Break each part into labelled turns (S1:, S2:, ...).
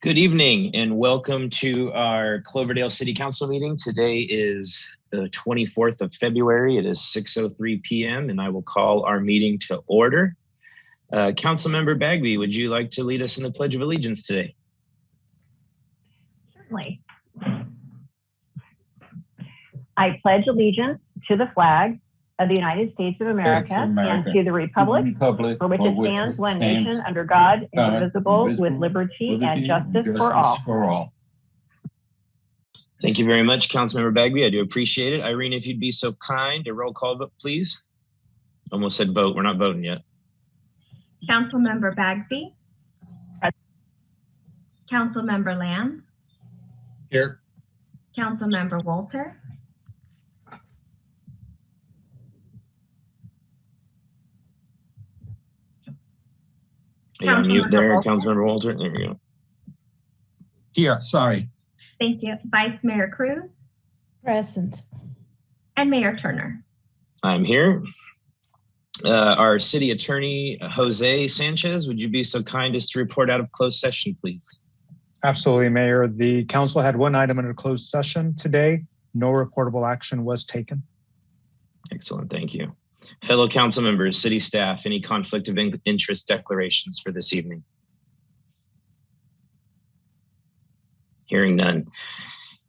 S1: Good evening and welcome to our Cloverdale City Council meeting. Today is the 24th of February. It is 6:03 p.m. and I will call our meeting to order. Councilmember Bagby, would you like to lead us in the Pledge of Allegiance today?
S2: Certainly. I pledge allegiance to the flag of the United States of America, and to the republic for which it stands, one nation, under God, indivisible, with liberty and justice for all.
S1: Thank you very much, Councilmember Bagby. I do appreciate it. Irene, if you'd be so kind, a roll call vote, please. Almost said vote. We're not voting yet.
S3: Councilmember Bagby. Councilmember Lamb.
S4: Here.
S3: Councilmember Walter.
S1: Yeah, mute there, Councilmember Walter. There we go.
S4: Here, sorry.
S3: Thank you. Vice Mayor Cruz.
S5: Present.
S3: And Mayor Turner.
S1: I'm here. Our city attorney, Jose Sanchez, would you be so kind as to report out of closed session, please?
S6: Absolutely, Mayor. The council had one item under closed session today. No reportable action was taken.
S1: Excellent, thank you. Fellow council members, city staff, any conflict of interest declarations for this evening? Hearing none.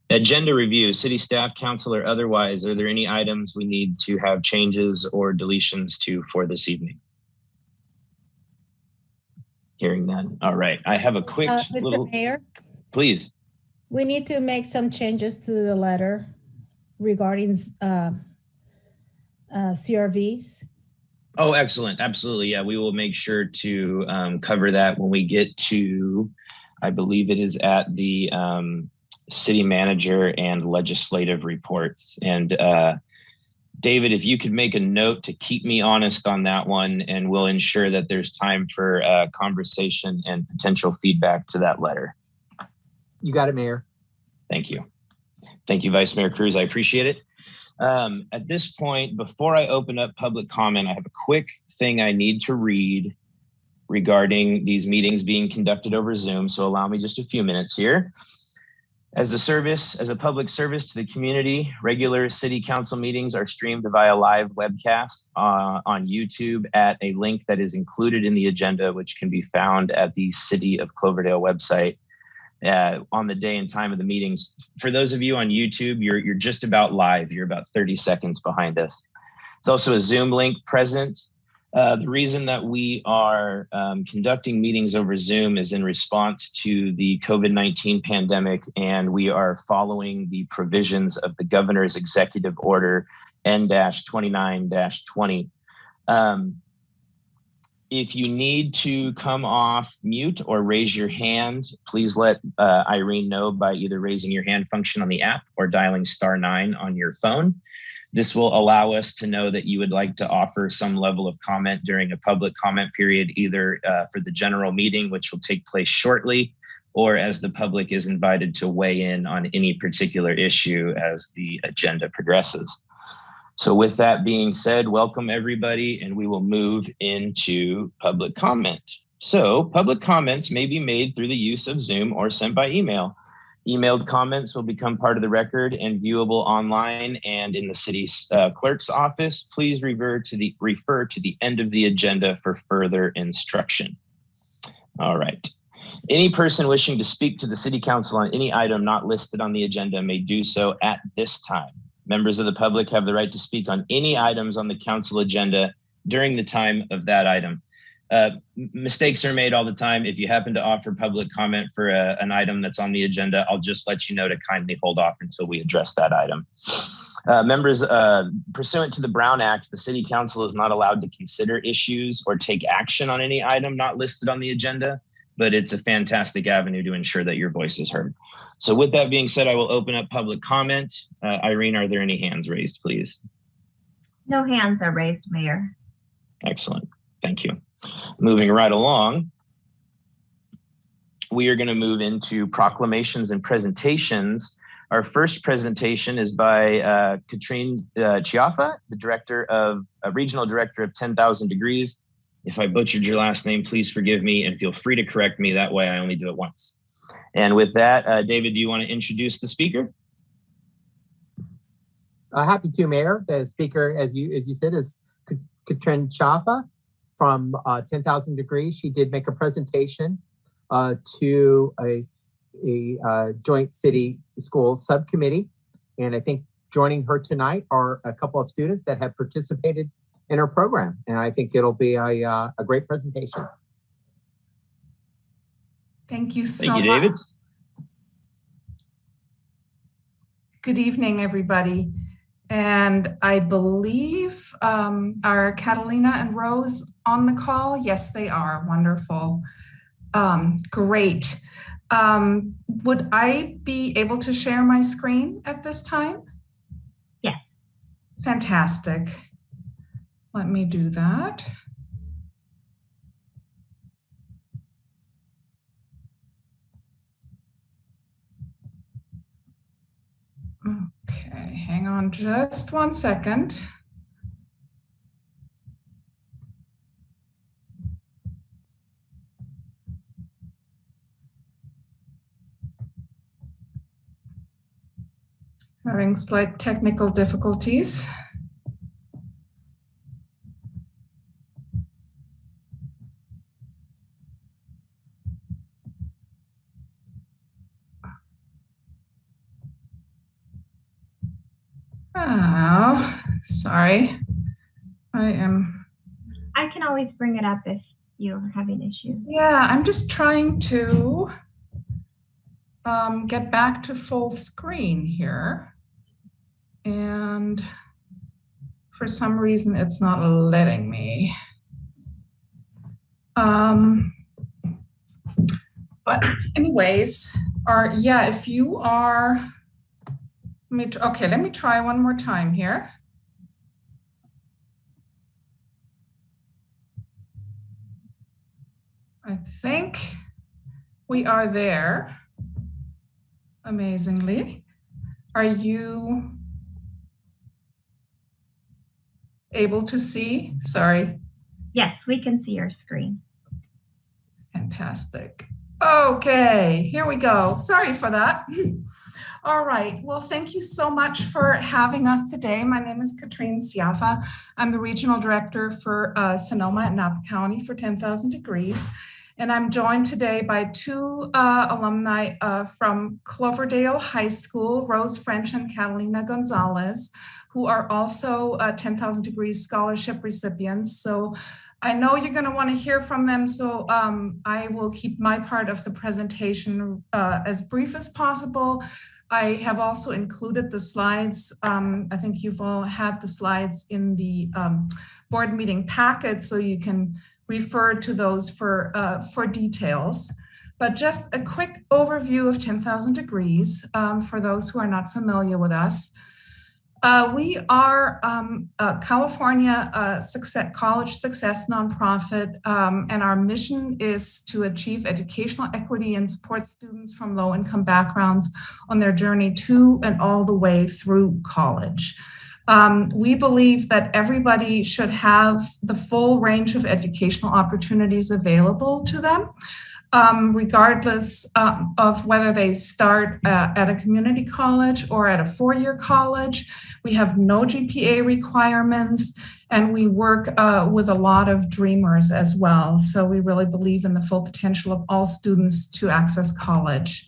S1: Agenda review, city staff, council, or otherwise, are there any items we need to have changes or deletions to for this evening? Hearing none. All right, I have a quick
S5: Mr. Mayor?
S1: Please.
S5: We need to make some changes to the letter regarding CRVs.
S1: Oh, excellent. Absolutely. Yeah, we will make sure to cover that when we get to, I believe it is at the city manager and legislative reports. And David, if you could make a note to keep me honest on that one, and we'll ensure that there's time for conversation and potential feedback to that letter.
S7: You got it, Mayor.
S1: Thank you. Thank you, Vice Mayor Cruz. I appreciate it. At this point, before I open up public comment, I have a quick thing I need to read regarding these meetings being conducted over Zoom. So allow me just a few minutes here. As a public service to the community, regular city council meetings are streamed via live webcast on YouTube at a link that is included in the agenda, which can be found at the City of Cloverdale website. On the day and time of the meetings. For those of you on YouTube, you're just about live. You're about 30 seconds behind us. It's also a Zoom link present. The reason that we are conducting meetings over Zoom is in response to the COVID-19 pandemic, and we are following the provisions of the Governor's Executive Order N-29-20. If you need to come off mute or raise your hand, please let Irene know by either raising your hand function on the app or dialing *9 on your phone. This will allow us to know that you would like to offer some level of comment during a public comment period, either for the general meeting, which will take place shortly, or as the public is invited to weigh in on any particular issue as the agenda progresses. So with that being said, welcome everybody, and we will move into public comment. So public comments may be made through the use of Zoom or sent by email. Emailed comments will become part of the record and viewable online and in the city's clerk's office. Please refer to the end of the agenda for further instruction. All right. Any person wishing to speak to the city council on any item not listed on the agenda may do so at this time. Members of the public have the right to speak on any items on the council agenda during the time of that item. Mistakes are made all the time. If you happen to offer public comment for an item that's on the agenda, I'll just let you know to kindly hold off until we address that item. Members, pursuant to the Brown Act, the city council is not allowed to consider issues or take action on any item not listed on the agenda, but it's a fantastic avenue to ensure that your voice is heard. So with that being said, I will open up public comment. Irene, are there any hands raised, please?
S3: No hands are raised, Mayor.
S1: Excellent, thank you. Moving right along, we are going to move into proclamations and presentations. Our first presentation is by Katrin Ciaffa, the regional director of 10,000 Degrees. If I butchered your last name, please forgive me and feel free to correct me. That way I only do it once. And with that, David, do you want to introduce the speaker?
S7: Happy to, Mayor. The speaker, as you said, is Katrin Ciaffa from 10,000 Degrees. She did make a presentation to a joint city school subcommittee. And I think joining her tonight are a couple of students that have participated in her program. And I think it'll be a great presentation.
S8: Thank you so much.
S1: Thank you, David.
S8: Good evening, everybody. And I believe are Catalina and Rose on the call? Yes, they are. Wonderful. Great. Would I be able to share my screen at this time?
S3: Yes.
S8: Fantastic. Let me do that. Okay, hang on just 1 second. Having slight technical difficulties. Oh, sorry. I
S3: can always bring it up if you're having issues.
S8: Yeah, I'm just trying to get back to full screen here. And for some reason, it's not letting me. But anyways, if you are, let me try one more time here. I think we are there, amazingly. Are you able to see? Sorry.
S3: Yes, we can see your screen.
S8: Fantastic. Okay, here we go. Sorry for that. All right, well, thank you so much for having us today. My name is Katrin Ciaffa. I'm the Regional Director for Sonoma and Napa County for 10,000 Degrees. And I'm joined today by two alumni from Cloverdale High School, Rose French and Catalina Gonzalez, who are also 10,000 Degrees Scholarship recipients. So I know you're going to want to hear from them, so I will keep my part of the presentation as brief as possible. I have also included the slides. I think you've all had the slides in the board meeting packet, so you can refer to those for details. But just a quick overview of 10,000 Degrees for those who are not familiar with us. We are a California college success nonprofit, and our mission is to achieve educational equity and support students from low-income backgrounds on their journey to and all the way through college. We believe that everybody should have the full range of educational opportunities available to them, regardless of whether they start at a community college or at a four-year college. We have no GPA requirements, and we work with a lot of dreamers as well. So we really believe in the full potential of all students to access college.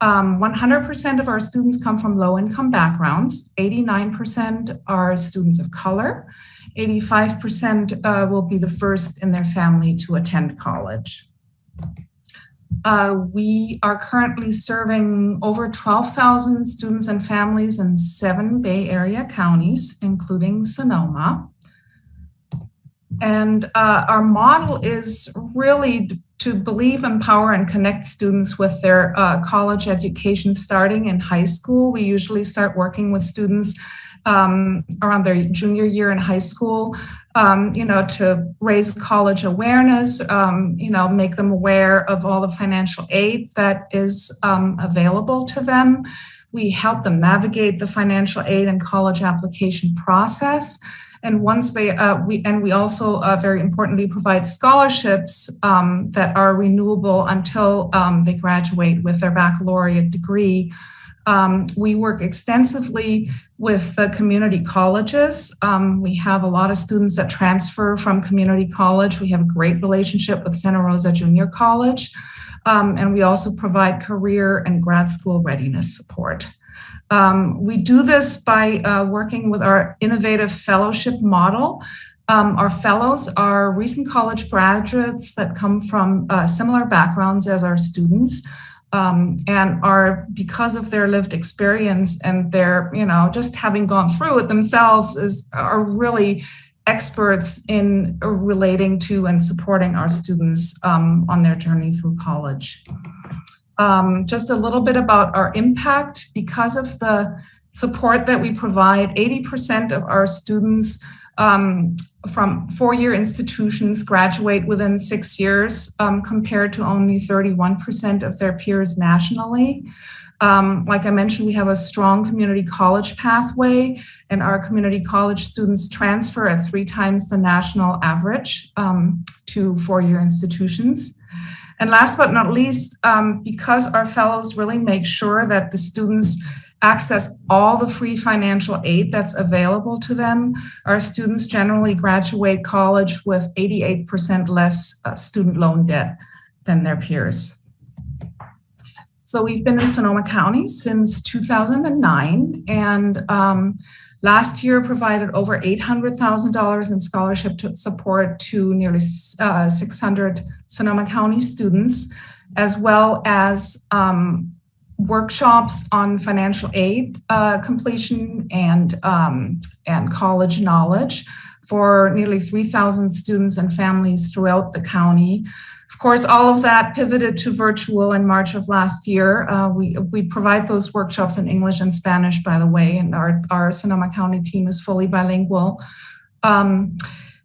S8: 100% of our students come from low-income backgrounds. 89% are students of color. 85% will be the first in their family to attend college. We are currently serving over 12,000 students and families in 7 Bay Area counties, including Sonoma. And our model is really to believe, empower, and connect students with their college education starting in high school. We usually start working with students around their junior year in high school, to raise college awareness, make them aware of all the financial aid that is available to them. We help them navigate the financial aid and college application process. And once they, we also very importantly provide scholarships that are renewable until they graduate with their baccalaureate degree. We work extensively with the community colleges. We have a lot of students that transfer from community college. We have a great relationship with Santa Rosa Junior College. And we also provide career and grad school readiness support. We do this by working with our innovative fellowship model. Our fellows are recent college graduates that come from similar backgrounds as our students. And are, because of their lived experience and their, just having gone through it themselves, are really experts in relating to and supporting our students on their journey through college. Just a little bit about our impact. Because of the support that we provide, 80% of our students from four-year institutions graduate within 6 years, compared to only 31% of their peers nationally. Like I mentioned, we have a strong community college pathway, and our community college students transfer at 3 times the national average to four-year institutions. And last but not least, because our fellows really make sure that the students access all the free financial aid that's available to them, our students generally graduate college with 88% less student loan debt than their peers. So we've been in Sonoma County since 2009, and last year provided over $800,000 in scholarship support to nearly 600 Sonoma County students, as well as workshops on financial aid completion and college knowledge for nearly 3,000 students and families throughout the county. Of course, all of that pivoted to virtual in March of last year. We provide those workshops in English and Spanish, by the way, and our Sonoma County team is fully bilingual. Before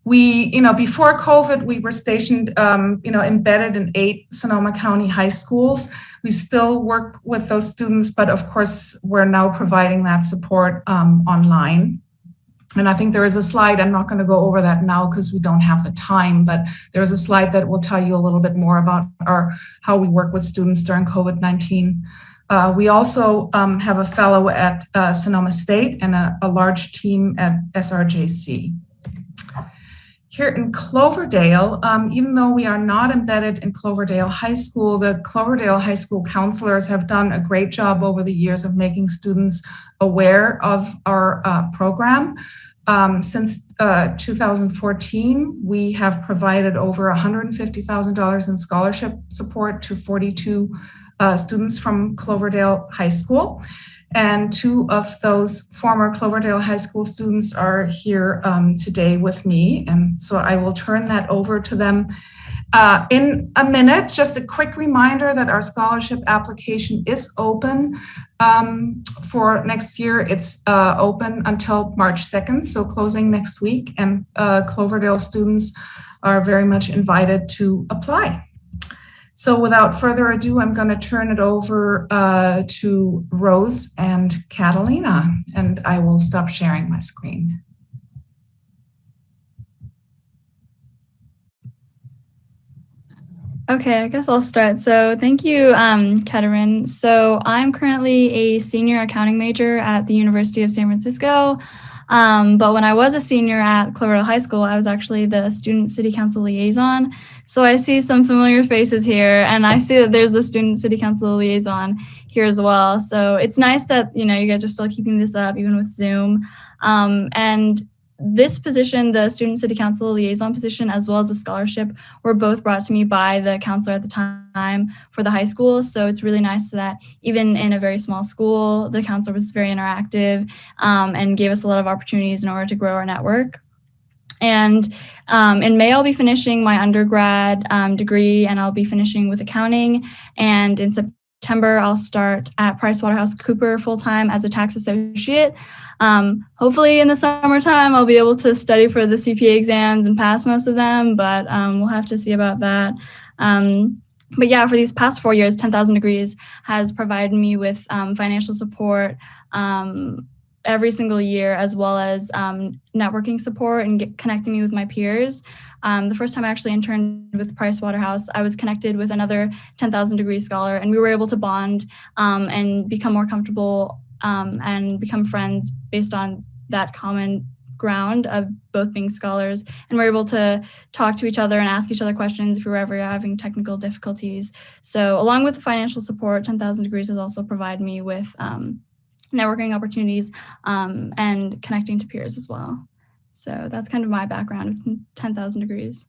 S8: COVID, we were stationed, embedded in 8 Sonoma County high schools. We still work with those students, but of course, we're now providing that support online. And I think there is a slide, I'm not going to go over that now because we don't have the time, but there's a slide that will tell you a little bit more about how we work with students during COVID-19. We also have a fellow at Sonoma State and a large team at SRJC. Here in Cloverdale, even though we are not embedded in Cloverdale High School, the Cloverdale High School counselors have done a great job over the years of making students aware of our program. Since 2014, we have provided over $150,000 in scholarship support to 42 students from Cloverdale High School. And 2 of those former Cloverdale High School students are here today with me. And so I will turn that over to them in a minute. Just a quick reminder that our scholarship application is open for next year. It's open until March 2nd, so closing next week. And Cloverdale students are very much invited to apply. So without further ado, I'm going to turn it over to Rose and Catalina, and I will stop sharing my screen.
S9: Okay, I guess I'll start. So thank you, Katrin. So I'm currently a senior accounting major at the University of San Francisco. But when I was a senior at Cloverdale High School, I was actually the student city council liaison. So I see some familiar faces here, and I see that there's the student city council liaison here as well. So it's nice that, you guys are still keeping this up even with Zoom. And this position, the student city council liaison position, as well as the scholarship, were both brought to me by the counselor at the time for the high school. So it's really nice that even in a very small school, the counselor was very interactive and gave us a lot of opportunities in order to grow our network. And in May, I'll be finishing my undergrad degree, and I'll be finishing with accounting. And in September, I'll start at PricewaterhouseCoopers full-time as a tax associate. Hopefully in the summertime, I'll be able to study for the CPA exams and pass most of them, but we'll have to see about that. But yeah, for these past 4 years, 10,000 Degrees has provided me with financial support every single year, as well as networking support and connecting me with my peers. The first time I actually interned with Price Waterhouse, I was connected with another 10,000 degree scholar, and we were able to bond and become more comfortable and become friends based on that common ground of both being scholars. And we're able to talk to each other and ask each other questions if we were ever having technical difficulties. So along with the financial support, 10,000 degrees has also provided me with networking opportunities and connecting to peers as well. So that's kind of my background with 10,000 degrees.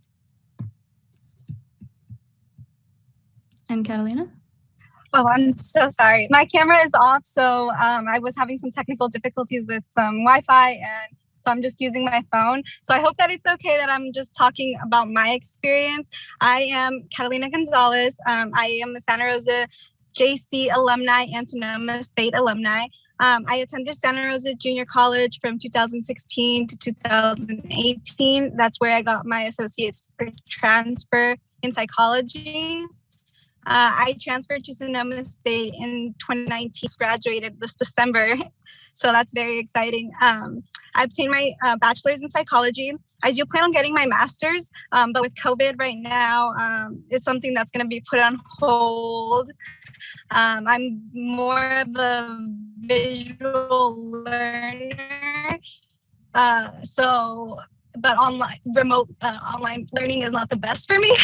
S9: And Catalina?
S10: Oh, I'm so sorry. My camera is off, so I was having some technical difficulties with some Wi-Fi, and so I'm just using my phone. So I hope that it's okay that I'm just talking about my experience. I am Catalina Gonzalez. I am a Santa Rosa JC alumni and Sonoma State alumni. I attended Santa Rosa Junior College from 2016 to 2018. That's where I got my associate's for transfer in psychology. I transferred to Sonoma State in 2019, graduated this December. So that's very exciting. I obtained my bachelor's in psychology. I do plan on getting my master's, but with COVID right now, it's something that's going to be put on hold. I'm more of a visual learner. But remote online learning is not the best for me.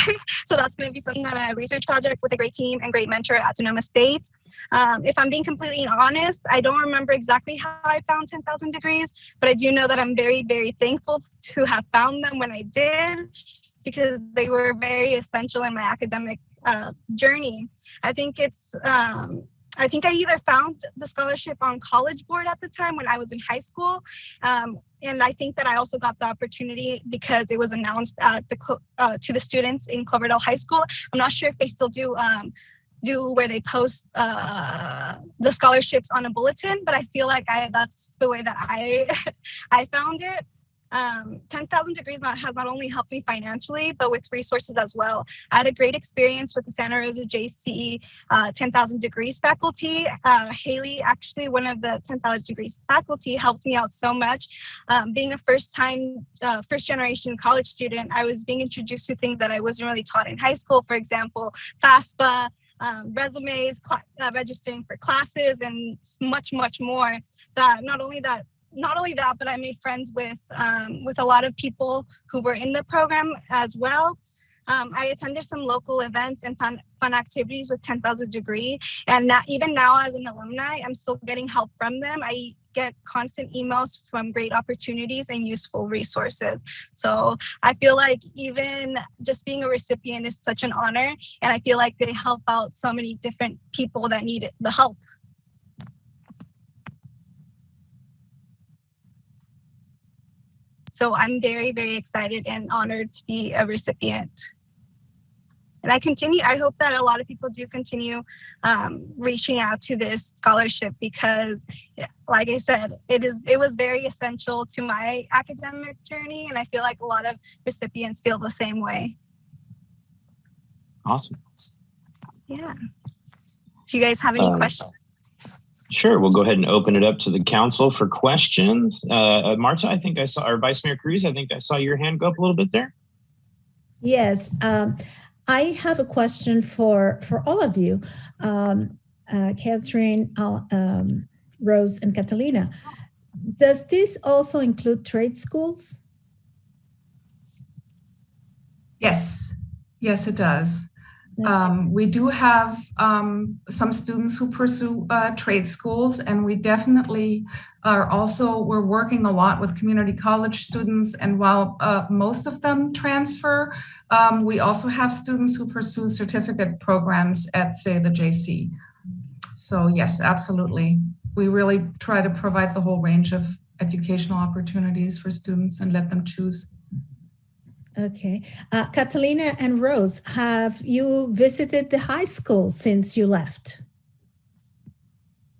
S10: So that's going to be something that a research project with a great team and great mentor at Sonoma State. If I'm being completely honest, I don't remember exactly how I found 10,000 degrees, but I do know that I'm very, very thankful to have found them when I did, because they were very essential in my academic journey. I think I either found the scholarship on College Board at the time when I was in high school, and I think that I also got the opportunity because it was announced at to the students in Cloverdale High School. I'm not sure if they still do where they post the scholarships on a bulletin, but I feel like that's the way that I found it. 10,000 degrees has not only helped me financially, but with resources as well. I had a great experience with the Santa Rosa JC 10,000 degrees faculty. Haley, actually one of the 10,000 degrees faculty, helped me out so much. Being a first generation college student, I was being introduced to things that I wasn't really taught in high school. For example, FAFSA, resumes, registering for classes, and much, much more. Not only that, but I made friends with a lot of people who were in the program as well. I attended some local events and fun activities with 10,000 degree. And even now as an alumni, I'm still getting help from them. I get constant emails from great opportunities and useful resources. So I feel like even just being a recipient is such an honor. And I feel like they help out so many different people that need the help. So I'm very, very excited and honored to be a recipient. And I hope that a lot of people do continue reaching out to this scholarship, because like I said, it was very essential to my academic journey. And I feel like a lot of recipients feel the same way.
S1: Awesome.
S10: Yeah. Do you guys have any questions?
S1: Sure, we'll go ahead and open it up to the council for questions. Marta, I think I saw, or Vice Mayor Cruz, I think I saw your hand go up a little bit there.
S5: Yes, I have a question for all of you, Katrin, Rose, and Catalina. Does this also include trade schools?
S8: Yes, it does. We do have some students who pursue trade schools, and we definitely we're working a lot with community college students. And while most of them transfer, we also have students who pursue certificate programs at, say, the JC. So yes, absolutely. We really try to provide the whole range of educational opportunities for students and let them choose.
S5: Okay. Catalina and Rose, have you visited the high school since you left?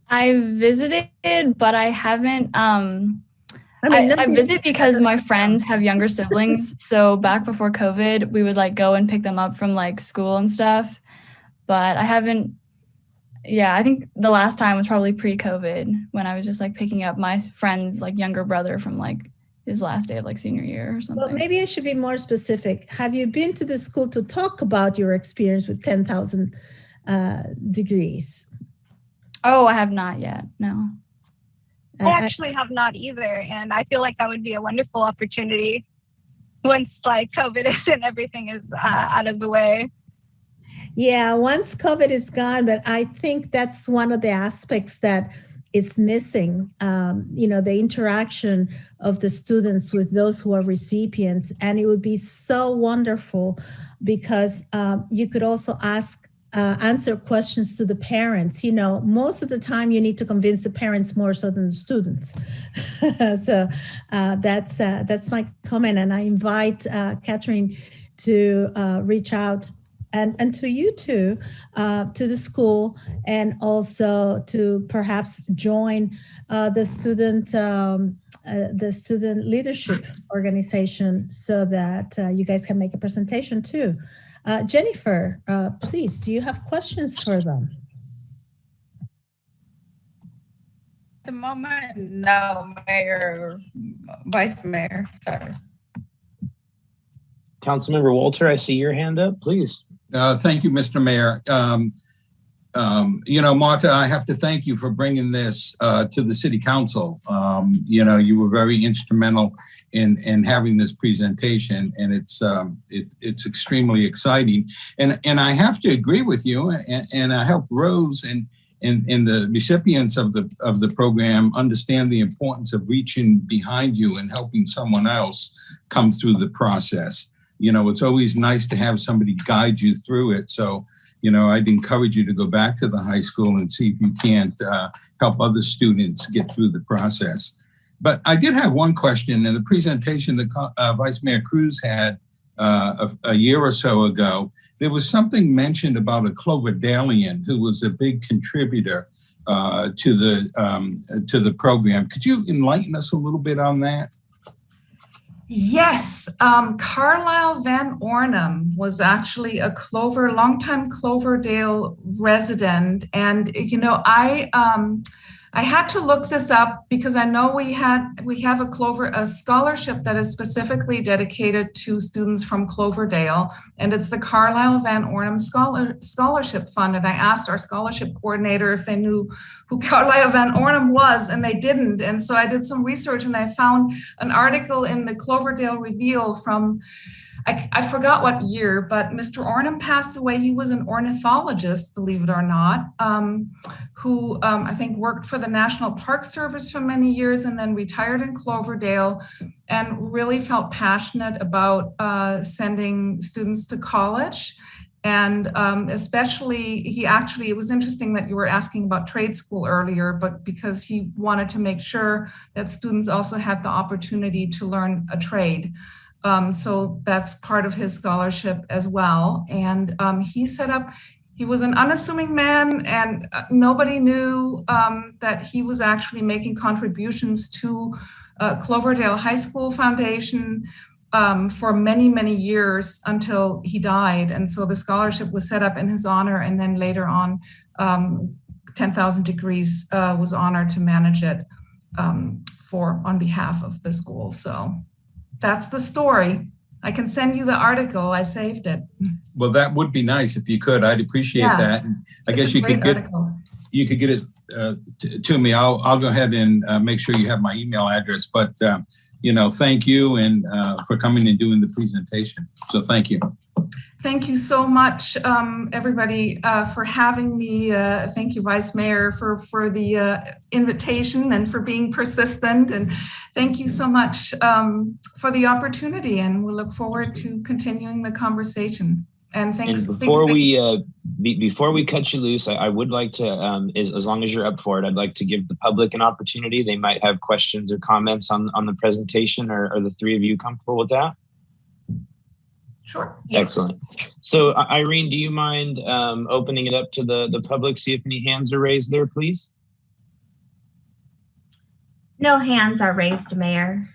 S9: I visited, but I haven't. I visit because my friends have younger siblings. So back before COVID, we would go and pick them up from school and stuff. But I haven't Yeah, I think the last time was probably pre-COVID when I was just like picking up my friend's like younger brother from like his last day of like senior year or something.
S5: Well, maybe I should be more specific. Have you been to the school to talk about your experience with 10,000 degrees?
S9: Oh, I have not yet. No.
S10: I actually have not either. And I feel like that would be a wonderful opportunity once like COVID is and everything is out of the way.
S5: Yeah, once COVID is gone, but I think that's one of the aspects that is missing, the interaction of the students with those who are recipients. And it would be so wonderful because you could also answer questions to the parents. Most of the time you need to convince the parents more so than the students. So that's my comment. And I invite Katrin to reach out and to you too, to the school, and also to perhaps join the student leadership organization so that you guys can make a presentation too. Jennifer, please, do you have questions for them?
S11: At the moment, no, Mayor, Vice Mayor, sorry.
S1: Councilmember Walter, I see your hand up, please.
S4: Thank you, Mr. Mayor. Marta, I have to thank you for bringing this to the City Council. You were very instrumental in having this presentation, and it's extremely exciting. And I have to agree with you, and I help Rose and the recipients of the program understand the importance of reaching behind you and helping someone else come through the process. It's always nice to have somebody guide you through it. So, I'd encourage you to go back to the high school and see if you can't help other students get through the process. But I did have one question in the presentation that Vice Mayor Cruz had a year or so ago. There was something mentioned about a Cloverdalian who was a big contributor to the program. Could you enlighten us a little bit on that?
S8: Yes, Carlisle Van Ornum was actually a longtime Cloverdale resident. And, I had to look this up because I know we have a scholarship that is specifically dedicated to students from Cloverdale, and it's the Carlisle Van Ornum Scholarship Fund. And I asked our scholarship coordinator if they knew who Carlisle Van Ornum was, and they didn't. And so I did some research and I found an article in the Cloverdale Reveal from, I forgot what year, but Mr. Ornum passed away. He was an ornithologist, believe it or not, who I think worked for the National Park Service for many years and then retired in Cloverdale and really felt passionate about sending students to college. And especially, it was interesting that you were asking about trade school earlier, but because he wanted to make sure that students also had the opportunity to learn a trade. So that's part of his scholarship as well. And he was an unassuming man, and nobody knew that he was actually making contributions to Cloverdale High School Foundation for many, many years until he died. And so the scholarship was set up in his honor. And then later on, 10,000 Degrees was honored to manage it on behalf of the school. So that's the story. I can send you the article. I saved it.
S4: Well, that would be nice if you could. I'd appreciate that. And I guess you could get it to me. I'll go ahead and make sure you have my email address. But thank you and for coming and doing the presentation. So thank you.
S8: Thank you so much, everybody, for having me. Thank you, Vice Mayor, for the invitation and for being persistent. And thank you so much for the opportunity. And we look forward to continuing the conversation. And thanks.
S1: And before we cut you loose, I would like to, as long as you're up for it, I'd like to give the public an opportunity. They might have questions or comments on the presentation. Are the three of you comfortable with that?
S8: Sure.
S1: Excellent. So Irene, do you mind opening it up to the public, see if any hands are raised there, please?
S3: No hands are raised, Mayor.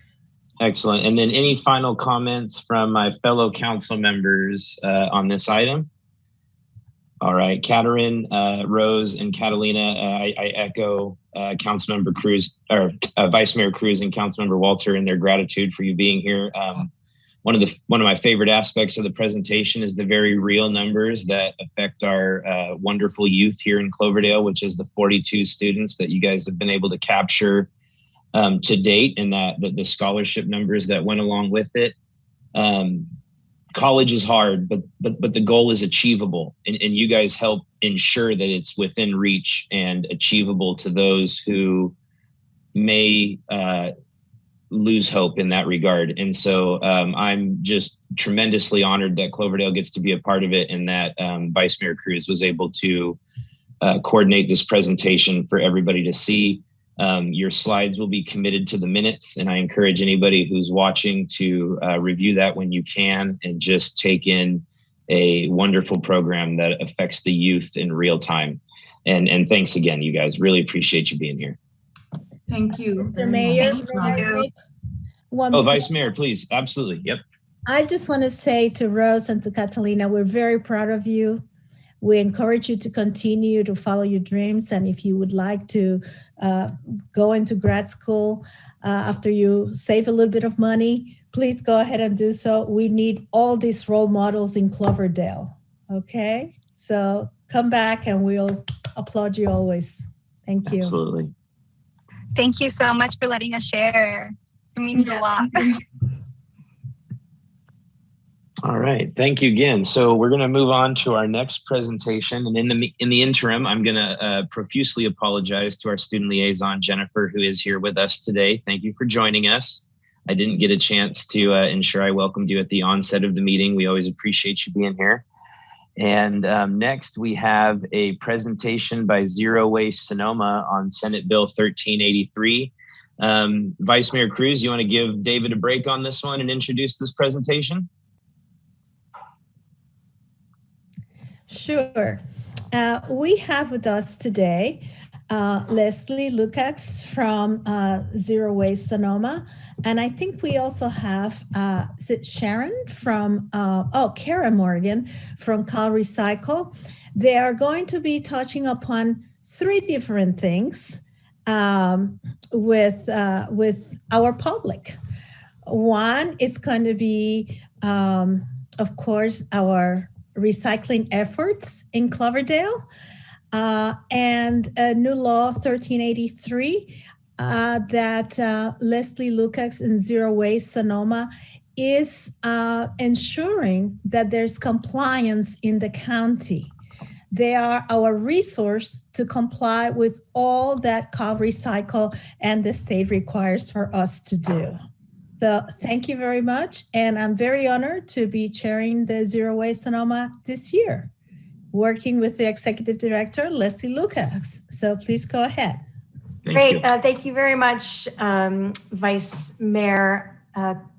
S1: Excellent. And then any final comments from my fellow council members on this item? All right, Katrin, Rose, and Catalina, I echo Councilmember Cruz, or Vice Mayor Cruz and Councilmember Walter in their gratitude for you being here. One of my favorite aspects of the presentation is the very real numbers that affect our wonderful youth here in Cloverdale, which is the 42 students that you guys have been able to capture to date, and that the scholarship numbers that went along with it. College is hard, but the goal is achievable, and you guys help ensure that it's within reach and achievable to those who may lose hope in that regard. And so I'm just tremendously honored that Cloverdale gets to be a part of it, and that Vice Mayor Cruz was able to coordinate this presentation for everybody to see. Your slides will be committed to the minutes, and I encourage anybody who's watching to review that when you can, and just take in a wonderful program that affects the youth in real time. And thanks again, you guys. Really appreciate you being here.
S8: Thank you.
S5: Mr. Mayor,
S1: Vice Mayor, please. Absolutely. Yep.
S5: I just want to say to Rose and to Catalina, we're very proud of you. We encourage you to continue to follow your dreams. And if you would like to go into grad school after you save a little bit of money, please go ahead and do so. We need all these role models in Cloverdale. Okay? So come back and we'll applaud you always. Thank you.
S1: Absolutely.
S10: Thank you so much for letting us share. It means a lot.
S1: All right, thank you again. So we're going to move on to our next presentation, and in the interim, I'm going to profusely apologize to our student liaison Jennifer, who is here with us today. Thank you for joining us. I didn't get a chance to ensure I welcomed you at the onset of the meeting. We always appreciate you being here. And next, we have a presentation by Zero Waste Sonoma on Senate Bill 1383. Vice Mayor Cruz, you want to give David a break on this one and introduce this presentation?
S5: Sure. We have with us today Leslie Lukacs from Zero Waste Sonoma. And I think we also have, is it Sharon from, Kara Morgan from Cal Recycle. They are going to be touching upon three different things with our public. One is going to be, of course, our recycling efforts in Cloverdale, and a new law 1383 that Leslie Lukacs in Zero Waste Sonoma is ensuring that there's compliance in the county. They are our resource to comply with all that Cal Recycle and the state requires for us to do. So thank you very much. And I'm very honored to be chairing the Zero Waste Sonoma this year, working with the Executive Director, Leslie Lukacs. So please go ahead.
S12: Great. Thank you very much, Vice Mayor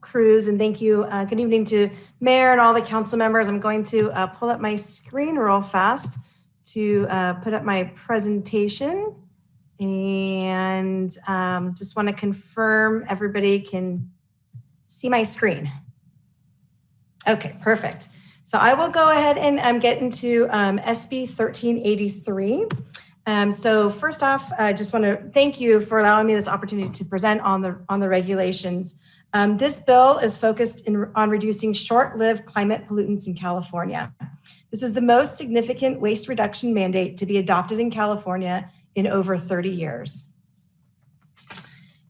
S12: Cruz. And thank you. Good evening to Mayor and all the council members. I'm going to pull up my screen real fast to put up my presentation. And just want to confirm everybody can see my screen. Okay, perfect. So I will go ahead and get into SB 1383. So first off, I just want to thank you for allowing me this opportunity to present on the regulations. This bill is focused on reducing short-lived climate pollutants in California. This is the most significant waste reduction mandate to be adopted in California in over 30 years.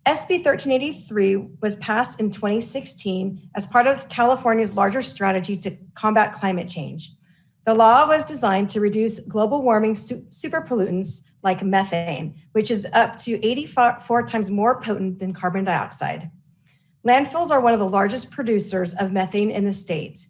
S12: SB 1383 was passed in 2016 as part of California's larger strategy to combat climate change. The law was designed to reduce global warming superpollutants like methane, which is up to 84 times more potent than carbon dioxide. Landfills are one of the largest producers of methane in the state.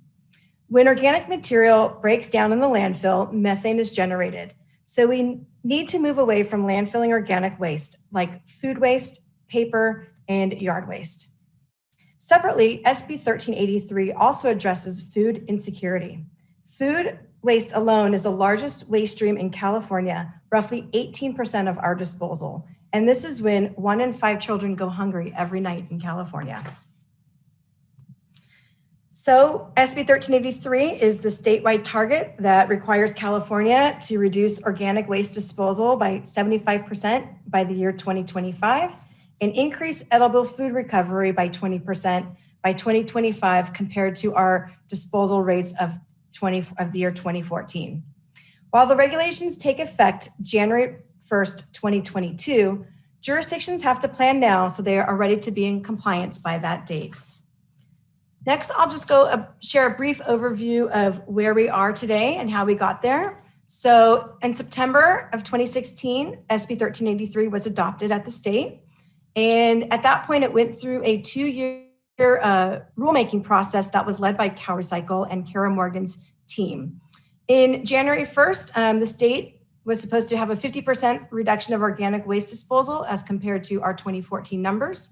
S12: When organic material breaks down in the landfill, methane is generated. So we need to move away from landfilling organic waste like food waste, paper, and yard waste. Separately, SB 1383 also addresses food insecurity. Food waste alone is the largest waste stream in California, roughly 18% of our disposal. And this is when 1 in 5 children go hungry every night in California. So SB 1383 is the statewide target that requires California to reduce organic waste disposal by 75% by the year 2025 and increase edible food recovery by 20% by 2025 compared to our disposal rates of the year 2014. While the regulations take effect January 1st, 2022, jurisdictions have to plan now so they are ready to be in compliance by that date. Next, I'll just share a brief overview of where we are today and how we got there. So in September of 2016, SB 1383 was adopted at the state. And at that point, it went through a 2-year rulemaking process that was led by CalRecycle and Kara Morgan's team. In January 1st, the state was supposed to have a 50% reduction of organic waste disposal as compared to our 2014 numbers.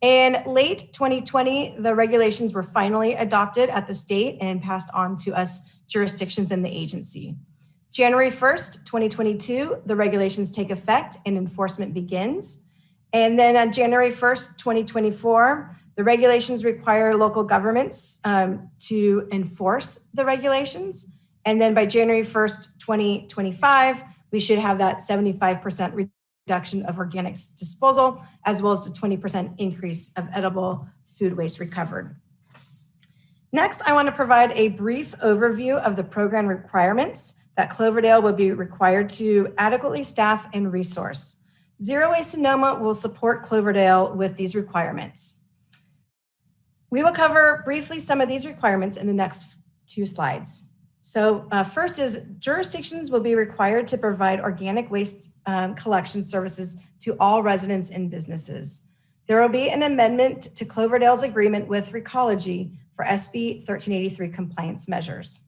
S12: And late 2020, the regulations were finally adopted at the state and passed on to us jurisdictions in the agency. January 1st, 2022, the regulations take effect and enforcement begins. And then on January 1st, 2024, the regulations require local governments to enforce the regulations. And then by January 1st, 2025, we should have that 75% reduction of organic disposal, as well as the 20% increase of edible food waste recovered. Next, I want to provide a brief overview of the program requirements that Cloverdale will be required to adequately staff and resource. Zero Waste Sonoma will support Cloverdale with these requirements. We will cover briefly some of these requirements in the next 2 slides. So first is jurisdictions will be required to provide organic waste collection services to all residents and businesses. There will be an amendment to Cloverdale's agreement with Recology for SB 1383 compliance measures.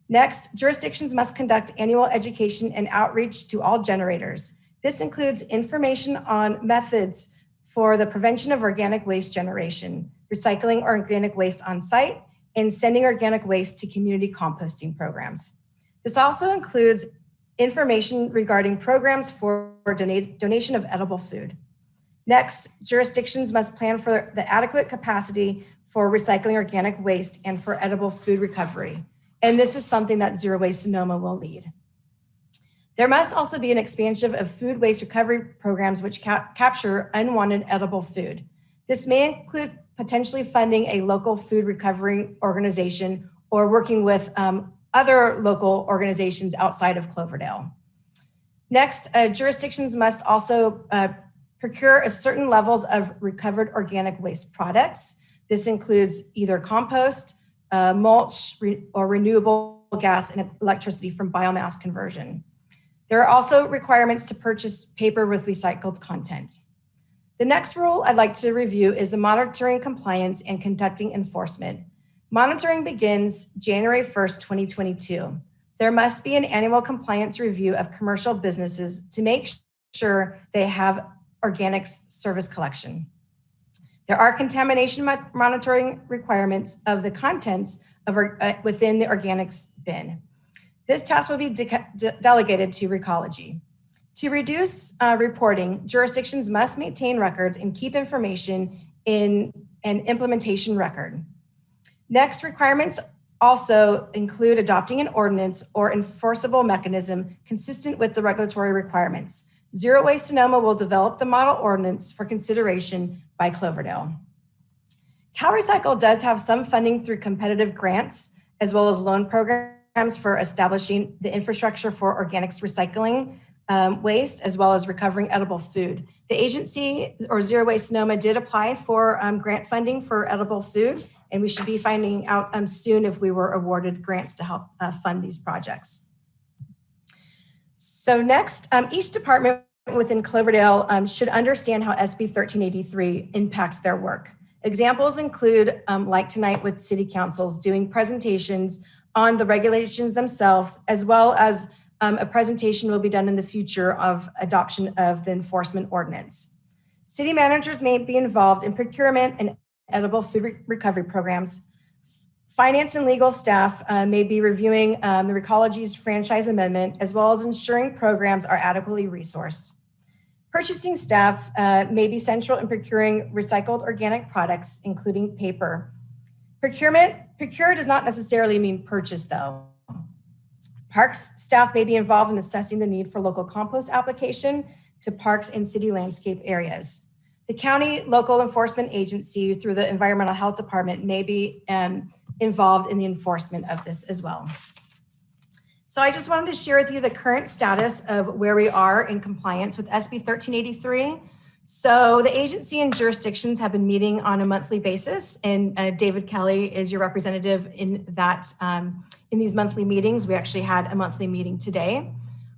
S12: Next, jurisdictions must conduct annual education and outreach to all generators. This includes information on methods for the prevention of organic waste generation, recycling organic waste on site, and sending organic waste to community composting programs. This also includes information regarding programs for donation of edible food. Next, jurisdictions must plan for the adequate capacity for recycling organic waste and for edible food recovery. And this is something that Zero Waste Sonoma will lead. There must also be an expansion of food waste recovery programs which capture unwanted edible food. This may include potentially funding a local food recovery organization or working with other local organizations outside of Cloverdale. Next, jurisdictions must also procure a certain levels of recovered organic waste products. This includes either compost, mulch, or renewable gas and electricity from biomass conversion. There are also requirements to purchase paper with recycled content. The next rule I'd like to review is the monitoring compliance and conducting enforcement. Monitoring begins January 1st, 2022. There must be an annual compliance review of commercial businesses to make sure they have organic service collection. There are contamination monitoring requirements of the contents of within the organics bin. This task will be delegated to Recology. To reduce reporting, jurisdictions must maintain records and keep information in an implementation record. Next, requirements also include adopting an ordinance or enforceable mechanism consistent with the regulatory requirements. Zero Waste Sonoma will develop the model ordinance for consideration by Cloverdale. CalRecycle does have some funding through competitive grants, as well as loan programs for establishing the infrastructure for organics recycling waste, as well as recovering edible food. The agency, or Zero Waste Sonoma, did apply for grant funding for edible food, and we should be finding out soon if we were awarded grants to help fund these projects. So next, each department within Cloverdale should understand how SB 1383 impacts their work. Examples include, like tonight with city councils, doing presentations on the regulations themselves, as well as a presentation will be done in the future of adoption of the enforcement ordinance. City managers may be involved in procurement and edible food recovery programs. Finance and legal staff may be reviewing the Recology's franchise amendment, as well as ensuring programs are adequately resourced. Purchasing staff may be central in procuring recycled organic products, including paper. Procure does not necessarily mean purchase though. Parks staff may be involved in assessing the need for local compost application to parks and city landscape areas. The county local enforcement agency through the Environmental Health Department may be involved in the enforcement of this as well. So I just wanted to share with you the current status of where we are in compliance with SB 1383. So the agency and jurisdictions have been meeting on a monthly basis, and David Kelly is your representative in that in these monthly meetings. We actually had a monthly meeting today.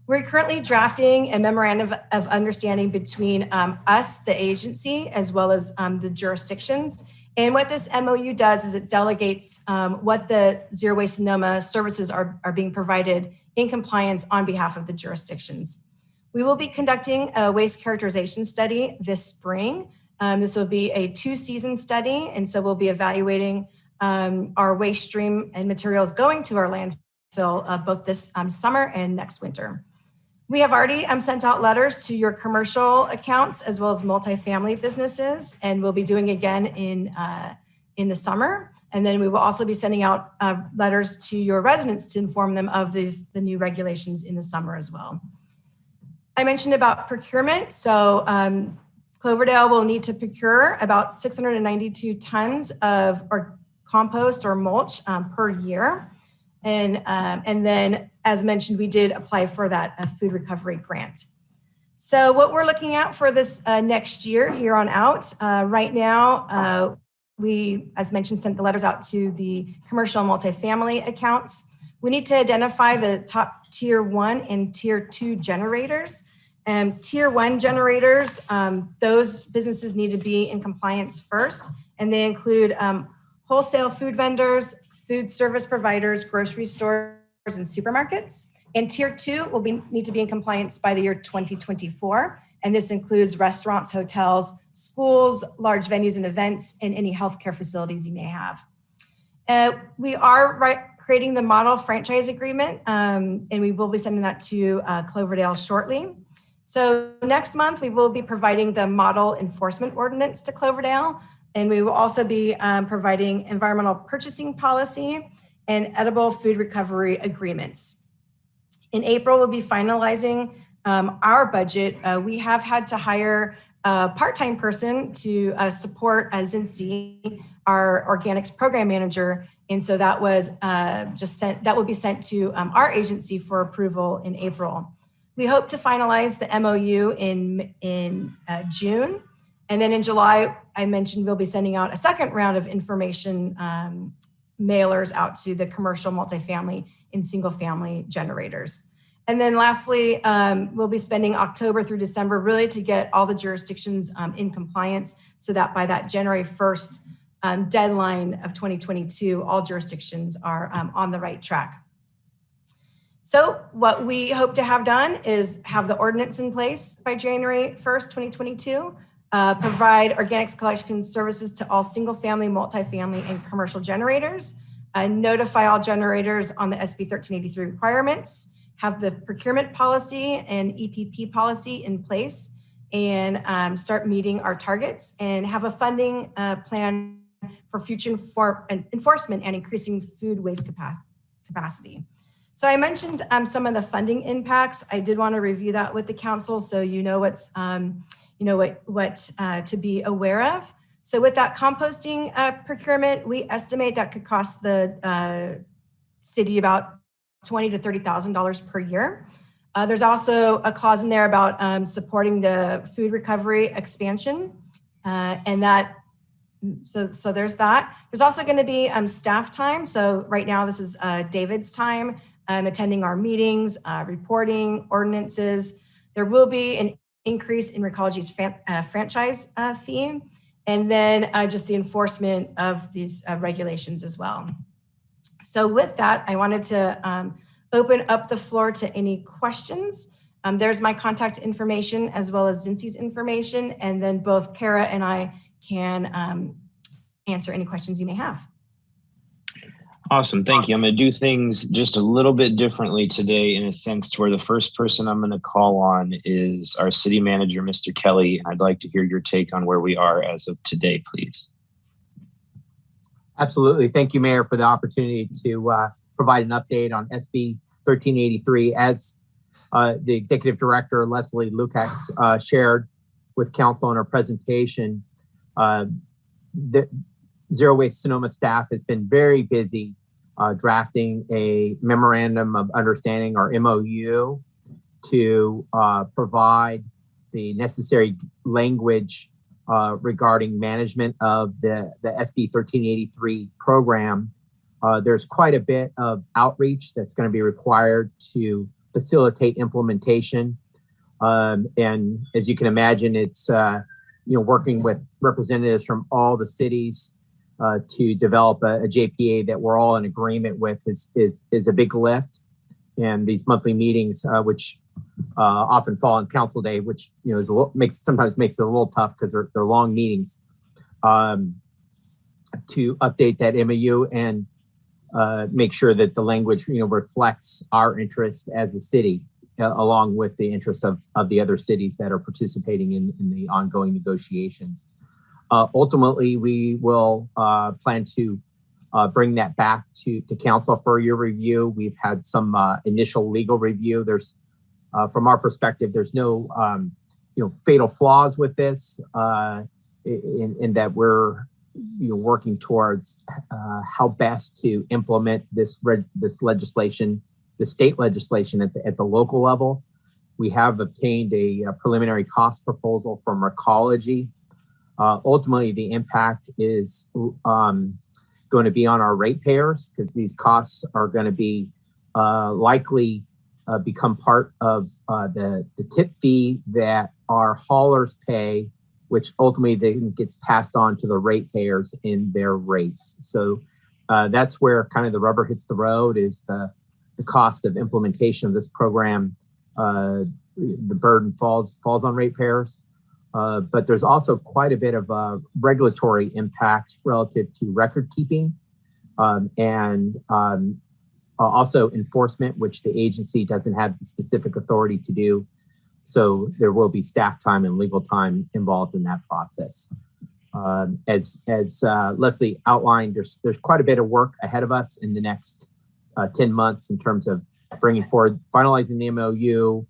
S12: We're currently drafting a memorandum of understanding between us, the agency, as well as the jurisdictions. And what this MOU does is it delegates what the Zero Waste Sonoma services are being provided in compliance on behalf of the jurisdictions. We will be conducting a waste characterization study this spring. This will be a 2-season study, and so we'll be evaluating our waste stream and materials going to our landfill both this summer and next winter. We have already sent out letters to your commercial accounts as well as multifamily businesses, and we'll be doing again in the summer. And then we will also be sending out letters to your residents to inform them of the new regulations in the summer as well. I mentioned about procurement. So Cloverdale will need to procure about 692 tons of compost or mulch per year. And then, as mentioned, we did apply for that food recovery grant. So what we're looking at for this next year, here on out, right now, we, as mentioned, sent the letters out to the commercial and multifamily accounts. We need to identify the top tier 1 and tier 2 generators. Tier 1 generators, those businesses need to be in compliance first, and they include wholesale food vendors, food service providers, grocery stores, and supermarkets. And tier 2 will need to be in compliance by the year 2024. And this includes restaurants, hotels, schools, large venues and events, and any healthcare facilities you may have. We are creating the model franchise agreement, and we will be sending that to Cloverdale shortly. So next month, we will be providing the model enforcement ordinance to Cloverdale. And we will also be providing environmental purchasing policy and edible food recovery agreements. In April, we'll be finalizing our budget. We have had to hire a part-time person to support Zinzi, our organics program manager. And so that was that will be sent to our agency for approval in April. We hope to finalize the MOU in June. And then in July, I mentioned we'll be sending out a second round of information mailers out to the commercial, multifamily, and single family generators. And then lastly, we'll be spending October through December really to get all the jurisdictions in compliance so that by that January 1st deadline of 2022, all jurisdictions are on the right track. So what we hope to have done is have the ordinance in place by January 1st, 2022, provide organics collection services to all single family, multifamily, and commercial generators, notify all generators on the SB 1383 requirements, have the procurement policy and EPP policy in place, and start meeting our targets, and have a funding plan for future enforcement and increasing food waste capacity. So I mentioned some of the funding impacts. I did want to review that with the council so you know what's what to be aware of. So with that composting procurement, we estimate that could cost the city about $20,000 to $30,000 per year. There's also a clause in there about supporting the food recovery expansion, and that. So there's that. There's also going to be staff time. So right now this is David's time, attending our meetings, reporting ordinances. There will be an increase in Recology's franchise fee, and then just the enforcement of these regulations as well. So with that, I wanted to open up the floor to any questions. There's my contact information as well as Zinzi's information, and then both Kara and I can answer any questions you may have.
S1: Awesome, thank you. I'm gonna do things just a little bit differently today in a sense to where the first person I'm gonna call on is our city manager, Mr. Kelly. I'd like to hear your take on where we are as of today, please.
S7: Absolutely. Thank you, Mayor, for the opportunity to provide an update on SB 1383. As the Executive Director, Leslie Lukacs, shared with Council in her presentation, the Zero Waste Sonoma staff has been very busy drafting a Memorandum of Understanding, or MOU, to provide the necessary language regarding management of the SB 1383 program. There's quite a bit of outreach that's going to be required to facilitate implementation. And as you can imagine, it's working with representatives from all the cities to develop a JPA that we're all in agreement with is a big lift. And these monthly meetings, which often fall on Council Day, which is sometimes makes it a little tough because they're long meetings, to update that MOU and make sure that the language reflects our interest as a city, along with the interests of the other cities that are participating in the ongoing negotiations. Ultimately, we will plan to bring that back to Council for your review. We've had some initial legal review. There's, from our perspective, there's no fatal flaws with this, in that we're working towards how best to implement this legislation, the state legislation at the local level. We have obtained a preliminary cost proposal from Recology. Ultimately, the impact is going to be on our ratepayers, because these costs are going to be likely become part of the tip fee that our haulers pay, which ultimately then gets passed on to the ratepayers in their rates. So that's where kind of the rubber hits the road, is the cost of implementation of this program. The burden falls on ratepayers. But there's also quite a bit of regulatory impacts relative to record keeping, and also enforcement, which the agency doesn't have the specific authority to do. So there will be staff time and legal time involved in that process. As Leslie outlined, there's quite a bit of work ahead of us in the next 10 months in terms of bringing forward, finalizing the MOU,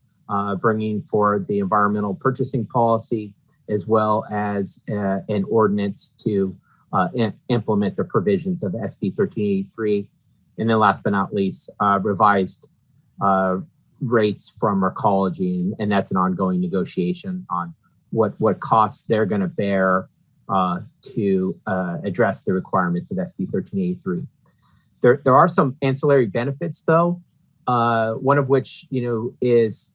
S7: bringing forward the environmental purchasing policy, as well as an ordinance to implement the provisions of SB 1383. And then last but not least, revised rates from Recology, and that's an ongoing negotiation on what costs they're going to bear to address the requirements of SB 1383. There are some ancillary benefits, though, one of which is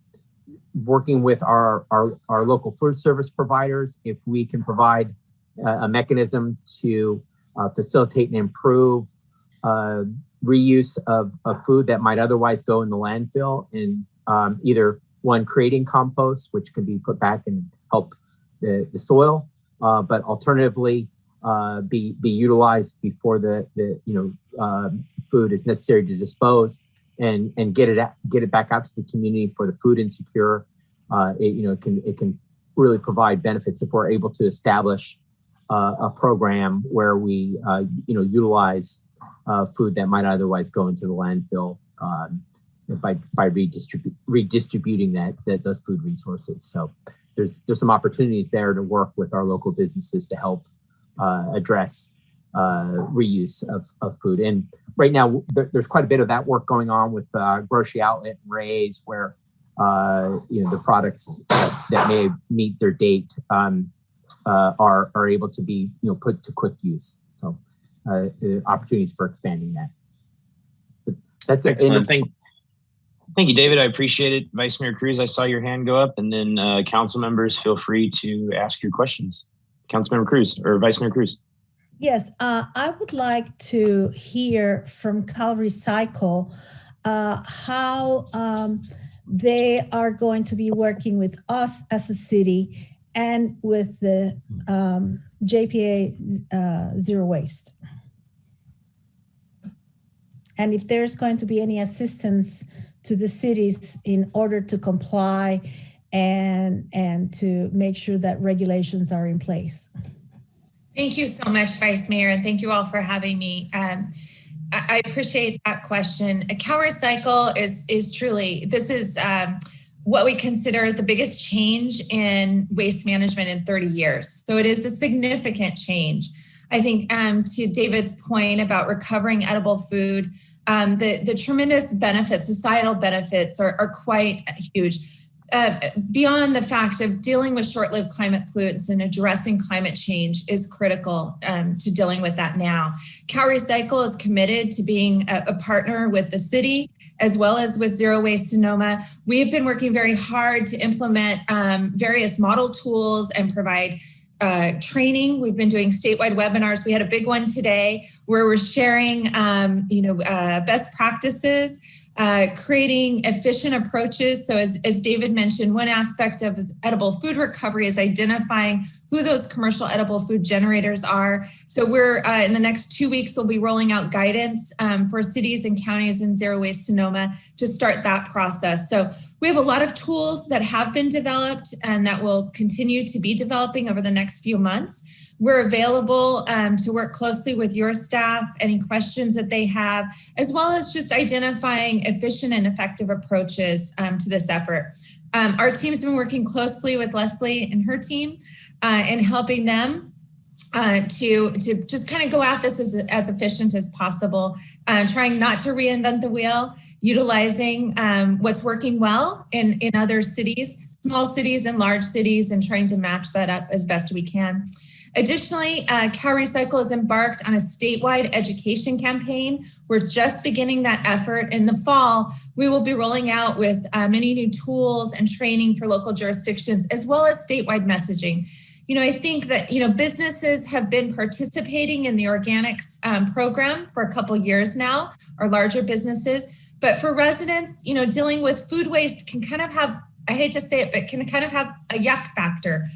S7: working with our local food service providers. If we can provide a mechanism to facilitate and improve reuse of food that might otherwise go in the landfill, and either one, creating compost, which can be put back and help the soil, but alternatively be utilized before the food is necessary to dispose, and get it back out to the community for the food insecure. It can really provide benefits if we're able to establish a program where we utilize food that might otherwise go into the landfill by redistributing those food resources. So there's some opportunities there to work with our local businesses to help address reuse of food. And right now, there's quite a bit of that work going on with Grocery Outlet and Ray's, where the products that may meet their date are able to be put to quick use. So opportunities for expanding that. But that's
S1: excellent. Thank you, David. I appreciate it. Vice Mayor Cruz, I saw your hand go up, and then council members, feel free to ask your questions. Councilmember Cruz or Vice Mayor Cruz.
S5: Yes, I would like to hear from Cal Recycle how they are going to be working with us as a city and with the JPA Zero Waste. And if there's going to be any assistance to the cities in order to comply and to make sure that regulations are in place.
S13: Thank you so much, Vice Mayor, and thank you all for having me. I appreciate that question. CalRecycle is truly, this is what we consider the biggest change in waste management in 30 years. So it is a significant change. I think to David's point about recovering edible food, the tremendous benefits, societal benefits are quite huge. Beyond the fact of dealing with short-lived climate pollutants and addressing climate change is critical to dealing with that now. CalRecycle is committed to being a partner with the city as well as with Zero Waste Sonoma. We have been working very hard to implement various model tools and provide training. We've been doing statewide webinars. We had a big one today where we're sharing best practices, creating efficient approaches. So as David mentioned, one aspect of edible food recovery is identifying who those commercial edible food generators are. So we're in the next 2 weeks, we'll be rolling out guidance for cities and counties in Zero Waste Sonoma to start that process. So we have a lot of tools that have been developed and that will continue to be developing over the next few months. We're available to work closely with your staff, any questions that they have, as well as just identifying efficient and effective approaches to this effort. Our team's been working closely with Leslie and her team and helping them to just kind of go at this as efficient as possible, trying not to reinvent the wheel, utilizing what's working well in other cities, small cities and large cities, and trying to match that up as best we can. Additionally, CalRecycle has embarked on a statewide education campaign. We're just beginning that effort. In the fall, we will be rolling out with many new tools and training for local jurisdictions, as well as statewide messaging. I think that, businesses have been participating in the organics program for a couple years now, or larger businesses. But for residents, dealing with food waste can kind of have, I hate to say it, but can kind of have a yuck factor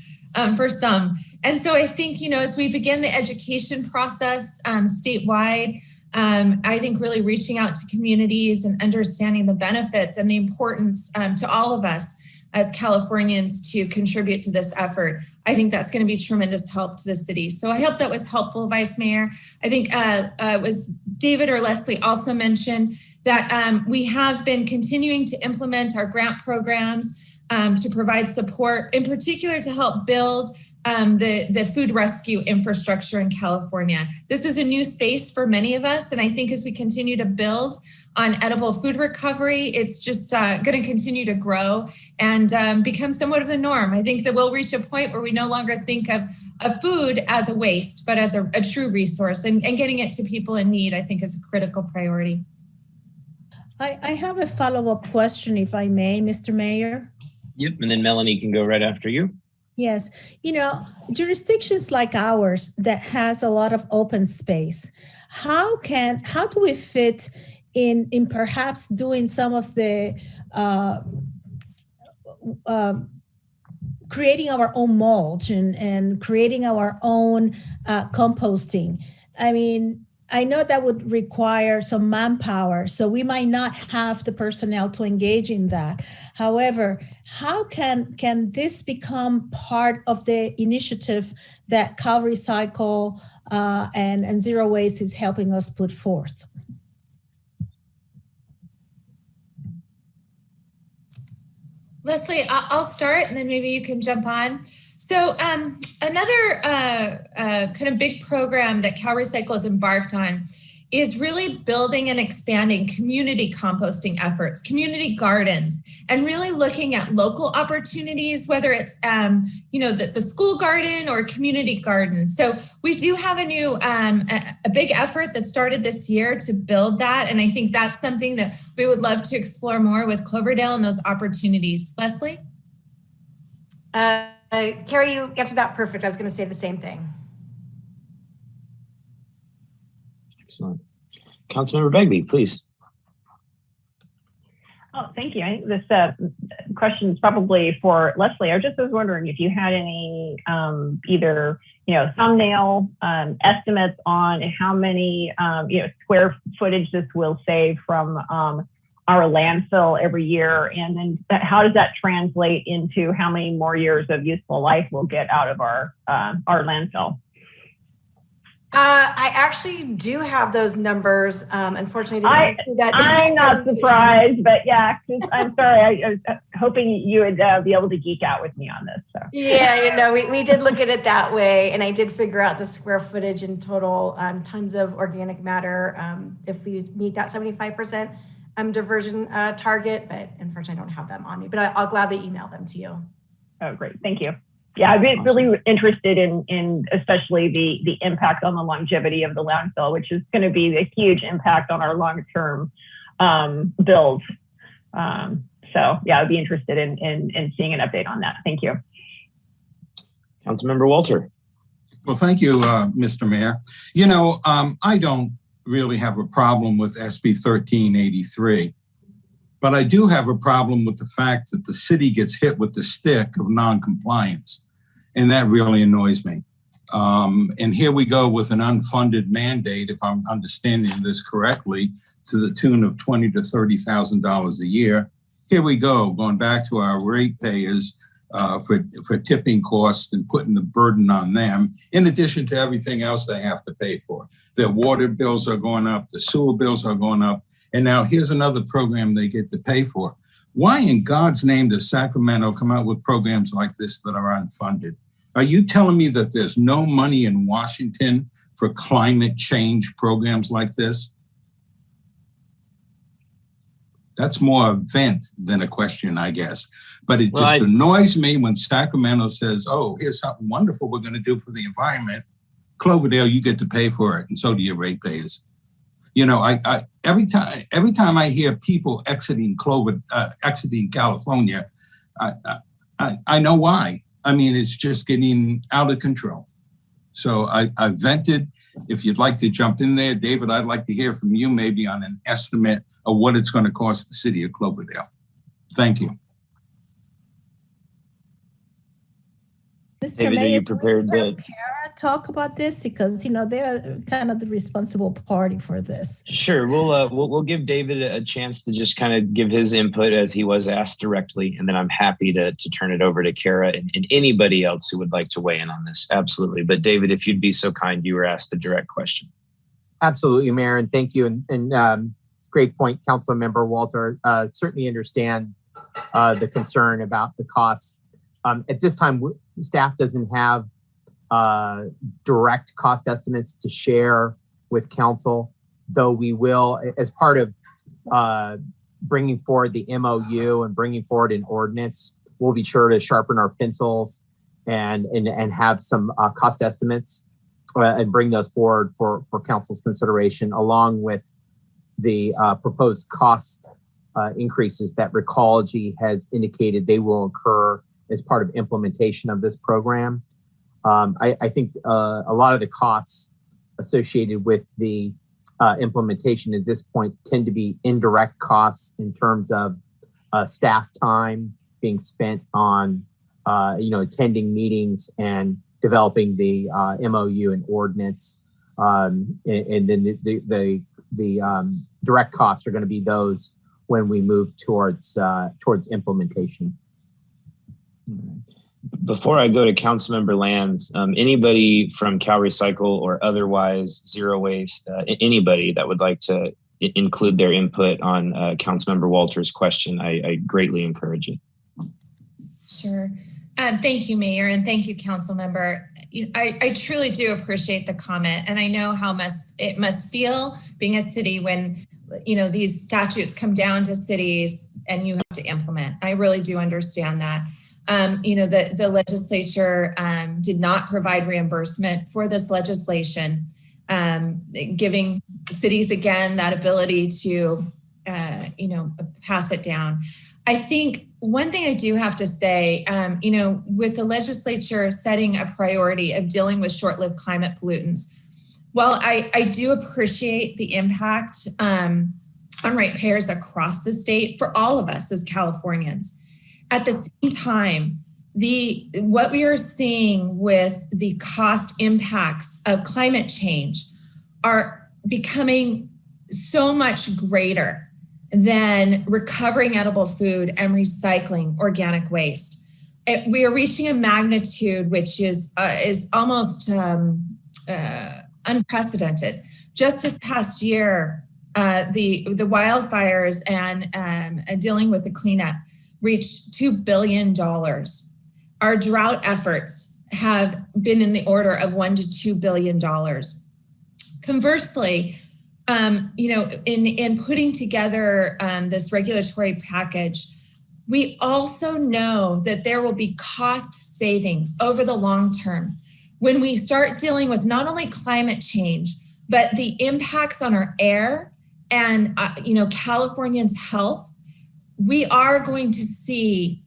S13: for some. And so I think, as we begin the education process statewide, I think really reaching out to communities and understanding the benefits and the importance to all of us as Californians to contribute to this effort. I think that's going to be tremendous help to the city. So I hope that was helpful, Vice Mayor. I think it was David or Leslie also mentioned that we have been continuing to implement our grant programs to provide support, in particular to help build the food rescue infrastructure in California. This is a new space for many of us, and I think as we continue to build on edible food recovery, it's just going to continue to grow and become somewhat of the norm. I think that we'll reach a point where we no longer think of food as a waste, but as a true resource, and getting it to people in need, I think, is a critical priority.
S5: I have a follow-up question, if I may, Mr. Mayor.
S1: Yep, and then Melanie can go right after you.
S5: Yes, jurisdictions like ours that has a lot of open space, how do we fit in perhaps doing some of the creating our own mulch and creating our own composting? I mean, I know that would require some manpower, so we might not have the personnel to engage in that. However, how can this become part of the initiative that CalRecycle and Zero Waste is helping us put forth?
S13: Leslie, I'll start and then maybe you can jump on. So another kind of big program that CalRecycle has embarked on is really building and expanding community composting efforts, community gardens, and really looking at local opportunities, whether it's, the school garden or community garden. So we do have a new, a big effort that started this year to build that. And I think that's something that we would love to explore more with Cloverdale and those opportunities. Leslie?
S12: Carrie, you answered that perfect. I was going to say the same thing.
S1: Excellent. Councilmember Begbie, please.
S2: Oh, thank you. I think this question is probably for Leslie. I just was wondering if you had any either thumbnail estimates on how many square footage this will save from our landfill every year, and then how does that translate into how many more years of useful life we'll get out of our landfill?
S12: I actually do have those numbers. Unfortunately, I didn't see that.
S2: I'm not surprised, but yeah, I'm sorry. I was hoping you would be able to geek out with me on this. So.
S12: Yeah, we did look at it that way, and I did figure out the square footage in total tons of organic matter if we meet that 75% diversion target. But unfortunately, I don't have them on me. But I'll gladly email them to you.
S2: Oh, great! Thank you. Yeah, I'd be really interested in especially the impact on the longevity of the landfill, which is going to be a huge impact on our long-term bills. So yeah, I'd be interested in seeing an update on that. Thank you.
S1: Councilmember Walter.
S4: Well, thank you, Mr. Mayor. You know, I don't really have a problem with SB 1383. But I do have a problem with the fact that the city gets hit with the stick of non-compliance. And that really annoys me. And here we go with an unfunded mandate, if I'm understanding this correctly, to the tune of $20,000 to $30,000 a year. Here we go, going back to our ratepayers for tipping costs and putting the burden on them, in addition to everything else they have to pay for. Their water bills are going up, the sewer bills are going up, and now here's another program they get to pay for. Why in God's name does Sacramento come out with programs like this that are unfunded? Are you telling me that there's no money in Washington for climate change programs like this? That's more a vent than a question, I guess. But it just annoys me when Sacramento says, oh, here's something wonderful we're going to do for the environment. Cloverdale, you get to pay for it, and so do your ratepayers. You know, every time I hear people exiting California, I know why. I mean, it's just getting out of control. So I vented. If you'd like to jump in there, David, I'd like to hear from you maybe on an estimate of what it's going to cost the city of Cloverdale. Thank you.
S5: Mr.
S1: David,
S5: Mayor,
S1: are you prepared to
S5: Kara talk about this, because you know they're kind of the responsible party for this?
S1: Sure, we'll give David a chance to just kind of give his input as he was asked directly, and then I'm happy to turn it over to Kara and anybody else who would like to weigh in on this. Absolutely, but David, if you'd be so kind, you were asked a direct question.
S7: Absolutely, Mayor, and thank you, and great point, Councilmember Walter. Certainly understand the concern about the costs. At this time, staff doesn't have direct cost estimates to share with council, though we will, as part of bringing forward the MOU and bringing forward an ordinance, we'll be sure to sharpen our pencils and have some cost estimates and bring those forward for council's consideration, along with the proposed cost increases that Recology has indicated they will incur as part of implementation of this program. I think a lot of the costs associated with the implementation at this point tend to be indirect costs in terms of staff time being spent on attending meetings and developing the MOU and ordinance. And then the direct costs are going to be those when we move towards implementation.
S1: Before I go to Councilmember Lands, anybody from Cal Recycle or otherwise zero waste, anybody that would like to include their input on Councilmember Walter's question, I greatly encourage it.
S13: Sure. Thank you, Mayor, and thank you, Councilmember. I truly do appreciate the comment, and I know how it must feel being a city when these statutes come down to cities and you have to implement. I really do understand that. The legislature did not provide reimbursement for this legislation, giving cities again that ability to, pass it down. I think one thing I do have to say, with the legislature setting a priority of dealing with short-lived climate pollutants, while I do appreciate the impact on ratepayers across the state for all of us as Californians, at the same time, what we are seeing with the cost impacts of climate change are becoming so much greater than recovering edible food and recycling organic waste. We are reaching a magnitude which is almost unprecedented. Just this past year, the wildfires and dealing with the cleanup reached $2 billion. Our drought efforts have been in the order of $1 to $2 billion. Conversely, in putting together this regulatory package, we also know that there will be cost savings over the long term when we start dealing with not only climate change, but the impacts on our air and Californians' health. We are going to see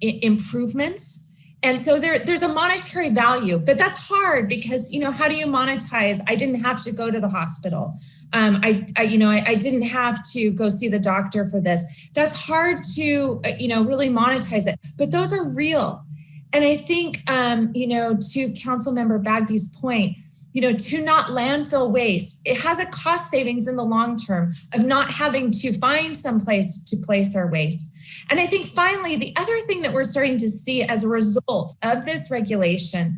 S13: improvements. And so there's a monetary value, but that's hard because, how do you monetize? I didn't have to go to the hospital. I didn't have to go see the doctor for this. That's hard to, really monetize it, but those are real. And I think, to Councilmember Bagby's point, to not landfill waste, it has a cost savings in the long term of not having to find some place to place our waste. And I think finally, the other thing that we're starting to see as a result of this regulation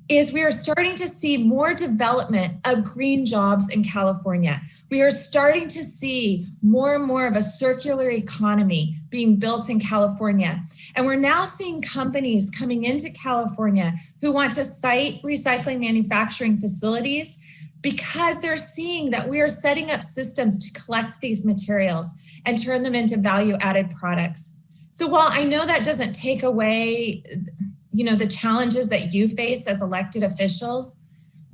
S13: is we are starting to see more development of green jobs in California. We are starting to see more and more of a circular economy being built in California. And we're now seeing companies coming into California who want to site recycling manufacturing facilities because they're seeing that we are setting up systems to collect these materials and turn them into value-added products. So while I know that doesn't take away the challenges that you face as elected officials,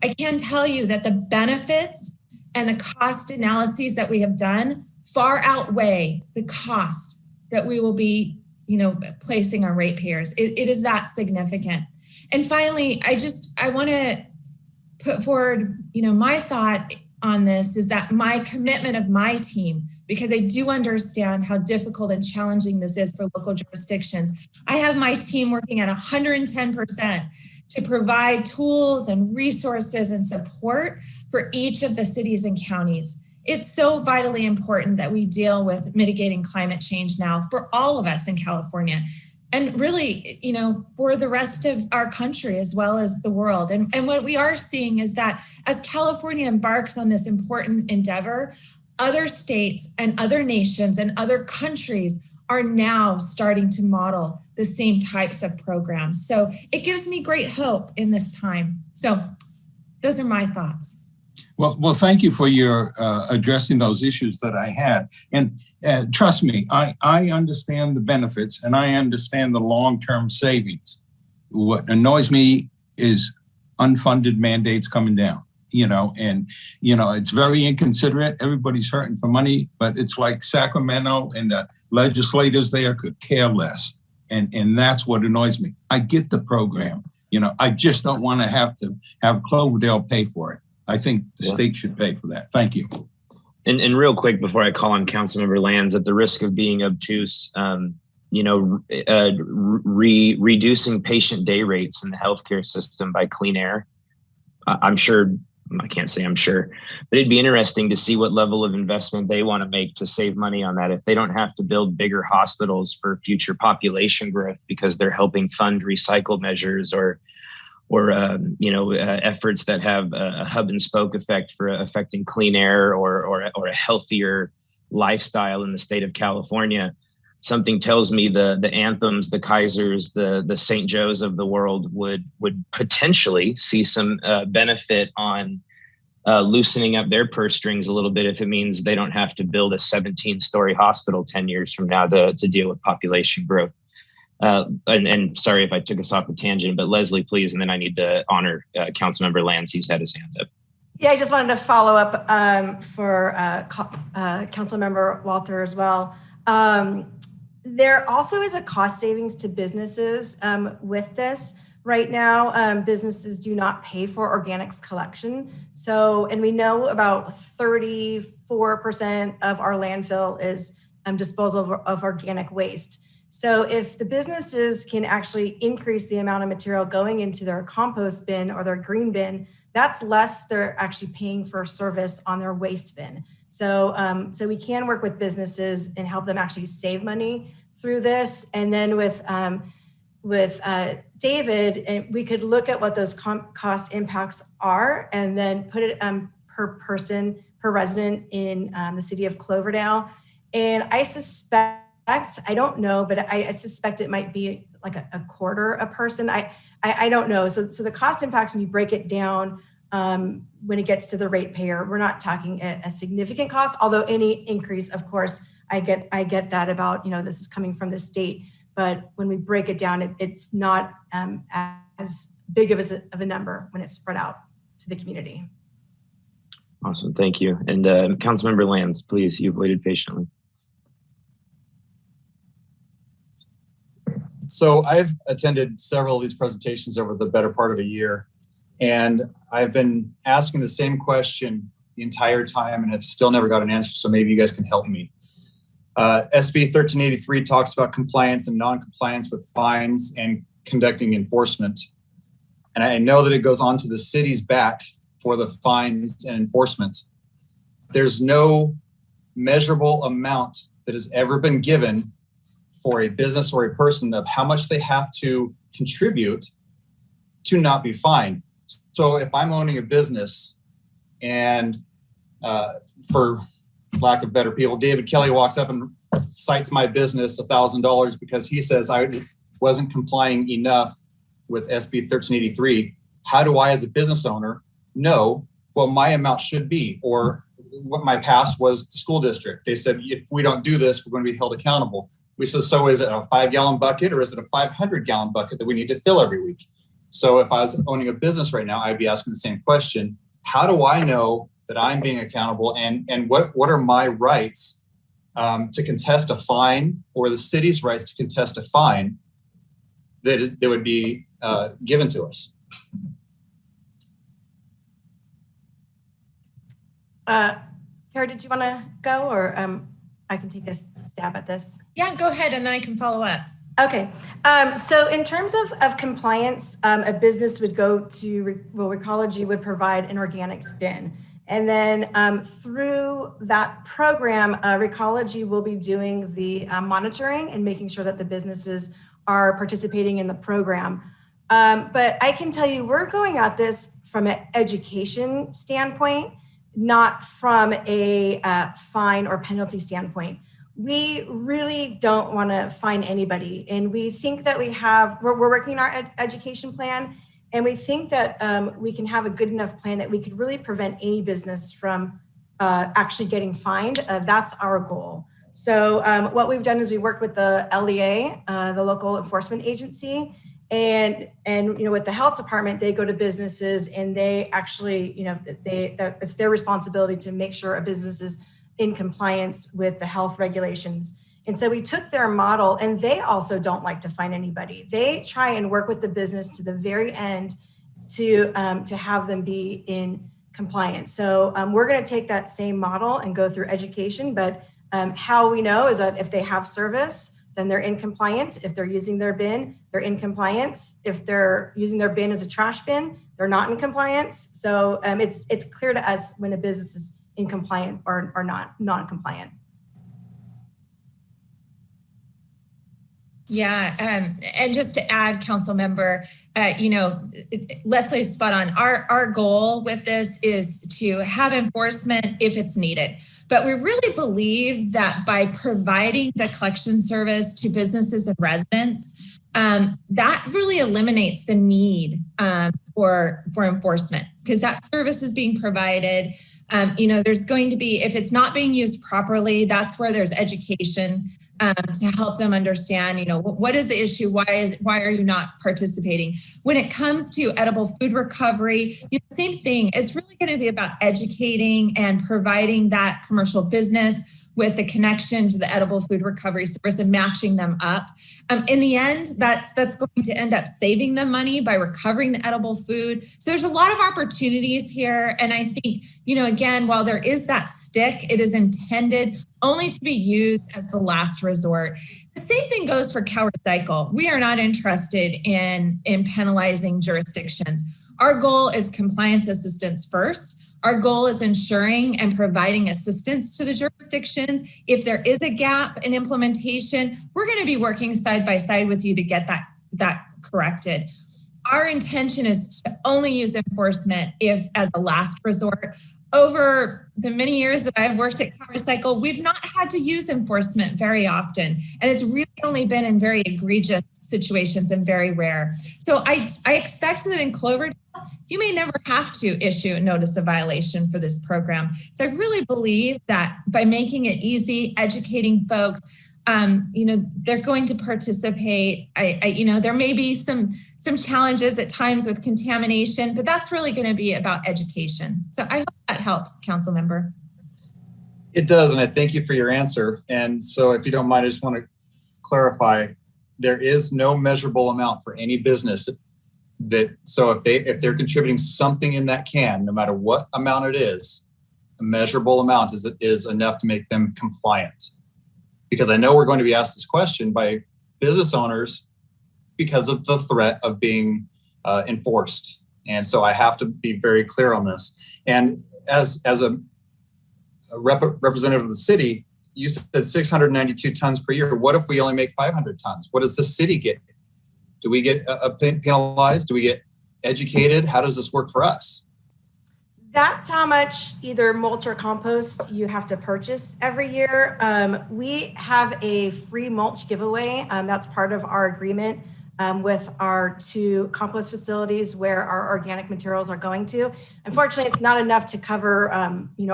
S13: I can tell you that the benefits and the cost analyses that we have done far outweigh the cost that we will be, placing on ratepayers. It is that significant. And finally, I want to put forward, my thought on this is that my commitment of my team, because I do understand how difficult and challenging this is for local jurisdictions. I have my team working at 110% to provide tools and resources and support for each of the cities and counties. It's so vitally important that we deal with mitigating climate change now for all of us in California. And really, for the rest of our country as well as the world. And what we are seeing is that as California embarks on this important endeavor, other states and other nations and other countries are now starting to model the same types of programs. So it gives me great hope in this time. So those are my thoughts.
S4: Well, thank you for your addressing those issues that I had. And trust me, I understand the benefits and I understand the long-term savings. What annoys me is unfunded mandates coming down, it's very inconsiderate. Everybody's hurting for money, but it's like Sacramento and the legislators there could care less. And that's what annoys me. I get the program, I just don't want to have Cloverdale pay for it. I think the state should pay for that. Thank you.
S1: And real quick, before I call on Councilmember Lands, at the risk of being obtuse, reducing patient day rates in the healthcare system by clean air. I'm sure, I can't say I'm sure, but it'd be interesting to see what level of investment they want to make to save money on that. If they don't have to build bigger hospitals for future population growth because they're helping fund recycle measures or efforts that have a hub and spoke effect for affecting clean air or a healthier lifestyle in the state of California. Something tells me the Anthems, the Kaisers, the St. Joes of the world would potentially see some benefit on loosening up their purse strings a little bit if it means they don't have to build a 17-story hospital 10 years from now to deal with population growth. And sorry if I took us off the tangent, but Leslie, please, and then I need to honor Councilmember Lance. He's had his hand up.
S12: Yeah, I just wanted to follow up for Councilmember Walter as well. There also is a cost savings to businesses with this. Right now, businesses do not pay for organics collection. So, and we know about 34% of our landfill is disposal of organic waste. So if the businesses can actually increase the amount of material going into their compost bin or their green bin, that's less they're actually paying for service on their waste bin. So, so we can work with businesses and help them actually save money through this. And then with David, and we could look at what those cost impacts are and then put it per person, per resident in the city of Cloverdale. And I suspect, I don't know, but I suspect it might be like a quarter a person. I don't know. So the cost impacts, when you break it down, when it gets to the ratepayer, we're not talking a significant cost, although any increase, of course, I get that about, this is coming from the state. But when we break it down, it's not as big of a number when it's spread out to the community.
S1: Awesome, thank you. And Councilmember Lands, please, you've waited patiently.
S14: So I've attended several of these presentations over the better part of a year, and I've been asking the same question the entire time and have still never got an answer, so maybe you guys can help me. SB 1383 talks about compliance and non-compliance with fines and conducting enforcement. And I know that it goes on to the city's back for the fines and enforcement. There's no measurable amount that has ever been given for a business or a person of how much they have to contribute to not be fined. So if I'm owning a business and for lack of better people, David Kelly walks up and cites my business $1,000 because he says I wasn't complying enough with SB 1383. How do I, as a business owner, know what my amount should be, or what my past was the school district? They said, if we don't do this, we're going to be held accountable. We said, so is it a 5-gallon bucket or is it a 500-gallon bucket that we need to fill every week? So if I was owning a business right now, I'd be asking the same question. How do I know that I'm being accountable, and what are my rights to contest a fine, or the city's rights to contest a fine that would be given to us?
S12: Kara, did you want to go, or I can take a stab at this?
S13: Yeah, go ahead, and then I can follow up.
S12: Okay. So in terms of compliance, a business would go to, well, Recology would provide an organics bin. And then through that program, Recology will be doing the monitoring and making sure that the businesses are participating in the program. But I can tell you, we're going at this from an education standpoint, not from a fine or penalty standpoint. We really don't want to fine anybody. And we think that we're working our education plan, and we think that we can have a good enough plan that we could really prevent any business from actually getting fined. That's our goal. So what we've done is we worked with the LEA, the local enforcement agency, and with the health department, they go to businesses and they actually, it's their responsibility to make sure a business is in compliance with the health regulations. And so we took their model, and they also don't like to fine anybody. They try and work with the business to the very end to have them be in compliance. So we're going to take that same model and go through education, but how we know is that if they have service, then they're in compliance. If they're using their bin, they're in compliance. If they're using their bin as a trash bin, they're not in compliance. So it's clear to us when a business is in compliant or not non-compliant.
S13: Yeah, and just to add, council member, Leslie's spot on. Our goal with this is to have enforcement if it's needed. But we really believe that by providing the collection service to businesses and residents, that really eliminates the need for enforcement, because that service is being provided. There's going to be, if it's not being used properly, that's where there's education to help them understand, what is the issue? Why are you not participating? When it comes to edible food recovery, same thing. It's really going to be about educating and providing that commercial business with the connection to the edible food recovery service and matching them up. In the end, that's going to end up saving them money by recovering the edible food. So there's a lot of opportunities here. And I think, again, while there is that stick, it is intended only to be used as the last resort. The same thing goes for cow recycle. We are not interested in penalizing jurisdictions. Our goal is compliance assistance first. Our goal is ensuring and providing assistance to the jurisdictions. If there is a gap in implementation, we're going to be working side by side with you to get that that corrected. Our intention is to only use enforcement if as a last resort. Over the many years that I've worked at CoverCycle, we've not had to use enforcement very often. And it's really only been in very egregious situations and very rare. So I expect that in Cloverdale, you may never have to issue a notice of violation for this program. So I really believe that by making it easy, educating folks, they're going to participate. There may be some challenges at times with contamination, but that's really going to be about education. So I hope that helps, Council Member.
S14: It does, and I thank you for your answer. And so if you don't mind, I just want to clarify, there is no measurable amount for any business so if they're contributing something in that can, no matter what amount it is, a measurable amount is enough to make them compliant. Because I know we're going to be asked this question by business owners because of the threat of being enforced. And so I have to be very clear on this. And as a representative of the city, you said 692 tons per year. What if we only make 500 tons? What does the city get? Do we get penalized? Do we get educated? How does this work for us?
S12: That's how much either mulch or compost you have to purchase every year. We have a free mulch giveaway. That's part of our agreement with our 2 compost facilities where our organic materials are going to. Unfortunately, it's not enough to cover,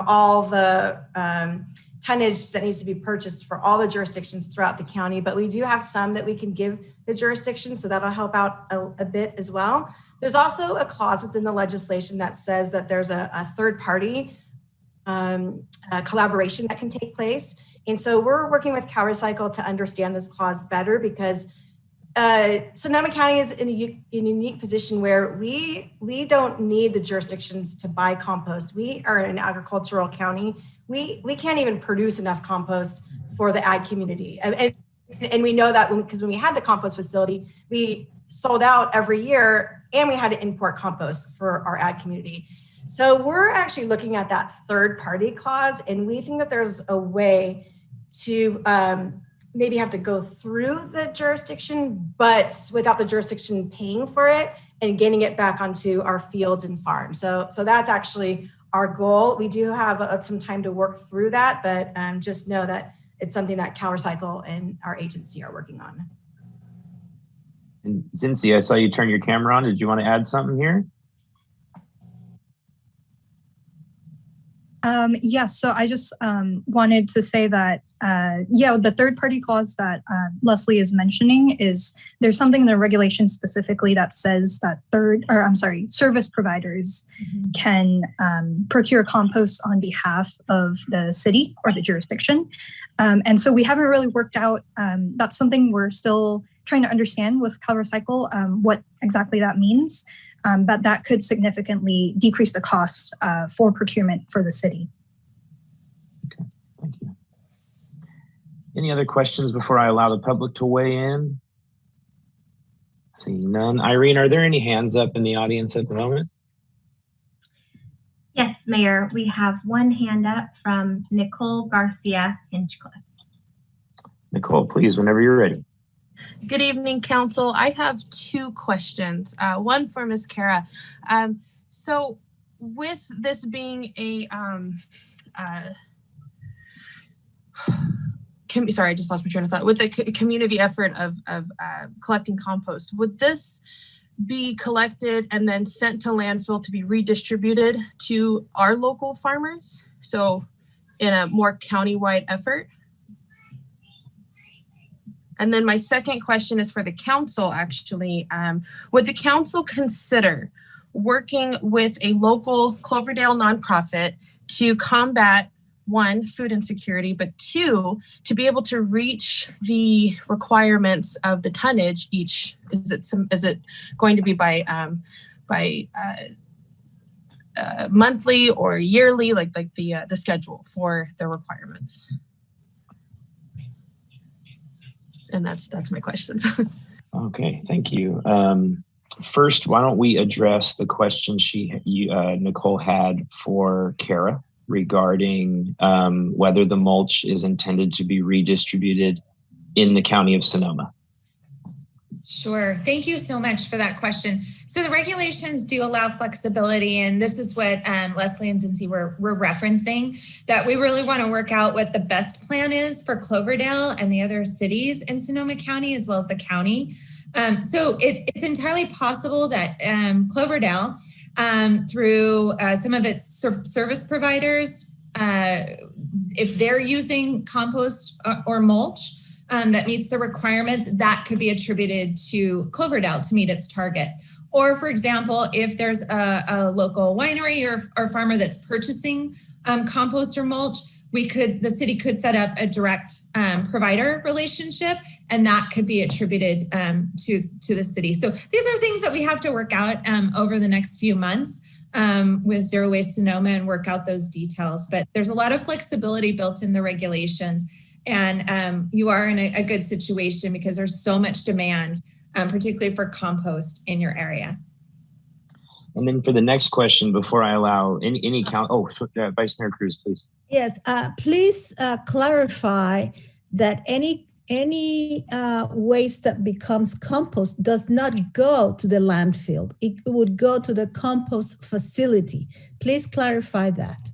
S12: all the tonnage that needs to be purchased for all the jurisdictions throughout the county, but we do have some that we can give the jurisdictions, so that'll help out a bit as well. There's also a clause within the legislation that says that there's a third-party collaboration that can take place. And so we're working with CoverCycle to understand this clause better because Sonoma County is in a unique position where we don't need the jurisdictions to buy compost. We are an agricultural county. We can't even produce enough compost for the ag community. And we know that because when we had the compost facility, we sold out every year and we had to import compost for our ag community. So we're actually looking at that third party clause, and we think that there's a way to maybe have to go through the jurisdiction, but without the jurisdiction paying for it and getting it back onto our fields and farms. So that's actually our goal. We do have some time to work through that, but just know that it's something that CoverCycle and our agency are working on.
S1: And Cincy, I saw you turn your camera on. Did you want to add something here?
S15: Yes, so I just wanted to say that, the third party clause that Leslie is mentioning there's something in the regulation specifically that says that service providers can procure compost on behalf of the city or the jurisdiction. And so we haven't really worked out, that's something we're still trying to understand with CoverCycle, what exactly that means. But that could significantly decrease the cost for procurement for the city.
S1: Okay, thank you. Any other questions before I allow the public to weigh in? Seeing none. Irene, are there any hands up in the audience at the moment?
S3: Yes, Mayor. We have one hand up from Nicole Garcia Hinchcliffe.
S1: Nicole, please, whenever you're ready.
S16: Good evening, Council. I have 2 questions. One for Ms. Kara. So with this being a, sorry, I just lost my train of thought. With the community effort of collecting compost, would this be collected and then sent to landfill to be redistributed to our local farmers? So in a more countywide effort? And then my second question is for the council, actually. Would the council consider working with a local Cloverdale nonprofit to combat, 1, food insecurity, but 2, to be able to reach the requirements of the tonnage each? Is it going to be by monthly or yearly, like the schedule for the requirements? And that's my questions.
S1: Okay, thank you. First, why don't we address the question Nicole had for Kara regarding whether the mulch is intended to be redistributed in the county of Sonoma.
S13: Sure. Thank you so much for that question. So the regulations do allow flexibility, and this is what Leslie and Cincy were referencing, that we really want to work out what the best plan is for Cloverdale and the other cities in Sonoma County, as well as the county. So it's entirely possible that Cloverdale, through some of its service providers, if they're using compost or mulch, that meets the requirements, that could be attributed to Cloverdale to meet its target. Or for example, if there's a local winery or farmer that's purchasing compost or mulch, the city could set up a direct provider relationship, and that could be attributed to the city. So these are things that we have to work out over the next few months with Zero Waste Sonoma and work out those details. But there's a lot of flexibility built in the regulations. And you are in a good situation because there's so much demand, particularly for compost in your area.
S1: And then for the next question, before I allow any count, Vice Mayor Cruz, please.
S5: Yes, please clarify that any waste that becomes compost does not go to the landfill. It would go to the compost facility. Please clarify that.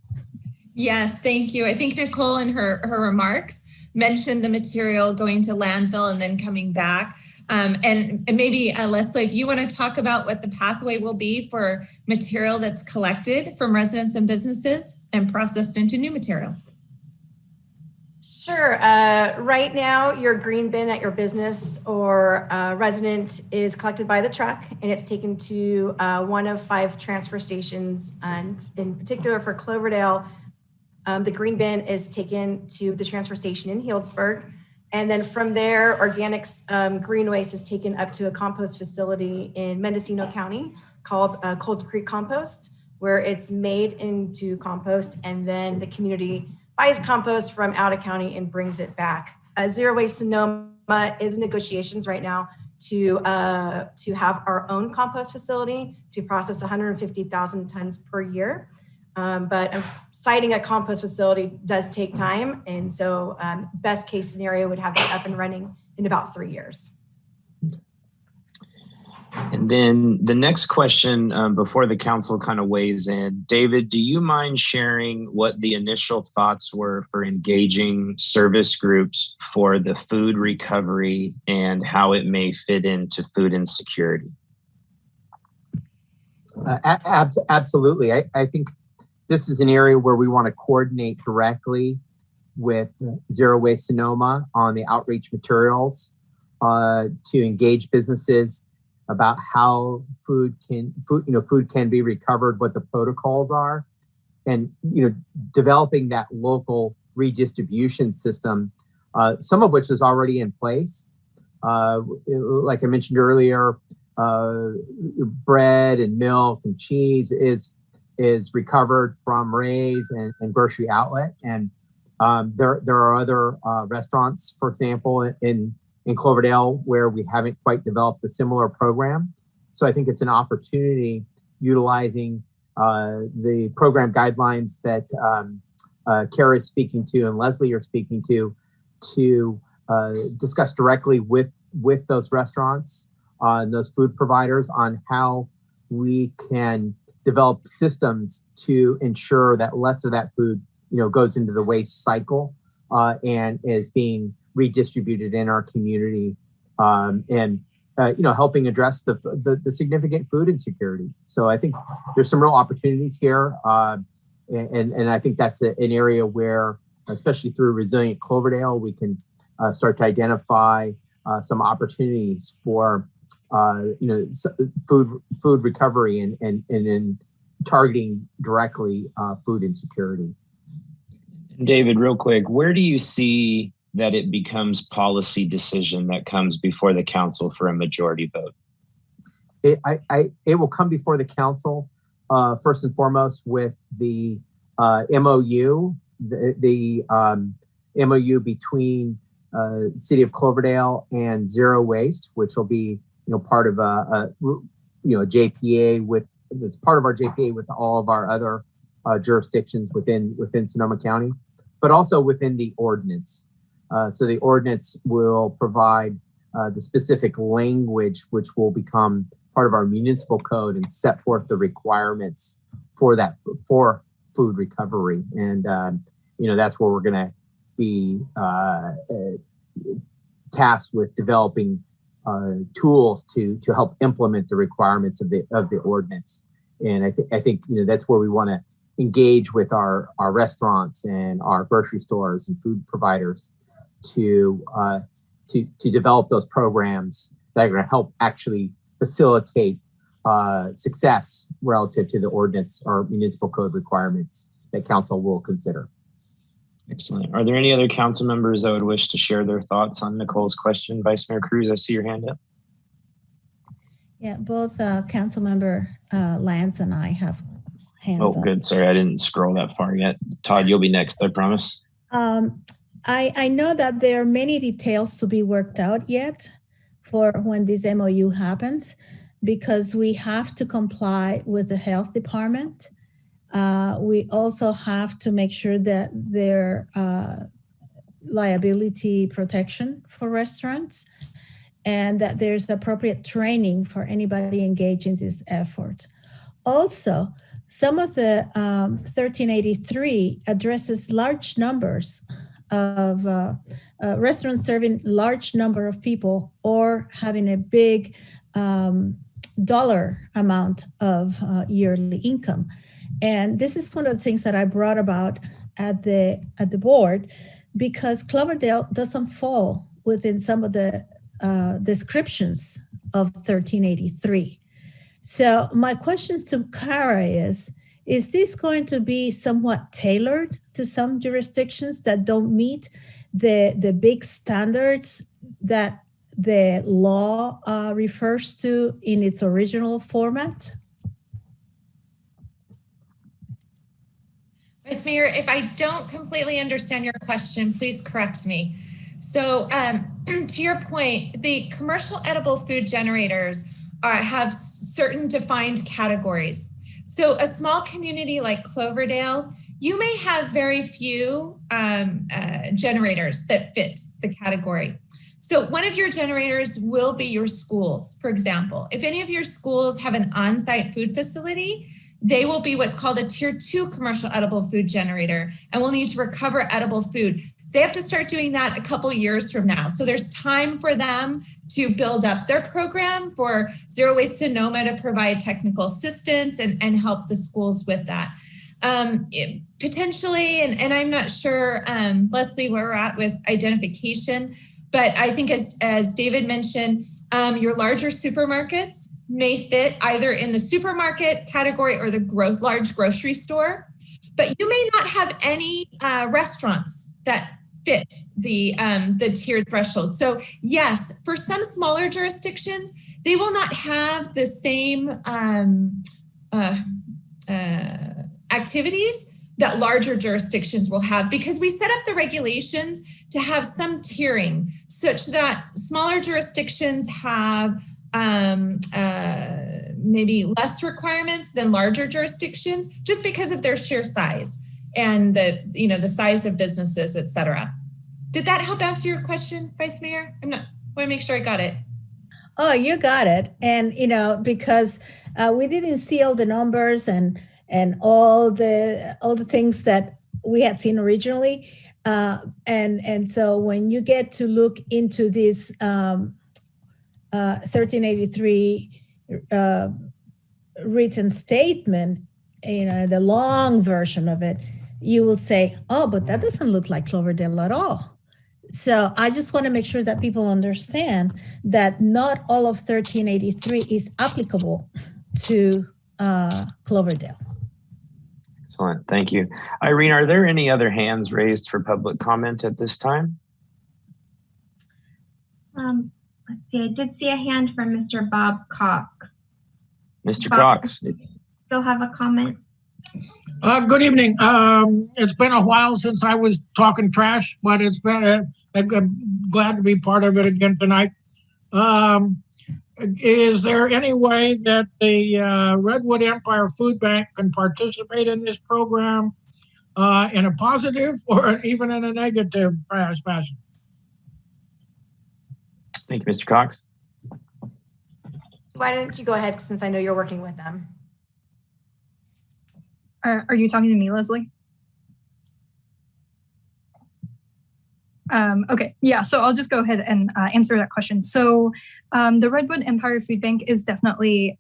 S13: Yes, thank you. I think Nicole in her remarks mentioned the material going to landfill and then coming back. And maybe Leslie, if you want to talk about what the pathway will be for material that's collected from residents and businesses and processed into new material.
S12: Sure. Right now, your green bin at your business or resident is collected by the truck, and it's taken to one of 5 transfer stations. And in particular for Cloverdale, the green bin is taken to the transfer station in Healdsburg. And then from there, organics green waste is taken up to a compost facility in Mendocino County called Cold Creek Compost, where it's made into compost, and then the community buys compost from out of county and brings it back. Zero Waste Sonoma is in negotiations right now to have our own compost facility to process 150,000 tons per year. But siting a compost facility does take time. And so best case scenario would have it up and running in about 3 years.
S1: And then the next question before the council kind of weighs in, David, do you mind sharing what the initial thoughts were for engaging service groups for the food recovery and how it may fit into food insecurity?
S7: Absolutely. I think this is an area where we want to coordinate directly with Zero Waste Sonoma on the outreach materials to engage businesses about how food can be recovered, what the protocols are, and developing that local redistribution system, some of which is already in place. Like I mentioned earlier, bread and milk and cheese is recovered from Ray's and grocery outlet, and there are other restaurants, for example, in Cloverdale, where we haven't quite developed a similar program. So I think it's an opportunity utilizing the program guidelines that Kara is speaking to and Leslie are speaking to discuss directly with those restaurants and those food providers on how we can develop systems to ensure that less of that food goes into the waste cycle and is being redistributed in our community, and helping address the significant food insecurity. So I think there's some real opportunities here, and I think that's an area where, especially through Resilient Cloverdale, we can start to identify some opportunities for food recovery and in targeting directly food insecurity.
S1: David, real quick, where do you see that it becomes policy decision that comes before the council for a majority vote?
S7: It will come before the council first and foremost with the MOU, the MOU between City of Cloverdale and Zero Waste, which will be part of a JPA it's part of our JPA with all of our other jurisdictions within Sonoma County, but also within the ordinance. So the ordinance will provide the specific language, which will become part of our municipal code and set forth the requirements for that, for food recovery. And, that's where we're going to be tasked with developing tools to help implement the requirements of the ordinance. And I think that's where we want to engage with our restaurants and our grocery stores and food providers to develop those programs that are going to help actually facilitate success relative to the ordinance or municipal code requirements that council will consider.
S1: Excellent. Are there any other council members that would wish to share their thoughts on Nicole's question? Vice Mayor Cruz, I see your hand up.
S5: Yeah, both council member Lance and I have hands up.
S1: Oh, good. Sorry, I didn't scroll that far yet. Todd, you'll be next, I promise.
S5: I know that there are many details to be worked out yet for when this MOU happens, because we have to comply with the health department. We also have to make sure that there liability protection for restaurants and that there's appropriate training for anybody engaged in this effort. Also, some of the 1383 addresses large numbers of restaurants serving large number of people or having a big dollar amount of yearly income. And this is one of the things that I brought about at the board, because Cloverdale doesn't fall within some of the descriptions of 1383. So my questions to Kara is this going to be somewhat tailored to some jurisdictions that don't meet the big standards that the law refers to in its original format?
S13: Vice Mayor, if I don't completely understand your question, please correct me. So to your point, the commercial edible food generators have certain defined categories. So a small community like Cloverdale, you may have very few generators that fit the category. So one of your generators will be your schools, for example. If any of your schools have an on-site food facility, they will be what's called a tier 2 commercial edible food generator and will need to recover edible food. They have to start doing that a couple years from now. So there's time for them to build up their program, for Zero Waste Sonoma to provide technical assistance and help the schools with that. Potentially, and I'm not sure, Leslie, where we're at with identification, but I think as David mentioned, your larger supermarkets may fit either in the supermarket category or the large grocery store, but you may not have any restaurants that fit the tiered threshold. So yes, for some smaller jurisdictions, they will not have the same activities that larger jurisdictions will have, because we set up the regulations to have some tiering such that smaller jurisdictions have maybe less requirements than larger jurisdictions, just because of their sheer size and the size of businesses, et cetera. Did that help answer your question, Vice Mayor? I want to make sure I got it.
S5: Oh, you got it. And, because we didn't see all the numbers and all the things that we had seen originally. And so when you get to look into this 1383 written statement, the long version of it, you will say, oh, but that doesn't look like Cloverdale at all. So I just want to make sure that people understand that not all of 1383 is applicable to Cloverdale.
S1: Excellent, thank you. Irene, are there any other hands raised for public comment at this time?
S3: Let's see, I did see a hand from Mr. Bob Cox.
S1: Mr. Cox.
S3: Still have a comment?
S17: Good evening. It's been a while since I was talking trash, but it's been I'm glad to be part of it again tonight. Is there any way that the Redwood Empire Food Bank can participate in this program in a positive or even in a negative fashion?
S1: Thank you, Mr. Cox.
S12: Why don't you go ahead, since I know you're working with them?
S15: Are you talking to me, Leslie? Okay, yeah, so I'll just go ahead and answer that question. So the Redwood Empire Food Bank is definitely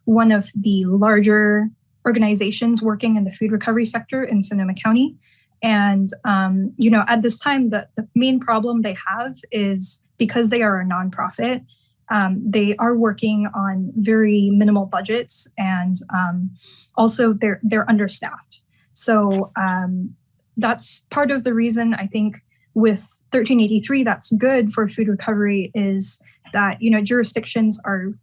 S15: one of the larger organizations working in the food recovery sector in Sonoma County. And, at this time, the main problem they have is because they are a nonprofit, they are working on very minimal budgets, and also they're understaffed. So that's part of the reason I think with 1383 that's good for food recovery is that jurisdictions are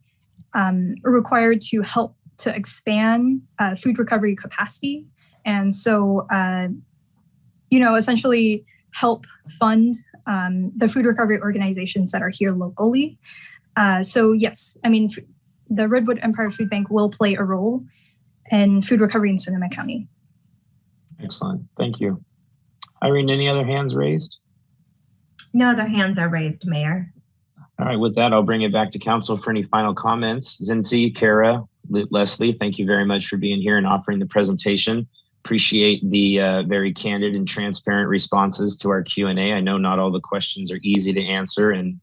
S15: required to help to expand food recovery capacity, and so essentially help fund the food recovery organizations that are here locally. So yes, I mean, the Redwood Empire Food Bank will play a role in food recovery in Sonoma County.
S1: Excellent, thank you. Irene, any other hands raised?
S2: No other hands are raised, Mayor.
S1: All right, with that, I'll bring it back to council for any final comments. Zinzi, Kara, Leslie, thank you very much for being here and offering the presentation. Appreciate the very candid and transparent responses to our Q&A. I know not all the questions are easy to answer, and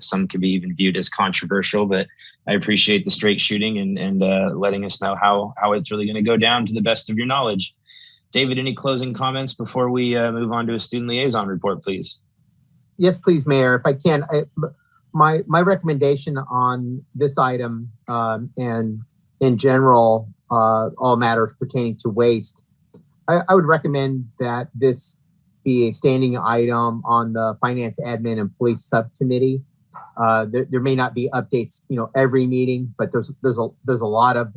S1: some could be even viewed as controversial, but I appreciate the straight shooting and letting us know how it's really going to go down to the best of your knowledge. David, any closing comments before we move on to a student liaison report, please?
S7: Yes, please, Mayor, if I can. My recommendation on this item and in general, all matters pertaining to waste, I would recommend that this be a standing item on the Finance, Admin, and Police Subcommittee. There may not be updates, every meeting, but there's a lot of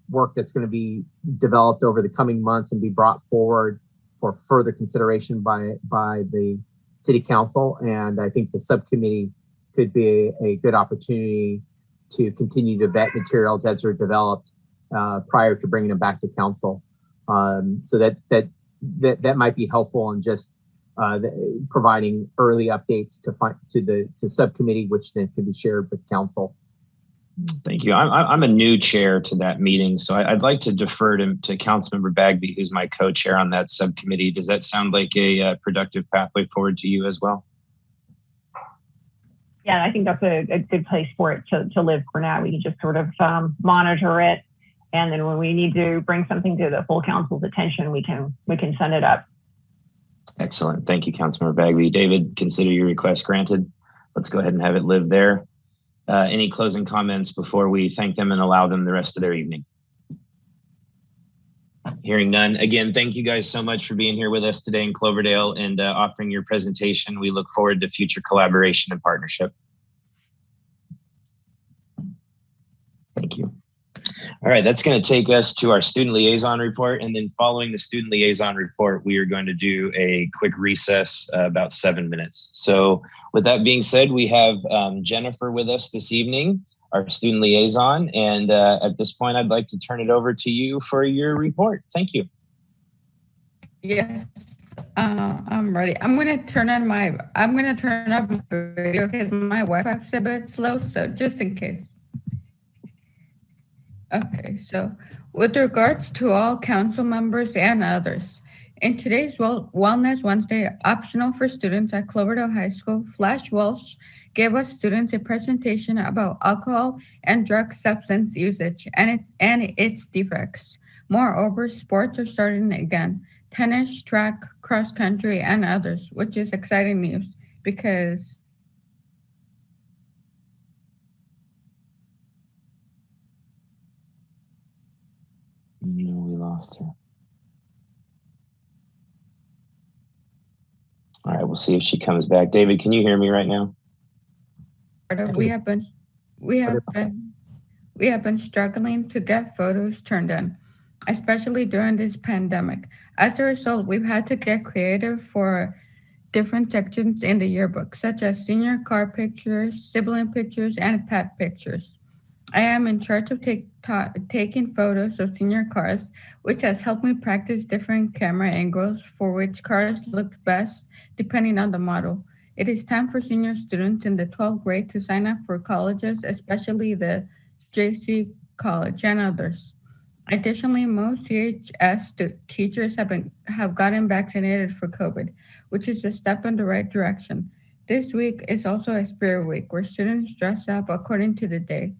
S7: work that's going to be developed over the coming months and be brought forward for further consideration by the City Council. And I think the subcommittee could be a good opportunity to continue to vet materials as they're developed prior to bringing them back to council. So that might be helpful in just providing early updates to the subcommittee, which then can be shared with council.
S1: Thank you. I'm a new chair to that meeting, so I'd like to defer to Councilmember Bagby, who's my co-chair on that subcommittee. Does that sound like a productive pathway forward to you as well?
S2: Yeah, I think that's a good place for it to live for now. We can just sort of monitor it, and then when we need to bring something to the full council's attention, we can send it up.
S1: Excellent. Thank you, Councilmember Bagby. David, consider your request granted. Let's go ahead and have it live there. Any closing comments before we thank them and allow them the rest of their evening? Hearing none. Again, thank you guys so much for being here with us today in Cloverdale and offering your presentation. We look forward to future collaboration and partnership. Thank you. All right, that's going to take us to our student liaison report. And then following the student liaison report, we are going to do a quick recess, about 7 minutes. So with that being said, we have Jennifer with us this evening, our student liaison. And at this point, I'd like to turn it over to you for your report. Thank you.
S11: Yes, I'm ready. I'm going to turn up my video because my Wi-Fi is a bit slow, so just in case. Okay, so with regards to all council members and others, in today's Wellness Wednesday, optional for students at Cloverdale High School, Flash Walsh gave us students a presentation about alcohol and drug substance usage and its defects. Moreover, sports are starting again, tennis, track, cross country, and others, which is exciting news because
S1: we lost her. All right, we'll see if she comes back. David, can you hear me right now?
S11: We have been struggling to get photos turned in, especially during this pandemic. As a result, we've had to get creative for different sections in the yearbook, such as senior car pictures, sibling pictures, and pet pictures. I am in charge of taking photos of senior cars, which has helped me practice different camera angles for which cars look best depending on the model. It is time for senior students in the 12th grade to sign up for colleges, especially the JC College and others. Additionally, most CHS teachers have gotten vaccinated for COVID, which is a step in the right direction. This week is also a Spirit Week, where students dress up according to the day.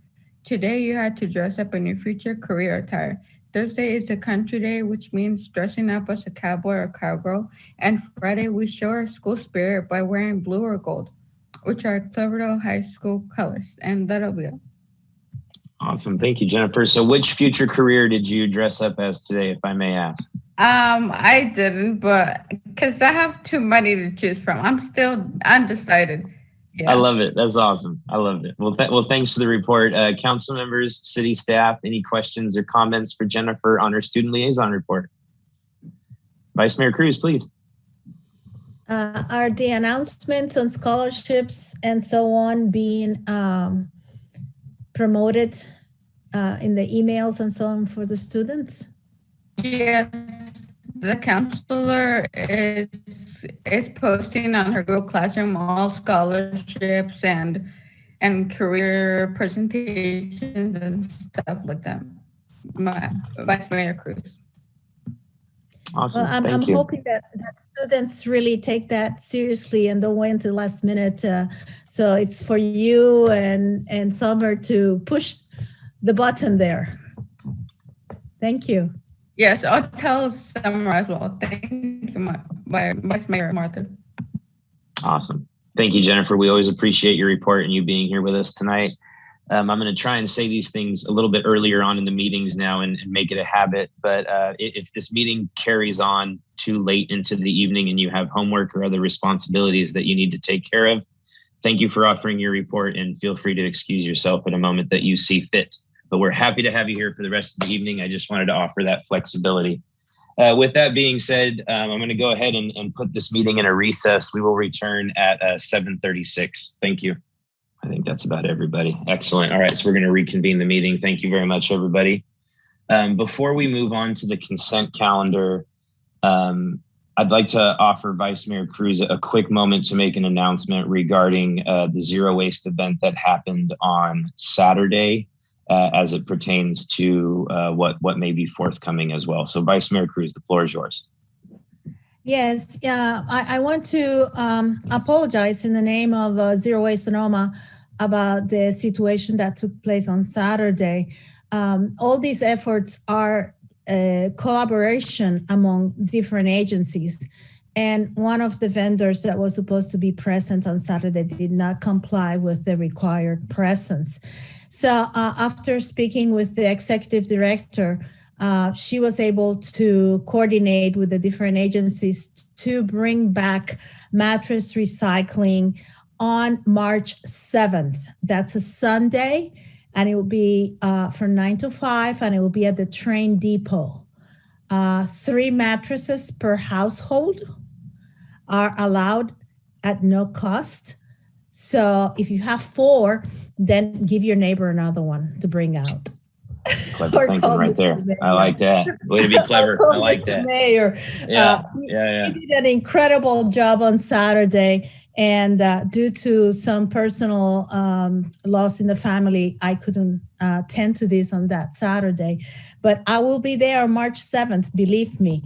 S11: Today, you had to dress up in your future career attire. Thursday is the Country Day, which means dressing up as a cowboy or cowgirl. And Friday, we show our school spirit by wearing blue or gold, which are Cloverdale High School colors. And that'll be it.
S1: Awesome. Thank you, Jennifer. So which future career did you dress up as today, if I may ask?
S11: I didn't, but because I have too many to choose from. I'm still undecided. Yeah.
S1: I love it. That's awesome. I love it. Well, thanks for the report. Council members, city staff, any questions or comments for Jennifer on her student liaison report? Vice Mayor Cruz, please.
S5: Are the announcements on scholarships and so on being promoted in the emails and so on for the students?
S11: Yes, the counselor is posting on her Google Classroom all scholarships and career presentations and stuff like that. Vice Mayor Cruz.
S1: Awesome.
S5: Well, I'm hoping that students really take that seriously and don't wait until the last minute. So it's for you and Summer to push the button there. Thank you.
S11: Yes, I'll tell Summer as well. Thank you, Vice Mayor Martha.
S1: Awesome. Thank you, Jennifer. We always appreciate your report and you being here with us tonight. I'm going to try and say these things a little bit earlier on in the meetings now and make it a habit. But if this meeting carries on too late into the evening and you have homework or other responsibilities that you need to take care of, thank you for offering your report and feel free to excuse yourself at a moment that you see fit. But we're happy to have you here for the rest of the evening. I just wanted to offer that flexibility. With that being said, I'm going to go ahead and put this meeting in a recess. We will return at 7:36. Thank you. I think that's about everybody. Excellent. All right, so we're going to reconvene the meeting. Thank you very much, everybody. Before we move on to the consent calendar, I'd like to offer Vice Mayor Cruz a quick moment to make an announcement regarding the Zero Waste event that happened on Saturday as it pertains to what may be forthcoming as well. So Vice Mayor Cruz, the floor is yours.
S5: Yes, I want to apologize in the name of Zero Waste Sonoma about the situation that took place on Saturday. All these efforts are a collaboration among different agencies. And one of the vendors that was supposed to be present on Saturday did not comply with the required presence. So after speaking with the executive director, she was able to coordinate with the different agencies to bring back mattress recycling on March 7th. That's a Sunday, and it will be from 9 to 5, and it will be at the train depot. 3 mattresses per household are allowed at no cost. So if you have 4, then give your neighbor another one to bring out.
S1: Clever thinking right there. I like that. Way to be clever. I like that.
S5: Mayor. He did an incredible job on Saturday. And due to some personal loss in the family, I couldn't tend to this on that Saturday. But I will be there on March 7th, believe me.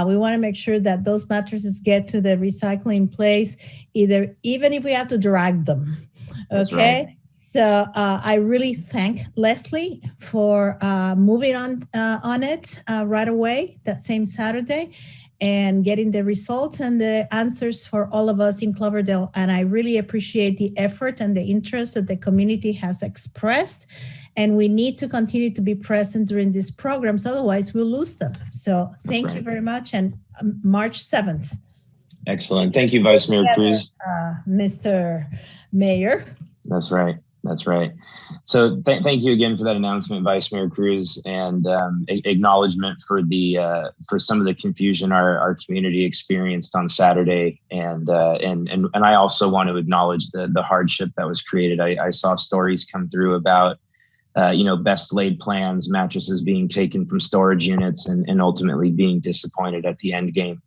S5: We want to make sure that those mattresses get to the recycling place, even if we have to drag them. Okay? Right. So I really thank Leslie for moving on it right away that same Saturday and getting the results and the answers for all of us in Cloverdale. And I really appreciate the effort and the interest that the community has expressed. And we need to continue to be present during these programs, otherwise we'll lose them. So thank you very much. And March 7th.
S1: Excellent. Thank you, Vice Mayor Cruz.
S5: Mr. Mayor.
S1: That's right. That's right. So thank you again for that announcement, Vice Mayor Cruz, and acknowledgement for for some of the confusion our community experienced on Saturday, and I also want to acknowledge the hardship that was created. I saw stories come through about best laid plans, mattresses being taken from storage units, and ultimately being disappointed at the end game.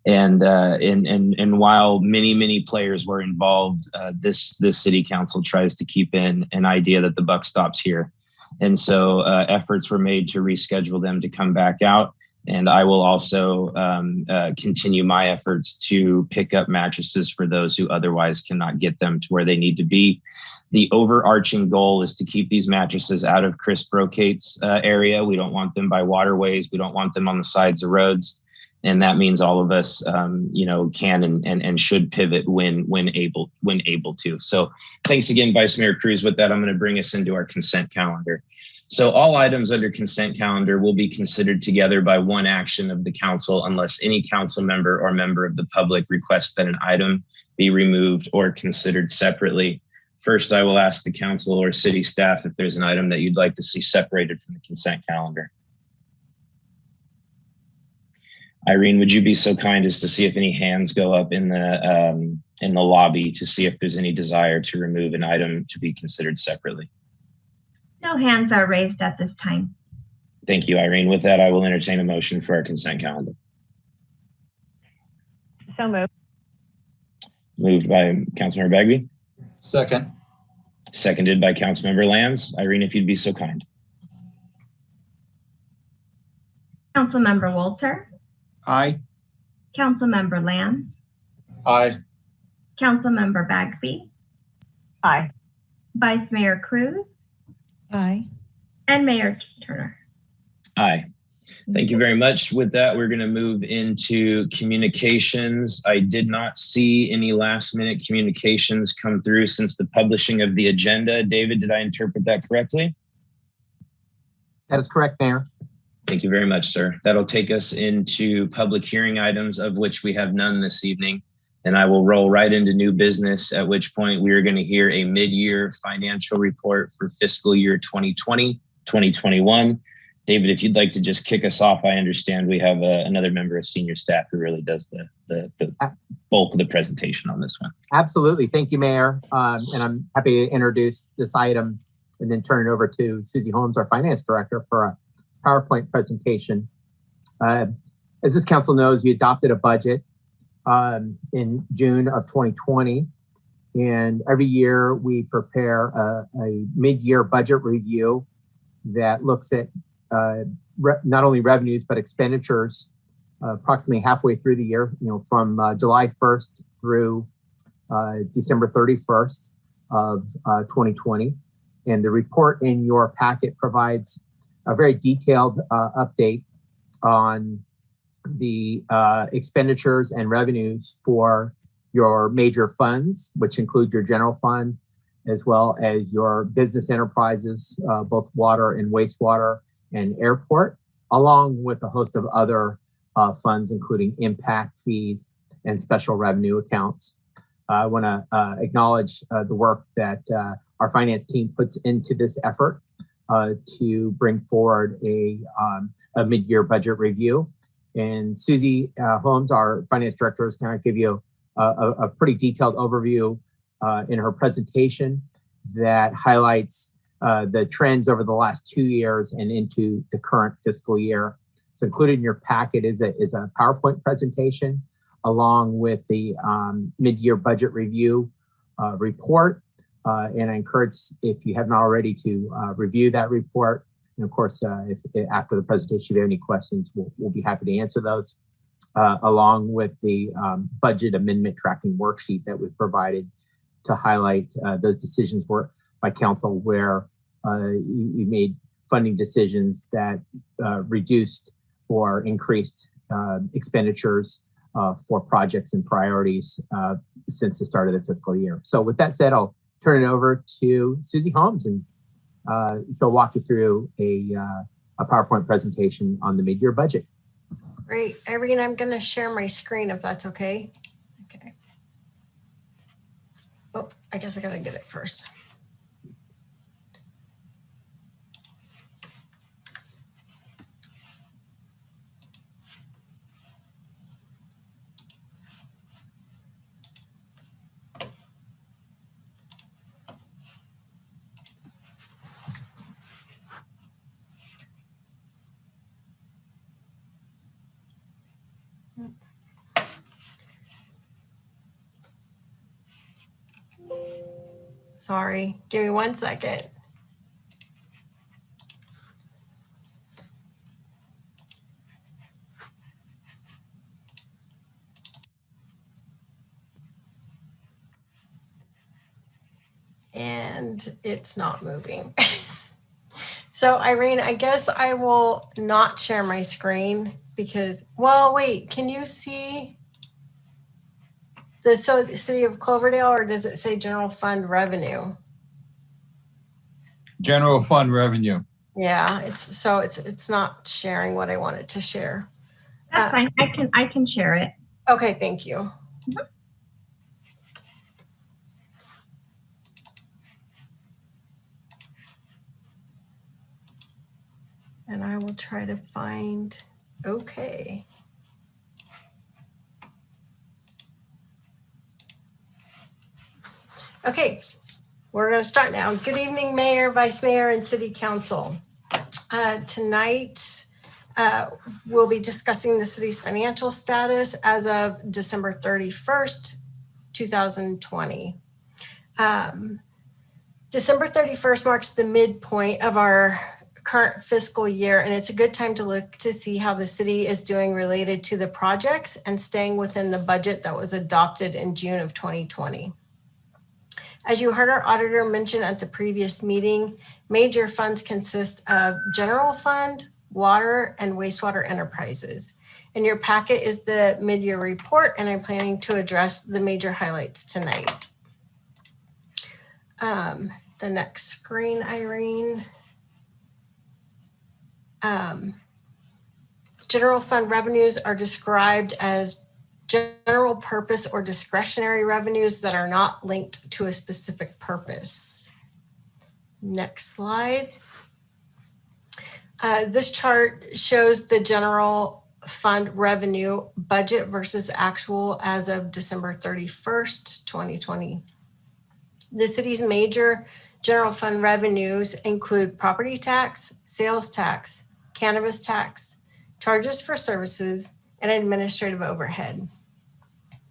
S1: And while many players were involved, this city council tries to keep in an idea that the buck stops here. And so efforts were made to reschedule them to come back out. And I will also continue my efforts to pick up mattresses for those who otherwise cannot get them to where they need to be. The overarching goal is to keep these mattresses out of Chris Brocate's area. We don't want them by waterways. We don't want them on the sides of roads. And that means all of us, can and should pivot when able to. So thanks again, Vice Mayor Cruz. With that, I'm going to bring us into our consent calendar. So all items under consent calendar will be considered together by one action of the council unless any council member or member of the public requests that an item be removed or considered separately. First, I will ask the council or city staff if there's an item that you'd like to see separated from the consent calendar. Irene, would you be so kind as to see if any hands go up in the lobby to see if there's any desire to remove an item to be considered separately?
S3: No hands are raised at this time.
S1: Thank you, Irene. With that, I will entertain a motion for our consent calendar.
S2: So moved.
S1: Moved by Councilmember Bagby.
S14: Second.
S1: Seconded by Councilmember Lands. Irene, if you'd be so kind.
S3: Councilmember Walter.
S4: Aye.
S3: Councilmember Lands.
S14: Aye.
S3: Councilmember Bagby.
S2: Aye.
S3: Vice Mayor Cruz.
S5: Aye.
S3: And Mayor Turner.
S1: Aye. Thank you very much. With that, we're going to move into communications. I did not see any last minute communications come through since the publishing of the agenda. David, did I interpret that correctly?
S7: That is correct, Mayor.
S1: Thank you very much, sir. That'll take us into public hearing items, of which we have none this evening. And I will roll right into new business, at which point we are going to hear a mid-year financial report for fiscal year 2020, 2021. David, if you'd like to just kick us off, I understand we have another member of senior staff who really does the bulk of the presentation on this one.
S7: Absolutely. Thank you, Mayor. And I'm happy to introduce this item and then turn it over to Susie Holmes, our finance director, for a PowerPoint presentation. As this council knows, we adopted a budget in June of 2020. And every year we prepare a mid-year budget review that looks at not only revenues, but expenditures approximately halfway through the year, from July 1st through December 31st of 2020. And the report in your packet provides a very detailed update on the expenditures and revenues for your major funds, which include your general fund, as well as your business enterprises, both water and wastewater and airport, along with a host of other funds, including impact fees and special revenue accounts. I want to acknowledge the work that our finance team puts into this effort to bring forward a mid-year budget review. And Susie Holmes, our finance director, is going to give you a pretty detailed overview in her presentation that highlights the trends over the last 2 years and into the current fiscal year. So included in your packet is a PowerPoint presentation along with the mid-year budget review report. And I encourage, if you haven't already, to review that report. And of course, if after the presentation you have any questions, we'll be happy to answer those, along with the budget amendment tracking worksheet that we've provided to highlight those decisions by council where you made funding decisions that reduced or increased expenditures for projects and priorities since the start of the fiscal year. So with that said, I'll turn it over to Susie Holmes, and she'll walk you through a PowerPoint presentation on the mid-year budget.
S12: Great. Irene, I'm going to share my screen if that's okay. Okay. Oh, I guess I got to get it first. Sorry, give me 1 second. And it's not moving. So Irene, I guess I will not share my screen because, well, wait, can you see the city of Cloverdale, or does it say general fund revenue?
S4: General fund revenue.
S12: Yeah, it's not sharing what I wanted to share.
S3: That's fine. I can share it.
S12: Okay, thank you.
S3: Mhm.
S12: And I will try to find, okay. Okay, we're going to start now. Good evening, Mayor, Vice Mayor, and City Council. Tonight, we'll be discussing the city's financial status as of December 31st, 2020. December 31st marks the midpoint of our current fiscal year, and it's a good time to look to see how the city is doing related to the projects and staying within the budget that was adopted in June of 2020. As you heard our auditor mention at the previous meeting, major funds consist of general fund, water, and wastewater enterprises. In your packet is the mid-year report, and I'm planning to address the major highlights tonight. The next screen, Irene. General fund revenues are described as general purpose or discretionary revenues that are not linked to a specific purpose. Next slide. This chart shows the general fund revenue budget versus actual as of December 31st, 2020. The city's major general fund revenues include property tax, sales tax, cannabis tax, charges for services, and administrative overhead.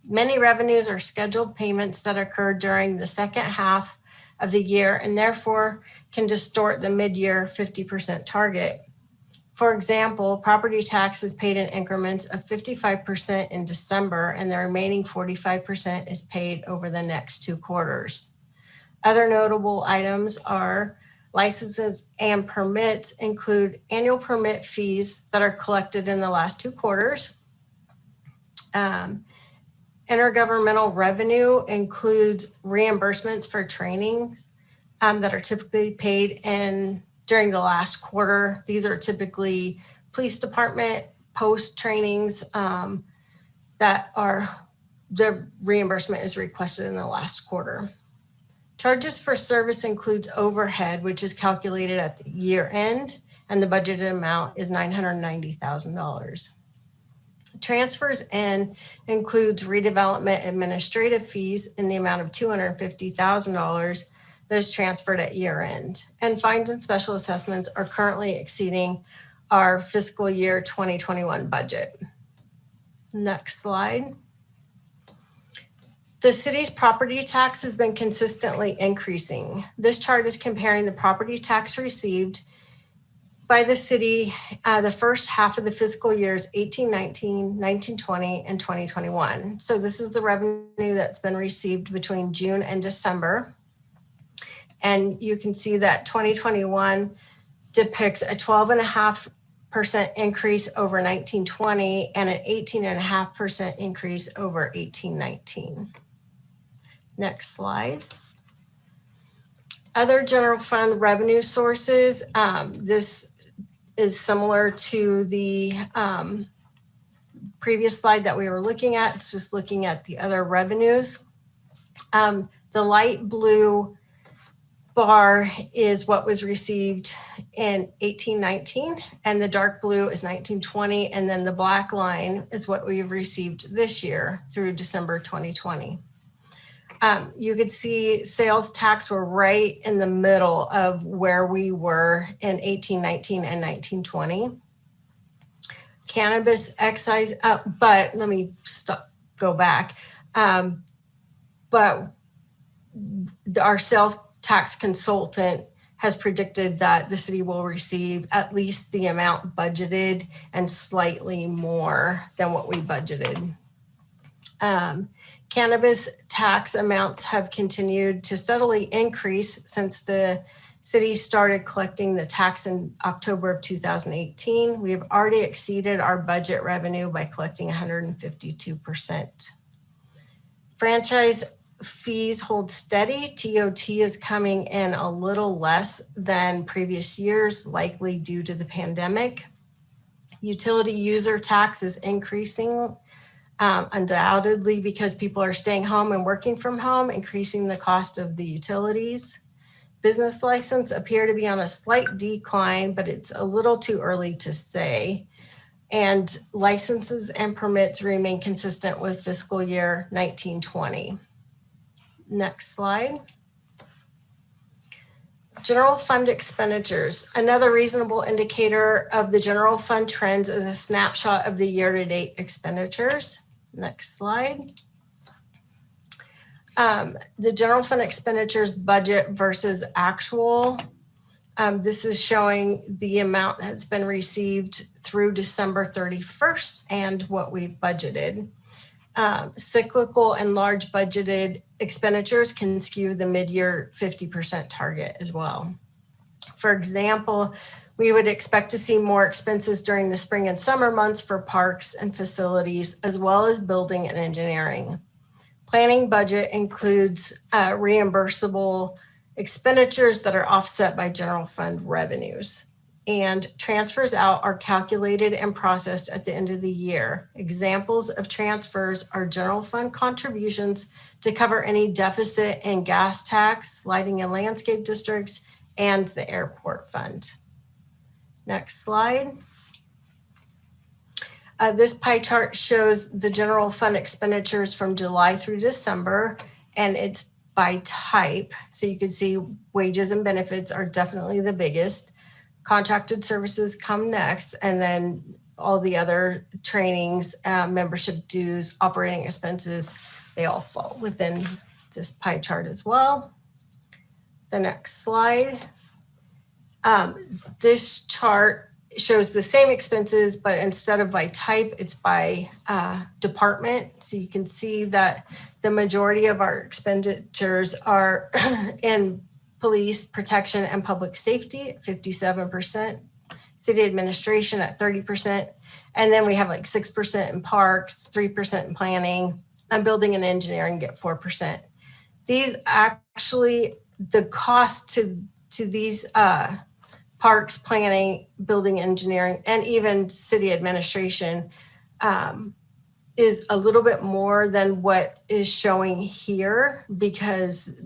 S12: Many revenues are scheduled payments that occur during the second half of the year and therefore can distort the mid-year 50% target. For example, property tax is paid in increments of 55% in December, and the remaining 45% is paid over the next 2 quarters. Other notable items are licenses and permits include annual permit fees that are collected in the last 2 quarters. Intergovernmental revenue includes reimbursements for trainings that are typically paid during the last quarter. These are typically police department post trainings that the reimbursement is requested in the last quarter. Charges for service includes overhead, which is calculated at the year end, and the budgeted amount is $990,000. Transfers in includes redevelopment administrative fees in the amount of $250,000 that is transferred at year end. And fines and special assessments are currently exceeding our fiscal year 2021 budget. Next slide. The city's property tax has been consistently increasing. This chart is comparing the property tax received by the city the first half of the fiscal years 1819, 1920, and 2021. So this is the revenue that's been received between June and December. And you can see that 2021 depicts a 12.5% increase over 1920 and an 18.5% increase over 1819. Next slide. Other general fund revenue sources. This is similar to the previous slide that we were looking at. It's just looking at the other revenues. The light blue bar is what was received in 1819, and the dark blue is 1920, and then the black line is what we've received this year through December 2020. You could see sales tax were right in the middle of where we were in 1819 and 1920. Cannabis excise, but let me go back. But our sales tax consultant has predicted that the city will receive at least the amount budgeted and slightly more than what we budgeted. Cannabis tax amounts have continued to steadily increase since the city started collecting the tax in October of 2018. We have already exceeded our budget revenue by collecting 152%. Franchise fees hold steady. TOT is coming in a little less than previous years, likely due to the pandemic. Utility user tax is increasing, undoubtedly because people are staying home and working from home, increasing the cost of the utilities. Business license appear to be on a slight decline, but it's a little too early to say. And licenses and permits remain consistent with fiscal year 1920. Next slide. General fund expenditures. Another reasonable indicator of the general fund trends is a snapshot of the year-to-date expenditures. Next slide. The general fund expenditures budget versus actual. This is showing the amount that's been received through December 31st and what we've budgeted. Cyclical and large budgeted expenditures can skew the mid-year 50% target as well. For example, we would expect to see more expenses during the spring and summer months for parks and facilities, as well as building and engineering. Planning budget includes reimbursable expenditures that are offset by general fund revenues. And transfers out are calculated and processed at the end of the year. Examples of transfers are general fund contributions to cover any deficit in gas tax, lighting and landscape districts, and the airport fund. Next slide. This pie chart shows the general fund expenditures from July through December, and it's by type. So you can see wages and benefits are definitely the biggest. Contracted services come next, and then all the other trainings, membership dues, operating expenses, they all fall within this pie chart as well. The next slide. This chart shows the same expenses, but instead of by type, it's by department. So you can see that the majority of our expenditures are in police, protection, and public safety at 57%, city administration at 30%, and then we have like 6% in parks, 3% in planning, and building and engineering get 4%. These actually, the cost to these parks, planning, building, engineering, and even city administration is a little bit more than what is showing here, because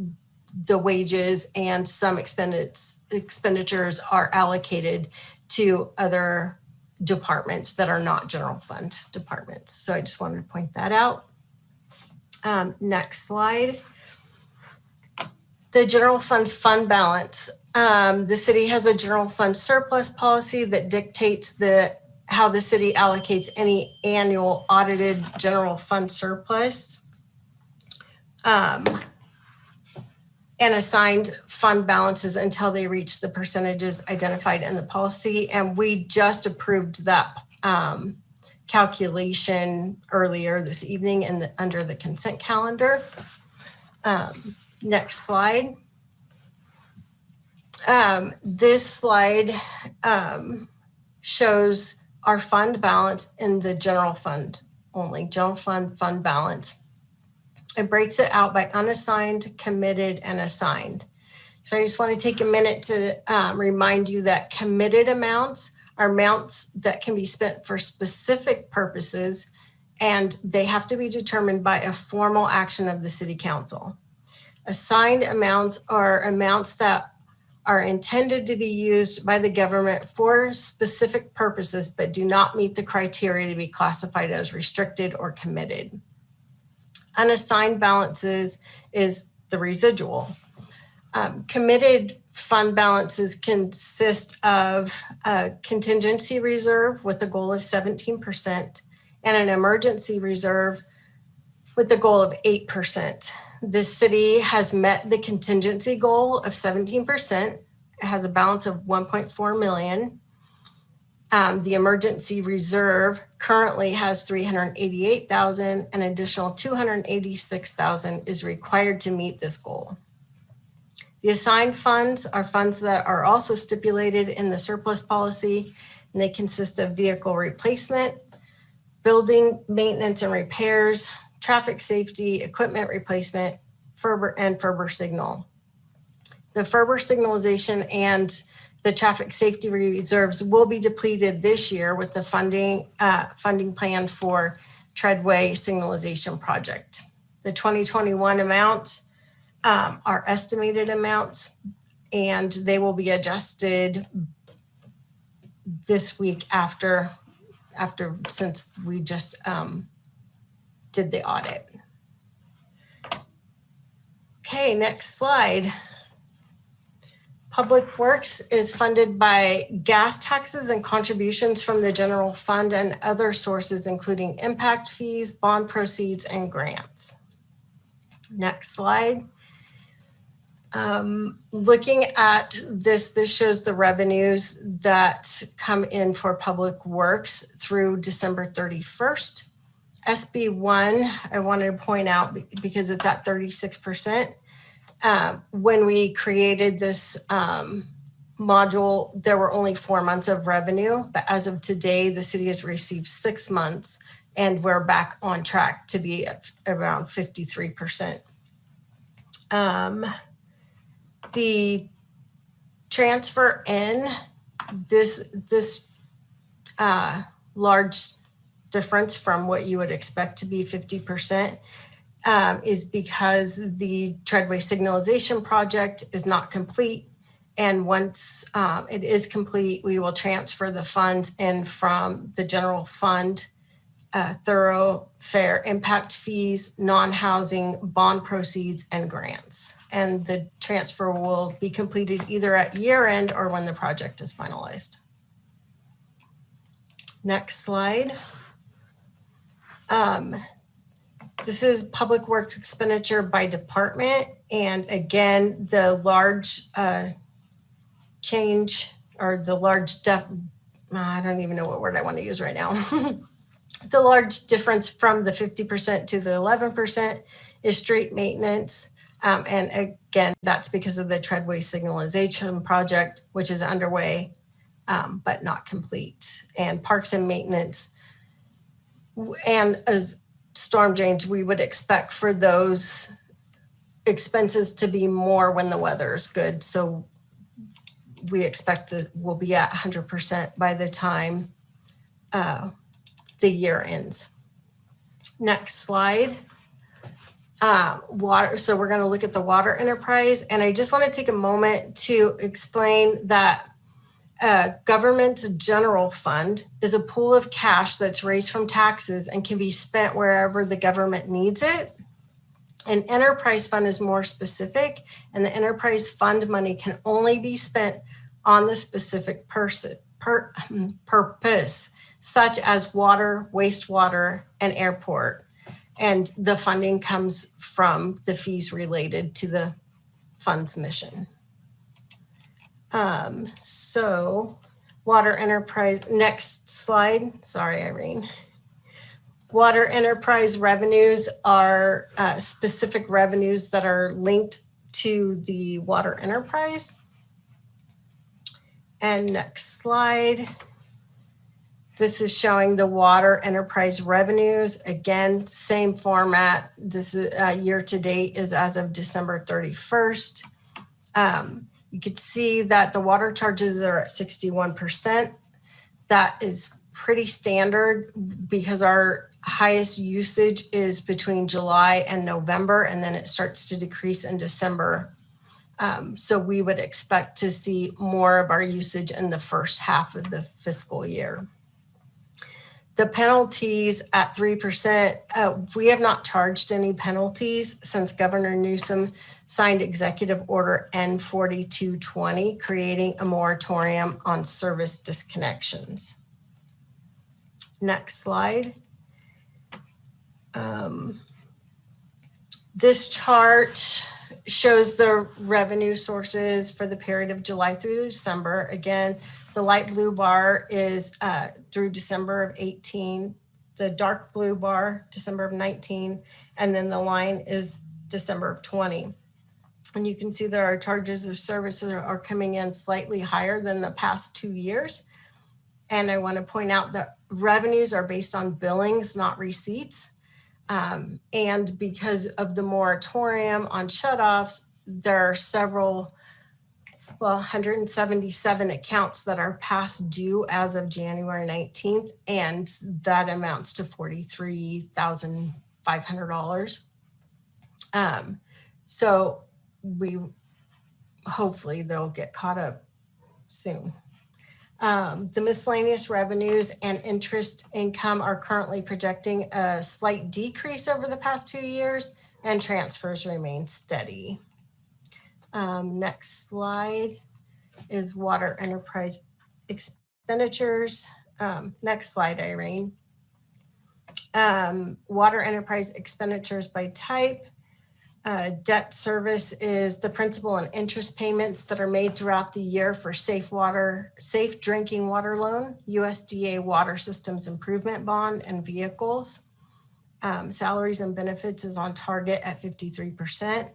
S12: the wages and some expenditures are allocated to other departments that are not general fund departments. So I just wanted to point that out. Next slide. The general fund balance. The city has a general fund surplus policy that dictates how the city allocates any annual audited general fund surplus. And assigned fund balances until they reach the percentages identified in the policy. And we just approved that calculation earlier this evening under the consent calendar. Next slide. This slide shows our fund balance in the general fund only, general fund balance. It breaks it out by unassigned, committed, and assigned. So I just want to take a minute to remind you that committed amounts are amounts that can be spent for specific purposes, and they have to be determined by a formal action of the city council. Assigned amounts are amounts that are intended to be used by the government for specific purposes, but do not meet the criteria to be classified as restricted or committed. Unassigned balances is the residual. Committed fund balances consist of a contingency reserve with a goal of 17% and an emergency reserve with a goal of 8%. the city has met the contingency goal of 17%. It has a balance of 1.4 million. The emergency reserve currently has 388,000. An additional 286,000 is required to meet this goal. The assigned funds are funds that are also stipulated in the surplus policy, and they consist of vehicle replacement, building maintenance and repairs, traffic safety, equipment replacement, Ferber signal. The Ferber signalization and the traffic safety reserves will be depleted this year with the funding plan for Treadway signalization project. The 2021 amounts are estimated amounts, and they will be adjusted this week after since we just did the audit. Okay, next slide. Public Works is funded by gas taxes and contributions from the general fund and other sources, including impact fees, bond proceeds, and grants. Next slide. Looking at this shows the revenues that come in for Public Works through December 31st. SB1, I wanted to point out because it's at 36%. When we created this module, there were only 4 months of revenue, but as of today, the city has received 6 months, and we're back on track to be at around 53%. The transfer in this large difference from what you would expect to be 50% is because the Treadway signalization project is not complete. And once it is complete, we will transfer the funds in from the general fund, thoroughfare impact fees, non-housing, bond proceeds, and grants. And the transfer will be completed either at year end or when the project is finalized. Next slide. This is Public Works expenditure by department. And again, the large change or the large I don't even know what word I want to use right now. The large difference from the 50% to the 11% is street maintenance. And again, that's because of the Treadway signalization project, which is underway, but not complete. And parks and maintenance and as storm drains, we would expect for those expenses to be more when the weather is good. So we expect that we'll be at 100% by the time the year ends. Next slide. Water. So we're going to look at the water enterprise. And I just want to take a moment to explain that government's general fund is a pool of cash that's raised from taxes and can be spent wherever the government needs it. An enterprise fund is more specific, and the enterprise fund money can only be spent on the specific purpose, such as water, wastewater, and airport. And the funding comes from the fees related to the fund's mission. So water enterprise, next slide. Sorry, Irene. Water enterprise revenues are specific revenues that are linked to the water enterprise. And next slide. This is showing the water enterprise revenues. Again, same format. This is year to date is as of December 31st. You could see that the water charges are at 61%. That is pretty standard because our highest usage is between July and November, and then it starts to decrease in December. So we would expect to see more of our usage in the first half of the fiscal year. The penalties at 3%, we have not charged any penalties since Governor Newsom signed Executive Order N4220, creating a moratorium on service disconnections. Next slide. This chart shows the revenue sources for the period of July through December. Again, the light blue bar is through December of 18, the dark blue bar, December of 19, and then the line is December of 20. And you can see that our charges of services are coming in slightly higher than the past 2 years. And I want to point out that revenues are based on billings, not receipts. And because of the moratorium on shutoffs, there are several, 177 accounts that are past due as of January 19th, and that amounts to $43,500. So hopefully they'll get caught up soon. The miscellaneous revenues and interest income are currently projecting a slight decrease over the past 2 years, and transfers remain steady. Next slide is water enterprise expenditures. Next slide, Irene. Water enterprise expenditures by type. Debt service is the principal and interest payments that are made throughout the year for safe drinking water loan, USDA water systems improvement bond, and vehicles. Salaries and benefits is on target at 53%.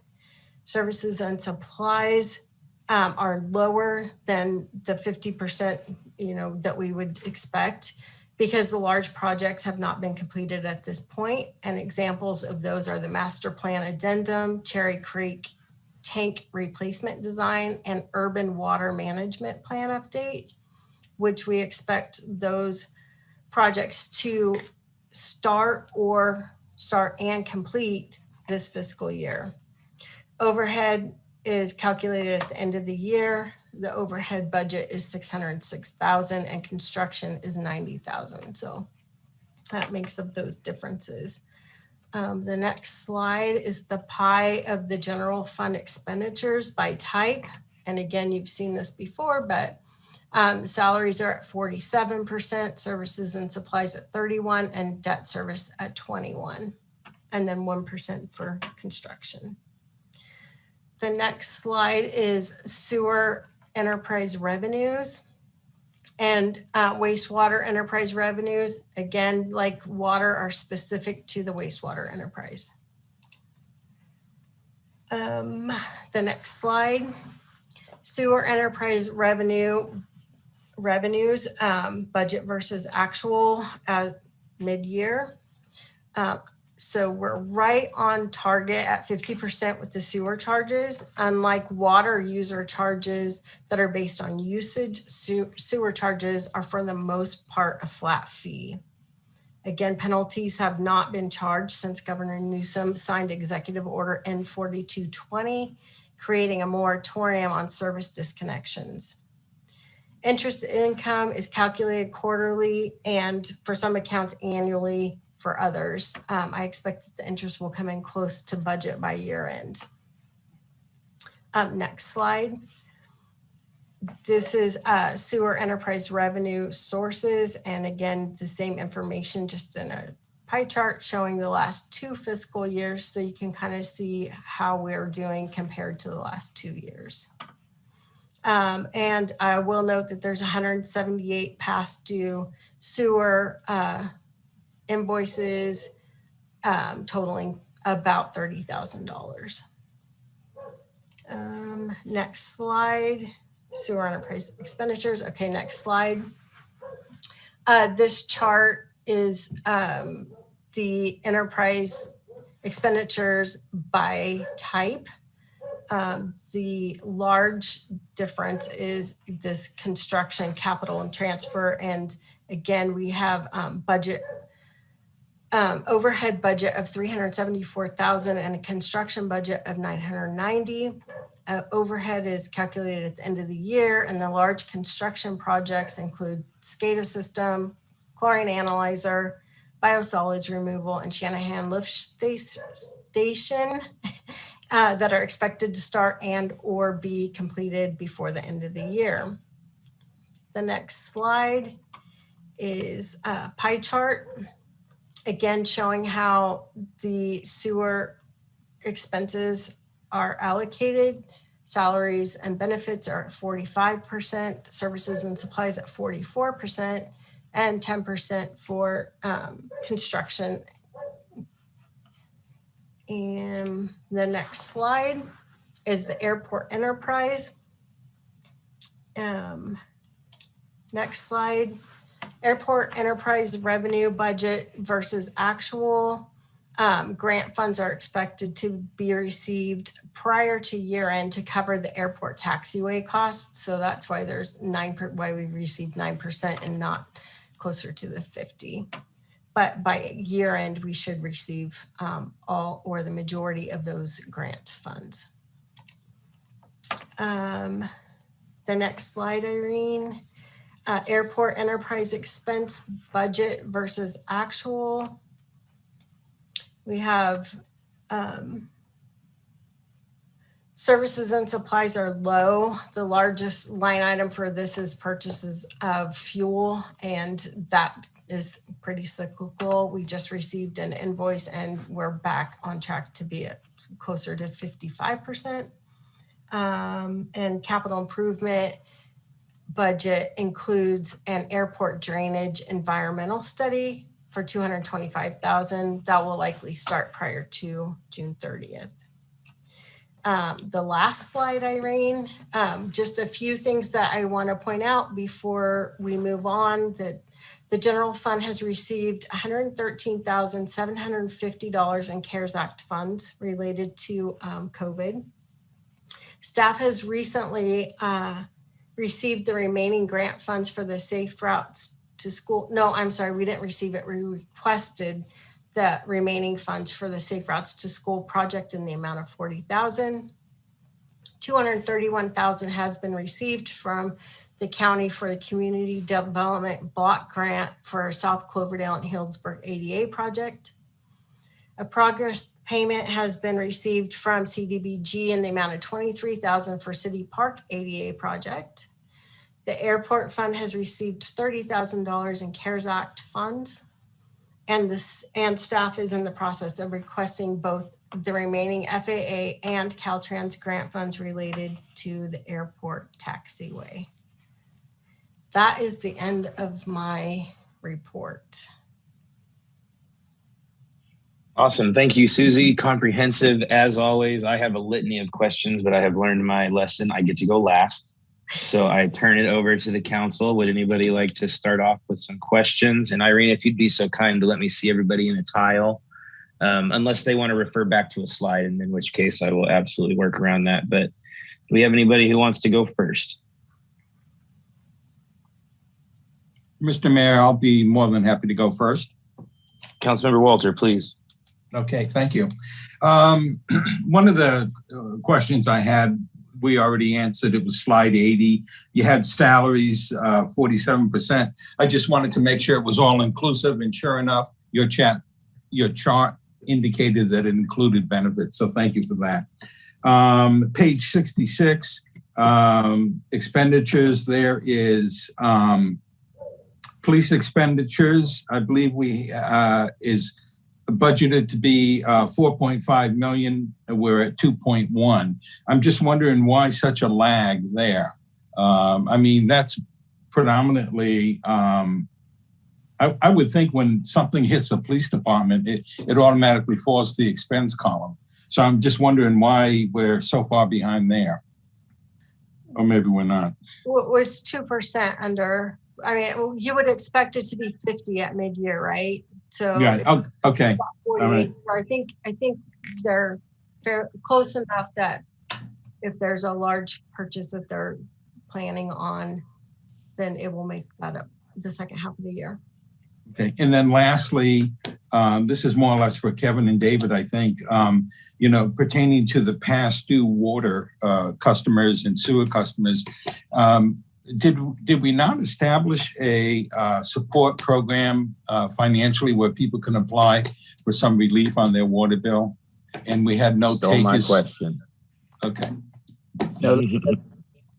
S12: Services and supplies are lower than the 50%, that we would expect, because the large projects have not been completed at this point. And examples of those are the master plan addendum, Cherry Creek tank replacement design, and urban water management plan update, which we expect those projects to start and complete this fiscal year. Overhead is calculated at the end of the year. The overhead budget is $606,000 and construction is $90,000. So that makes up those differences. The next slide is the pie of the general fund expenditures by type. And again, you've seen this before, but salaries are at 47%, services and supplies at 31%, and debt service at 21%, and then 1% for construction. The next slide is sewer enterprise revenues and wastewater enterprise revenues. Again, like water, are specific to the wastewater enterprise. The next slide, sewer enterprise revenues, budget versus actual at mid-year. So we're right on target at 50% with the sewer charges. Unlike water user charges that are based on usage, sewer charges are for the most part a flat fee. Again, penalties have not been charged since Governor Newsom signed Executive Order N4220, creating a moratorium on service disconnections. Interest income is calculated quarterly and for some accounts annually. For others, I expect that the interest will come in close to budget by year end. Next slide. This is sewer enterprise revenue sources. And again, the same information, just in a pie chart showing the last 2 fiscal years. So you can kind of see how we're doing compared to the last 2 years. And I will note that there's 178 past due sewer invoices totaling about $30,000. Next slide, sewer enterprise expenditures. Okay, next slide. This chart is the enterprise expenditures by type. The large difference is this construction, capital, and transfer. And again, we have overhead budget of $374,000 and a construction budget of $990,000. Overhead is calculated at the end of the year, and the large construction projects include SCADA system, chlorine analyzer, biosolids removal, and Shanahan lift station that are expected to start and or be completed before the end of the year. The next slide is a pie chart. Again, showing how the sewer expenses are allocated. Salaries and benefits are at 45%, services and supplies at 44%, and 10% for construction. And the next slide is the airport enterprise. Next slide, airport enterprise revenue budget versus actual. Grant funds are expected to be received prior to year end to cover the airport taxiway costs. So that's why there's why we received 9% and not closer to the 50. But by year end, we should receive all or the majority of those grant funds. The next slide, Irene. Airport enterprise expense budget versus actual. We have services and supplies are low. The largest line item for this is purchases of fuel, and that is pretty cyclical. We just received an invoice and we're back on track to be at closer to 55%. And capital improvement budget includes an airport drainage environmental study for $225,000. That will likely start prior to June 30th. The last slide, Irene, just a few things that I want to point out before we move on. That the general fund has received $113,750 in CARES Act funds related to COVID. Staff has recently received the remaining grant funds for the Safe Routes to School. No, I'm sorry, we didn't receive it. We requested the remaining funds for the Safe Routes to School project in the amount of $40,000. $231,000 has been received from the county for a community development block grant for South Cloverdale and Healdsburg ADA project. A progress payment has been received from CDBG in the amount of $23,000 for City Park ADA project. The airport fund has received $30,000 in CARES Act funds, and staff is in the process of requesting both the remaining FAA and Caltrans grant funds related to the airport taxiway. That is the end of my report.
S1: Awesome. Thank you, Susie. Comprehensive as always. I have a litany of questions, but I have learned my lesson. I get to go last. So I turn it over to the council. Would anybody like to start off with some questions? And Irene, if you'd be so kind to let me see everybody in a tile, unless they want to refer back to a slide, and in which case I will absolutely work around that. But do we have anybody who wants to go first?
S4: Mr. Mayor, I'll be more than happy to go first.
S1: Councilmember Walter, please.
S4: Okay, thank you. One of the questions I had, we already answered. It was slide 80. You had salaries, 47%. I just wanted to make sure it was all inclusive, and sure enough, your chart indicated that it included benefits. So thank you for that. Page 66, expenditures, there is police expenditures. I believe we is budgeted to be 4.5 million. We're at 2.1. I'm just wondering why such a lag there. I mean, that's predominantly, I would think when something hits the police department, it automatically falls to the expense column. So I'm just wondering why we're so far behind there. Or maybe we're not.
S12: What was 2% under? I mean, you would expect it to be 50 at mid-year, right? So
S4: yeah, okay.
S12: All right. I think they're close enough that if there's a large purchase that they're planning on, then it will make that up the second half of the year.
S4: Okay, and then lastly, this is more or less for Kevin and David, I think, you know, pertaining to the past due water customers and sewer customers. Did we not establish a support program financially where people can apply for some relief on their water bill? And we had no takers.
S1: My question.
S4: Okay.
S18: No,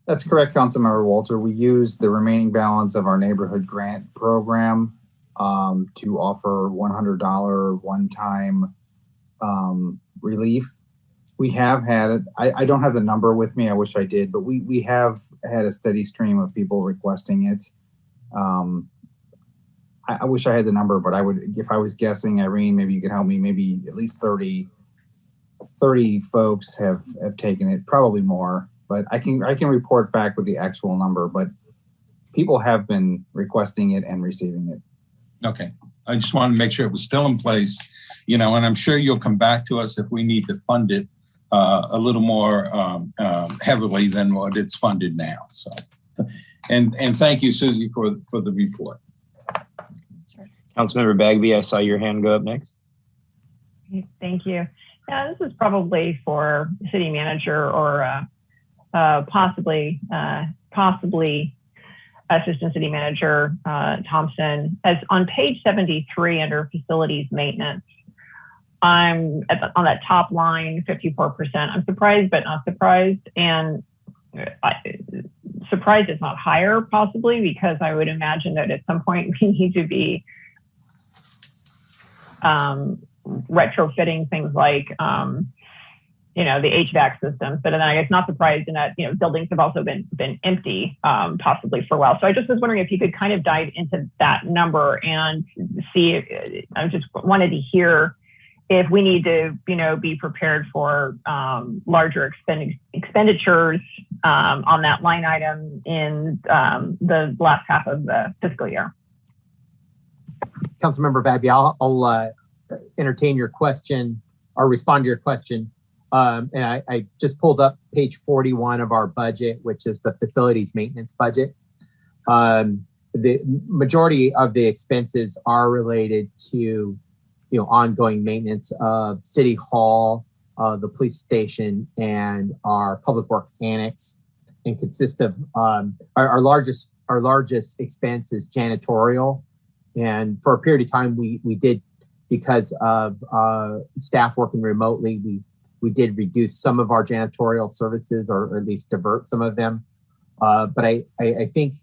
S18: that's correct, Councilmember Walter. We used the remaining balance of our neighborhood grant program to offer $100 one-time relief We have had it. I don't have the number with me. I wish I did, but we have had a steady stream of people requesting it. I wish I had the number, but I would, if I was guessing, Irene, maybe you could help me, maybe at least 30 folks have taken it, probably more, but I can report back with the actual number, but people have been requesting it and receiving it.
S4: Okay. I just wanted to make sure it was still in place, and I'm sure you'll come back to us if we need to fund it a little more heavily than what it's funded now. So, and thank you, Susie, for the report.
S1: Councilmember Bagby, I saw your hand go up next.
S2: Thank you. Yeah, this is probably for city manager or possibly Assistant City Manager Thompson. As on page 73 under facilities maintenance, I'm on that top line, 54%. I'm surprised, but not surprised. And surprised it's not higher, possibly, because I would imagine that at some point we need to be retrofitting things like, the HVAC systems. But then I guess not surprised in that, buildings have also been empty, possibly for a while. So I just was wondering if you could kind of dive into that number and see, I just wanted to hear if we need to, be prepared for larger expenditures on that line item in the last half of the fiscal year.
S7: Councilmember Bagby, I'll entertain your question or respond to your question. And I just pulled up page 41 of our budget, which is the facilities maintenance budget. The majority of the expenses are related to, ongoing maintenance of City Hall, the police station, and our Public Works Annex, and consist of our largest expense is janitorial. And for a period of time, we did, because of staff working remotely, we did reduce some of our janitorial services, or at least divert some of them. But I think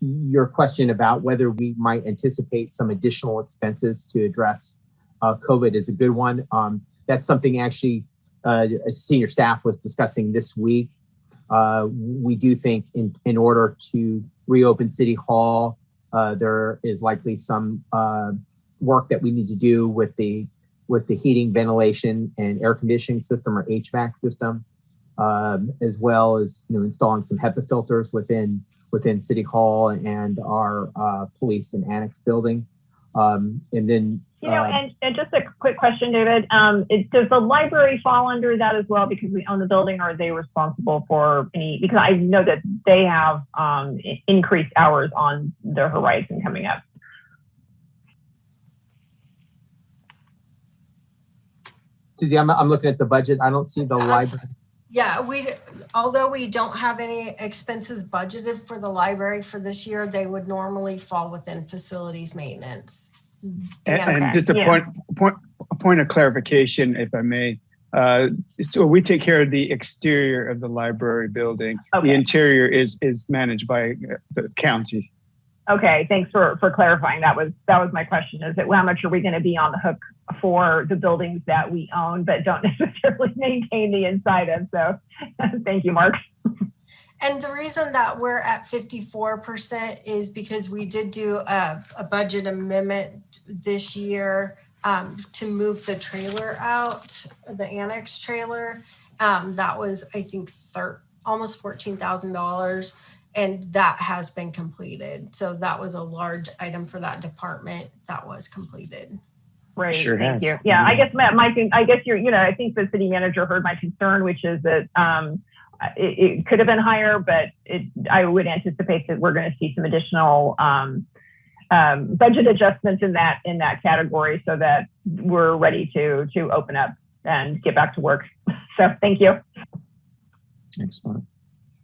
S7: your question about whether we might anticipate some additional expenses to address COVID is a good one. That's something actually senior staff was discussing this week. We do think in order to reopen City Hall, there is likely some work that we need to do with the heating, ventilation, and air conditioning system, or HVAC system, as well as installing some HEPA filters within City Hall and our police and annex building. And then
S2: and just a quick question, David, does the library fall under that as well, because we own the building, or are they responsible for any, because I know that they have increased hours on their horizon coming up?
S7: Susie, I'm looking at the budget. I don't see the library.
S19: Yeah, although we don't have any expenses budgeted for the library for this year, they would normally fall within facilities maintenance.
S20: And just a point of clarification, if I may. So we take care of the exterior of the library building. Okay. The interior is managed by the county.
S2: Okay, thanks for clarifying. That was my question, is that how much are we going to be on the hook for the buildings that we own but don't necessarily maintain the inside of? So thank you, Mark.
S19: And the reason that we're at 54% is because we did do a budget amendment this year to move the trailer out, the annex trailer. That was, I think, almost $14,000. And that has been completed. So that was a large item for that department that was completed.
S2: Right. Sure. Thank you. Yeah. I guess I guess I think the city manager heard my concern, which is that it could have been higher, but I would anticipate that we're going to see some additional budget adjustments in that category, so that we're ready to open up and get back to work. So thank you.
S1: Excellent.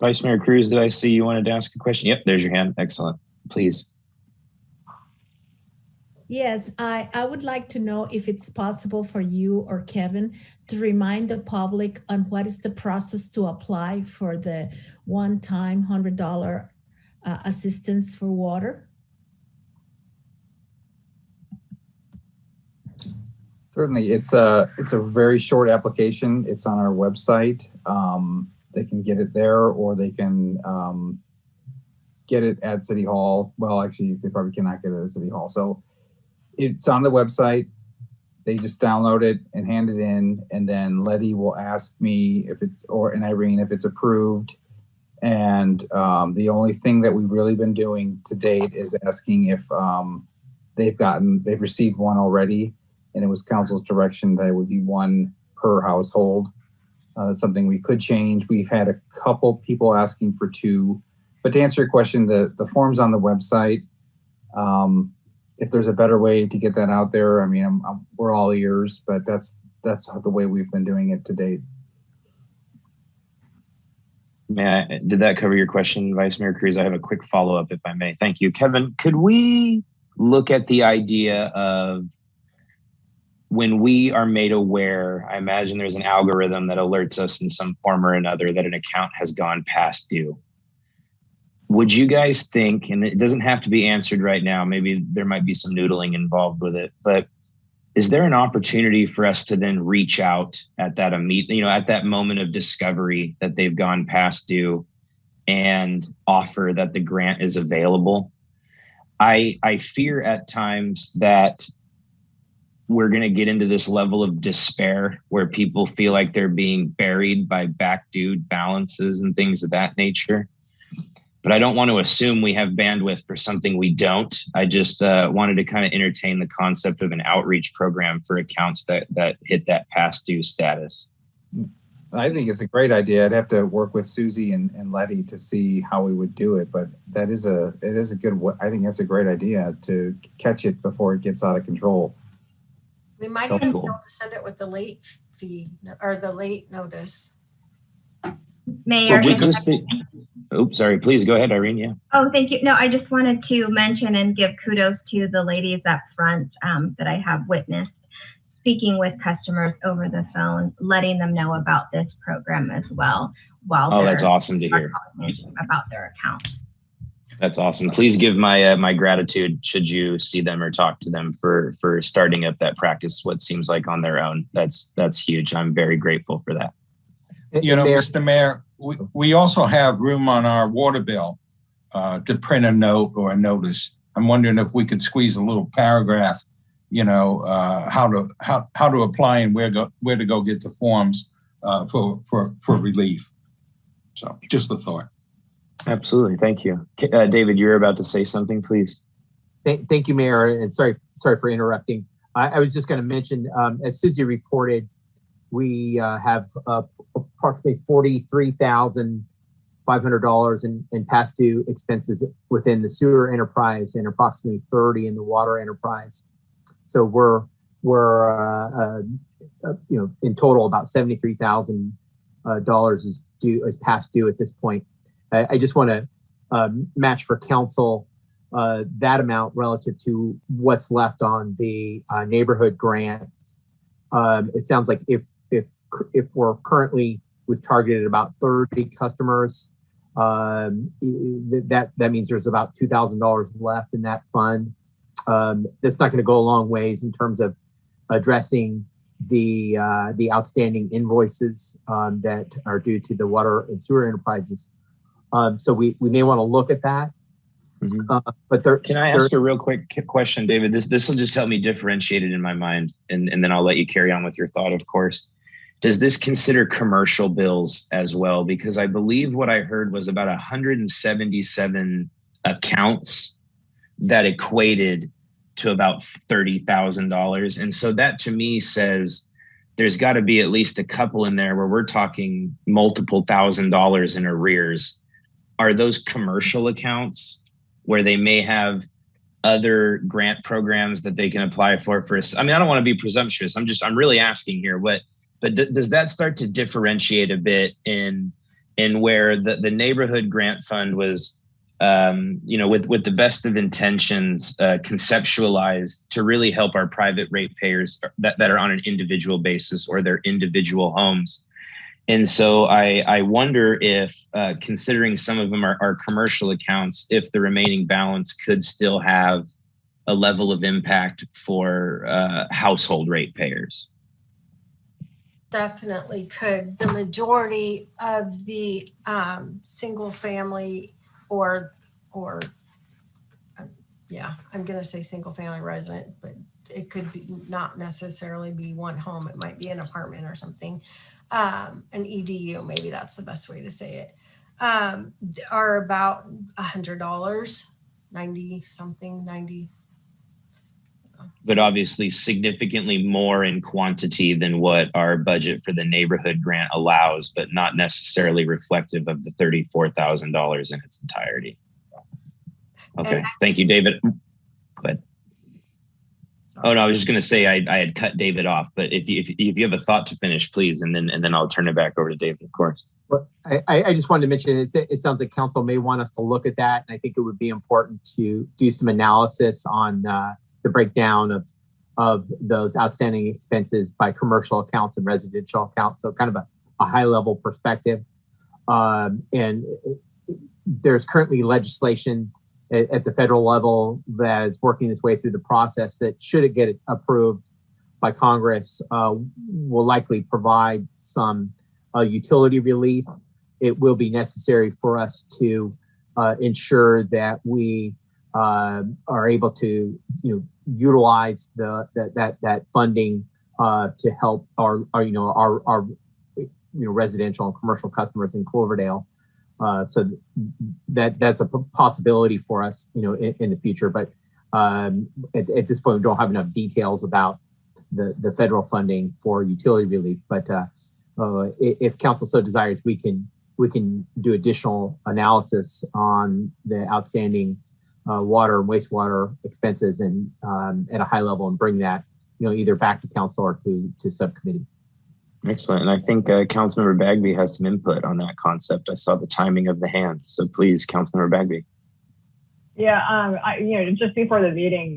S1: Vice Mayor Cruz, did I see you wanted to ask a question? Yep, there's your hand. Excellent. Please.
S5: Yes, I would like to know if it's possible for you or Kevin to remind the public on what is the process to apply for the one-time $100 assistance for water.
S18: Certainly, it's a very short application. It's on our website. They can get it there, or they can get it at City Hall. Well, actually, they probably cannot get it at City Hall. So it's on the website. They just download it and hand it in, and then Letty will ask me if it's, and Irene, if it's approved. And the only thing that we've really been doing to date is asking if they've received one already, and it was council's direction that it would be one per household. That's something we could change. We've had a couple people asking for two, but to answer your question, the form's on the website. If there's a better way to get that out there, I mean, we're all ears, but that's the way we've been doing it to date.
S1: Did that cover your question, Vice Mayor Cruz? I have a quick follow-up, if I may. Thank you. Kevin, could we look at the idea of when we are made aware, I imagine there's an algorithm that alerts us in some form or another that an account has gone past due. Would you guys think, and it doesn't have to be answered right now, maybe there might be some noodling involved with it, but is there an opportunity for us to then reach out at that at that moment of discovery that they've gone past due and offer that the grant is available? I fear at times that we're going to get into this level of despair where people feel like they're being buried by back due balances and things of that nature. But I don't want to assume we have bandwidth for something we don't. I just wanted to kind of entertain the concept of an outreach program for accounts that hit that past due status.
S18: I think it's a great idea. I'd have to work with Susie and Letty to see how we would do it, but it is a good, I think that's a great idea to catch it before it gets out of control.
S19: We might even be able to send it with the late fee or the late notice.
S3: Mayor.
S1: Oops, sorry. Please go ahead, Irene. Yeah.
S3: Oh, thank you. No, I just wanted to mention and give kudos to the ladies up front that I have witnessed speaking with customers over the phone, letting them know about this program as well.
S1: That's awesome to hear
S3: about their account.
S1: That's awesome. Please give my gratitude should you see them or talk to them for starting up that practice. What seems like on their own. That's huge. I'm very grateful for that.
S4: You know, Mr. Mayor, we also have room on our water bill to print a note or a notice. I'm wondering if we could squeeze a little paragraph, how to apply and where to go get the forms for relief. So just a thought.
S1: Absolutely. Thank you. David, you're about to say something, please.
S7: Thank you, Mayor. And sorry for interrupting. I was just going to mention, as Susie reported, we have approximately $43,500 in past due expenses within the sewer enterprise and approximately 30 in the water enterprise. So we're in total about $73,000 is past due at this point. I just want to match for council that amount relative to what's left on the neighborhood grant. It sounds like if we're currently, we've targeted about 30 customers, that means there's about $2,000 left in that fund. That's not going to go a long ways in terms of addressing the outstanding invoices that are due to the water and sewer enterprises. So we may want to look at that. But
S1: can I ask a real quick question, David? This will just help me differentiate it in my mind, and then I'll let you carry on with your thought, of course. Does this consider commercial bills as well? Because I believe what I heard was about 177 accounts that equated to about $30,000. And so that to me says there's got to be at least a couple in there where we're talking multiple $1,000s in arrears. Are those commercial accounts where they may have other grant programs that they can apply for? I mean, I don't want to be presumptuous. I'm really asking here, but does that start to differentiate a bit in where the neighborhood grant fund was, with the best of intentions, conceptualized to really help our private ratepayers that are on an individual basis or their individual homes? And so I wonder if, considering some of them are commercial accounts, if the remaining balance could still have a level of impact for household ratepayers?
S19: Definitely could. The majority of the single family or yeah, I'm going to say single family resident, but it could be not necessarily be one home. It might be an apartment or something. An EDU, maybe that's the best way to say it, are about $100, 90 something, 90.
S1: But obviously significantly more in quantity than what our budget for the neighborhood grant allows, but not necessarily reflective of the $34,000 in its entirety. Okay, thank you, David. Go ahead. Oh no, I was just going to say I had cut David off, but if you have a thought to finish, please, and then I'll turn it back over to David, of course.
S7: Well, I just wanted to mention it sounds like council may want us to look at that, and I think it would be important to do some analysis on the breakdown of those outstanding expenses by commercial accounts and residential accounts. So kind of a high level perspective. And there's currently legislation at the federal level that is working its way through the process that, should it get approved by Congress, will likely provide some utility relief. It will be necessary for us to ensure that we are able to, utilize that funding to help our residential and commercial customers in Cloverdale. So that's a possibility for us, in the future. But at this point, we don't have enough details about the federal funding for utility relief. But if council so desires, we can do additional analysis on the outstanding water and wastewater expenses and at a high level, and bring that, either back to council or to subcommittee.
S1: Excellent. And I think Councilmember Bagby has some input on that concept. I saw the timing of the hand. So please, Councilmember Bagby.
S2: Yeah, just before the meeting,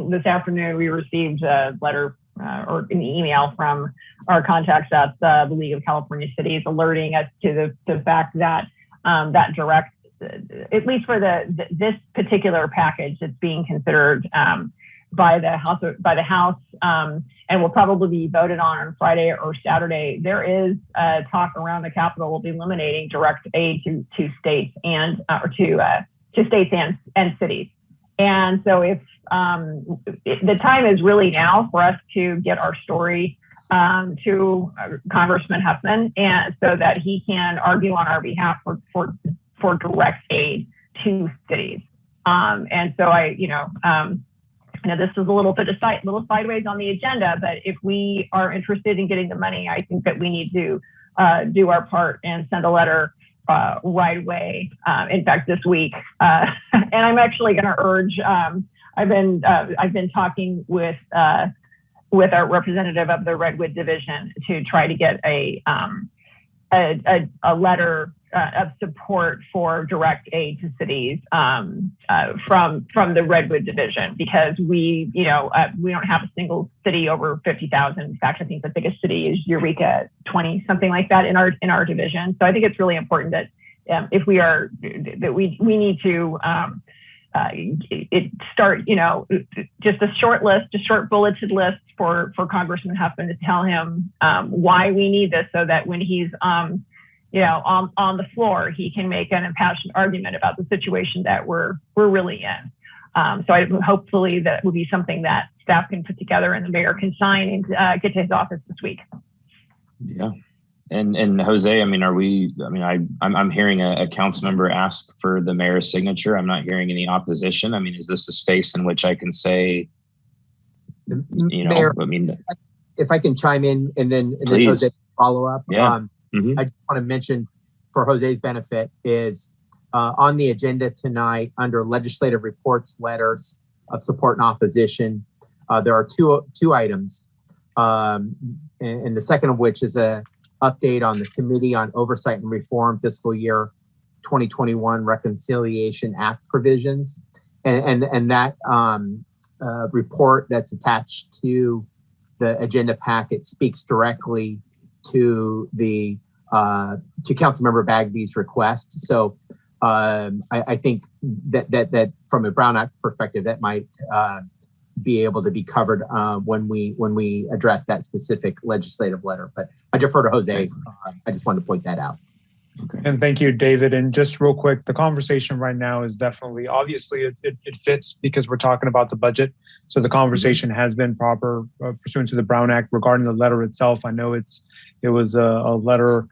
S2: this afternoon, we received a letter or an email from our contacts at the League of California Cities, alerting us to the fact that that direct, at least for this particular package that's being considered by the House, and will probably be voted on Friday or Saturday. There is talk around the Capitol will be eliminating direct aid to states and to states and cities. And so if the time is really now for us to get our story to Congressman Huffman, and so that he can argue on our behalf for direct aid to cities. And so I know this is a little sideways on the agenda, but if we are interested in getting the money, I think that we need to do our part and send a letter right away. In fact, this week, and I'm actually going to urge. I've been talking with our representative of the Redwood Division to try to get a letter of support for direct aid to cities from the Redwood Division, because we don't have a single city over 50,000. In fact, I think the biggest city is Eureka, 20, something like that in our division. So I think it's really important that if we are that we need to start just a short bulleted list for Congressman Huffman to tell him why we need this, so that when he's on the floor, he can make an impassioned argument about the situation that we're really in. So hopefully that will be something that staff can put together and the mayor can sign and get to his office this week.
S1: Yeah. And Jose, I'm hearing a council member ask for the mayor's signature. I'm not hearing any opposition. Is this a space in which I can say,
S7: Mayor, if I can chime in and then Jose follow up.
S1: Yeah.
S7: I just want to mention, for Jose's benefit, is on the agenda tonight under legislative reports, letters of support and opposition. There are two items, and the second of which is a update on the Committee on Oversight and Reform fiscal year 2021 Reconciliation Act provisions, and that report that's attached to the agenda packet speaks directly to Councilmember Bagby's request. So I think that from a Brown Act perspective, that might be able to be covered when we address that specific legislative letter. But I defer to Jose. I just wanted to point that out.
S6: Okay. And thank you, David. And just real quick, the conversation right now is definitely, obviously, it fits because we're talking about the budget. So the conversation has been proper pursuant to the Brown Act regarding the letter itself. I know it was a letter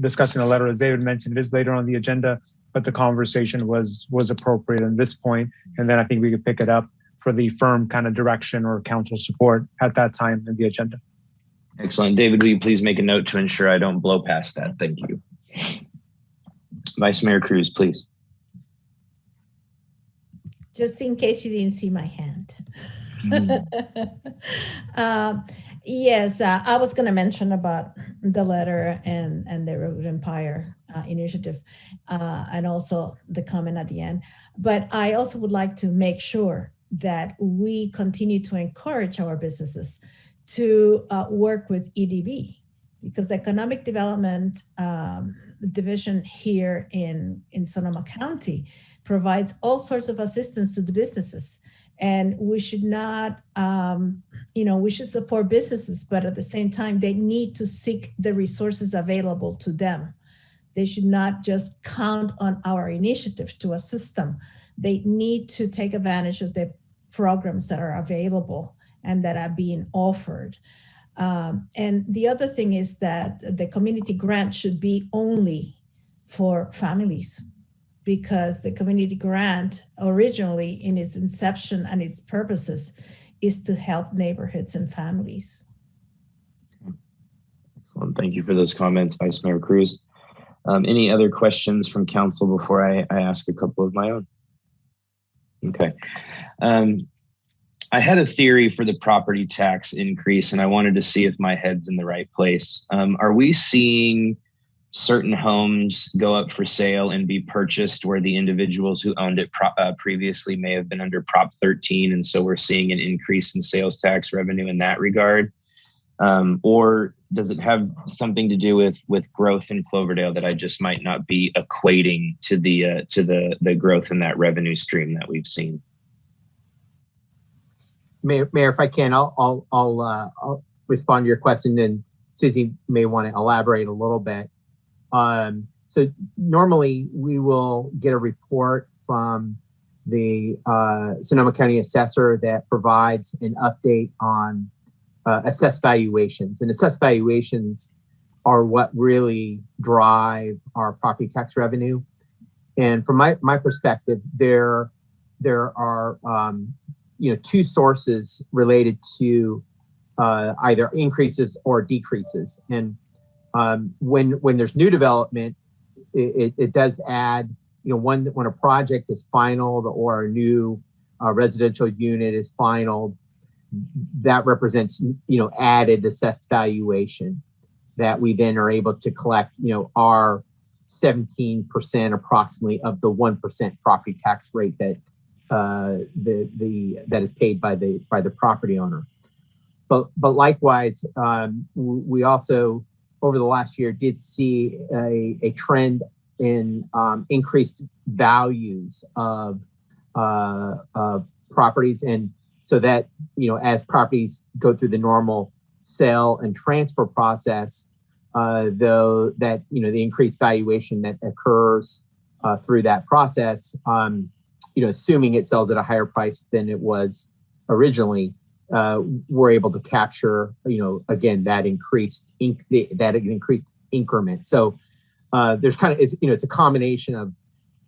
S6: discussing a letter, as David mentioned. It is later on the agenda, but the conversation was appropriate at this point. And then I think we could pick it up for the firm kind of direction or council support at that time in the agenda.
S1: Excellent. David, will you please make a note to ensure I don't blow past that? Thank you. Vice Mayor Cruz, please.
S5: Just in case you didn't see my hand. Yes, I was going to mention about the letter and the Road Empire initiative and also the comment at the end. But I also would like to make sure that we continue to encourage our businesses to work with EDB, because Economic Development Division here in Sonoma County provides all sorts of assistance to the businesses. And we should not, we should support businesses, but at the same time, they need to seek the resources available to them. They should not just count on our initiative to assist them. They need to take advantage of the programs that are available and that are being offered. And the other thing is that the community grant should be only for families, because the community grant originally in its inception and its purposes is to help neighborhoods and families.
S1: Excellent. Thank you for those comments, Vice Mayor Cruz. Any other questions from council before I ask a couple of my own? Okay. I had a theory for the property tax increase, and I wanted to see if my head's in the right place. Are we seeing certain homes go up for sale and be purchased where the individuals who owned it previously may have been under Prop 13, and so we're seeing an increase in sales tax revenue in that regard? Or does it have something to do with growth in Cloverdale that I just might not be equating to the growth in that revenue stream that we've seen?
S7: Mayor, if I can, I'll respond to your question, and Susie may want to elaborate a little bit. So normally we will get a report from the Sonoma County assessor that provides an update on assessed valuations. And assessed valuations are what really drive our property tax revenue. And from my perspective, there are two sources related to either increases or decreases. And when there's new development, it does add, when a project is finalized or a new residential unit is finalized, that represents, added assessed valuation that we then are able to collect, our 17% approximately of the 1% property tax rate that that is paid by the property owner. But likewise, we also over the last year did see a trend in increased values of properties, and so that as properties go through the normal sale and transfer process, though that the increased valuation that occurs through that process, assuming it sells at a higher price than it was originally, we're able to capture, again, that increased increment. So there's kind of, it's a combination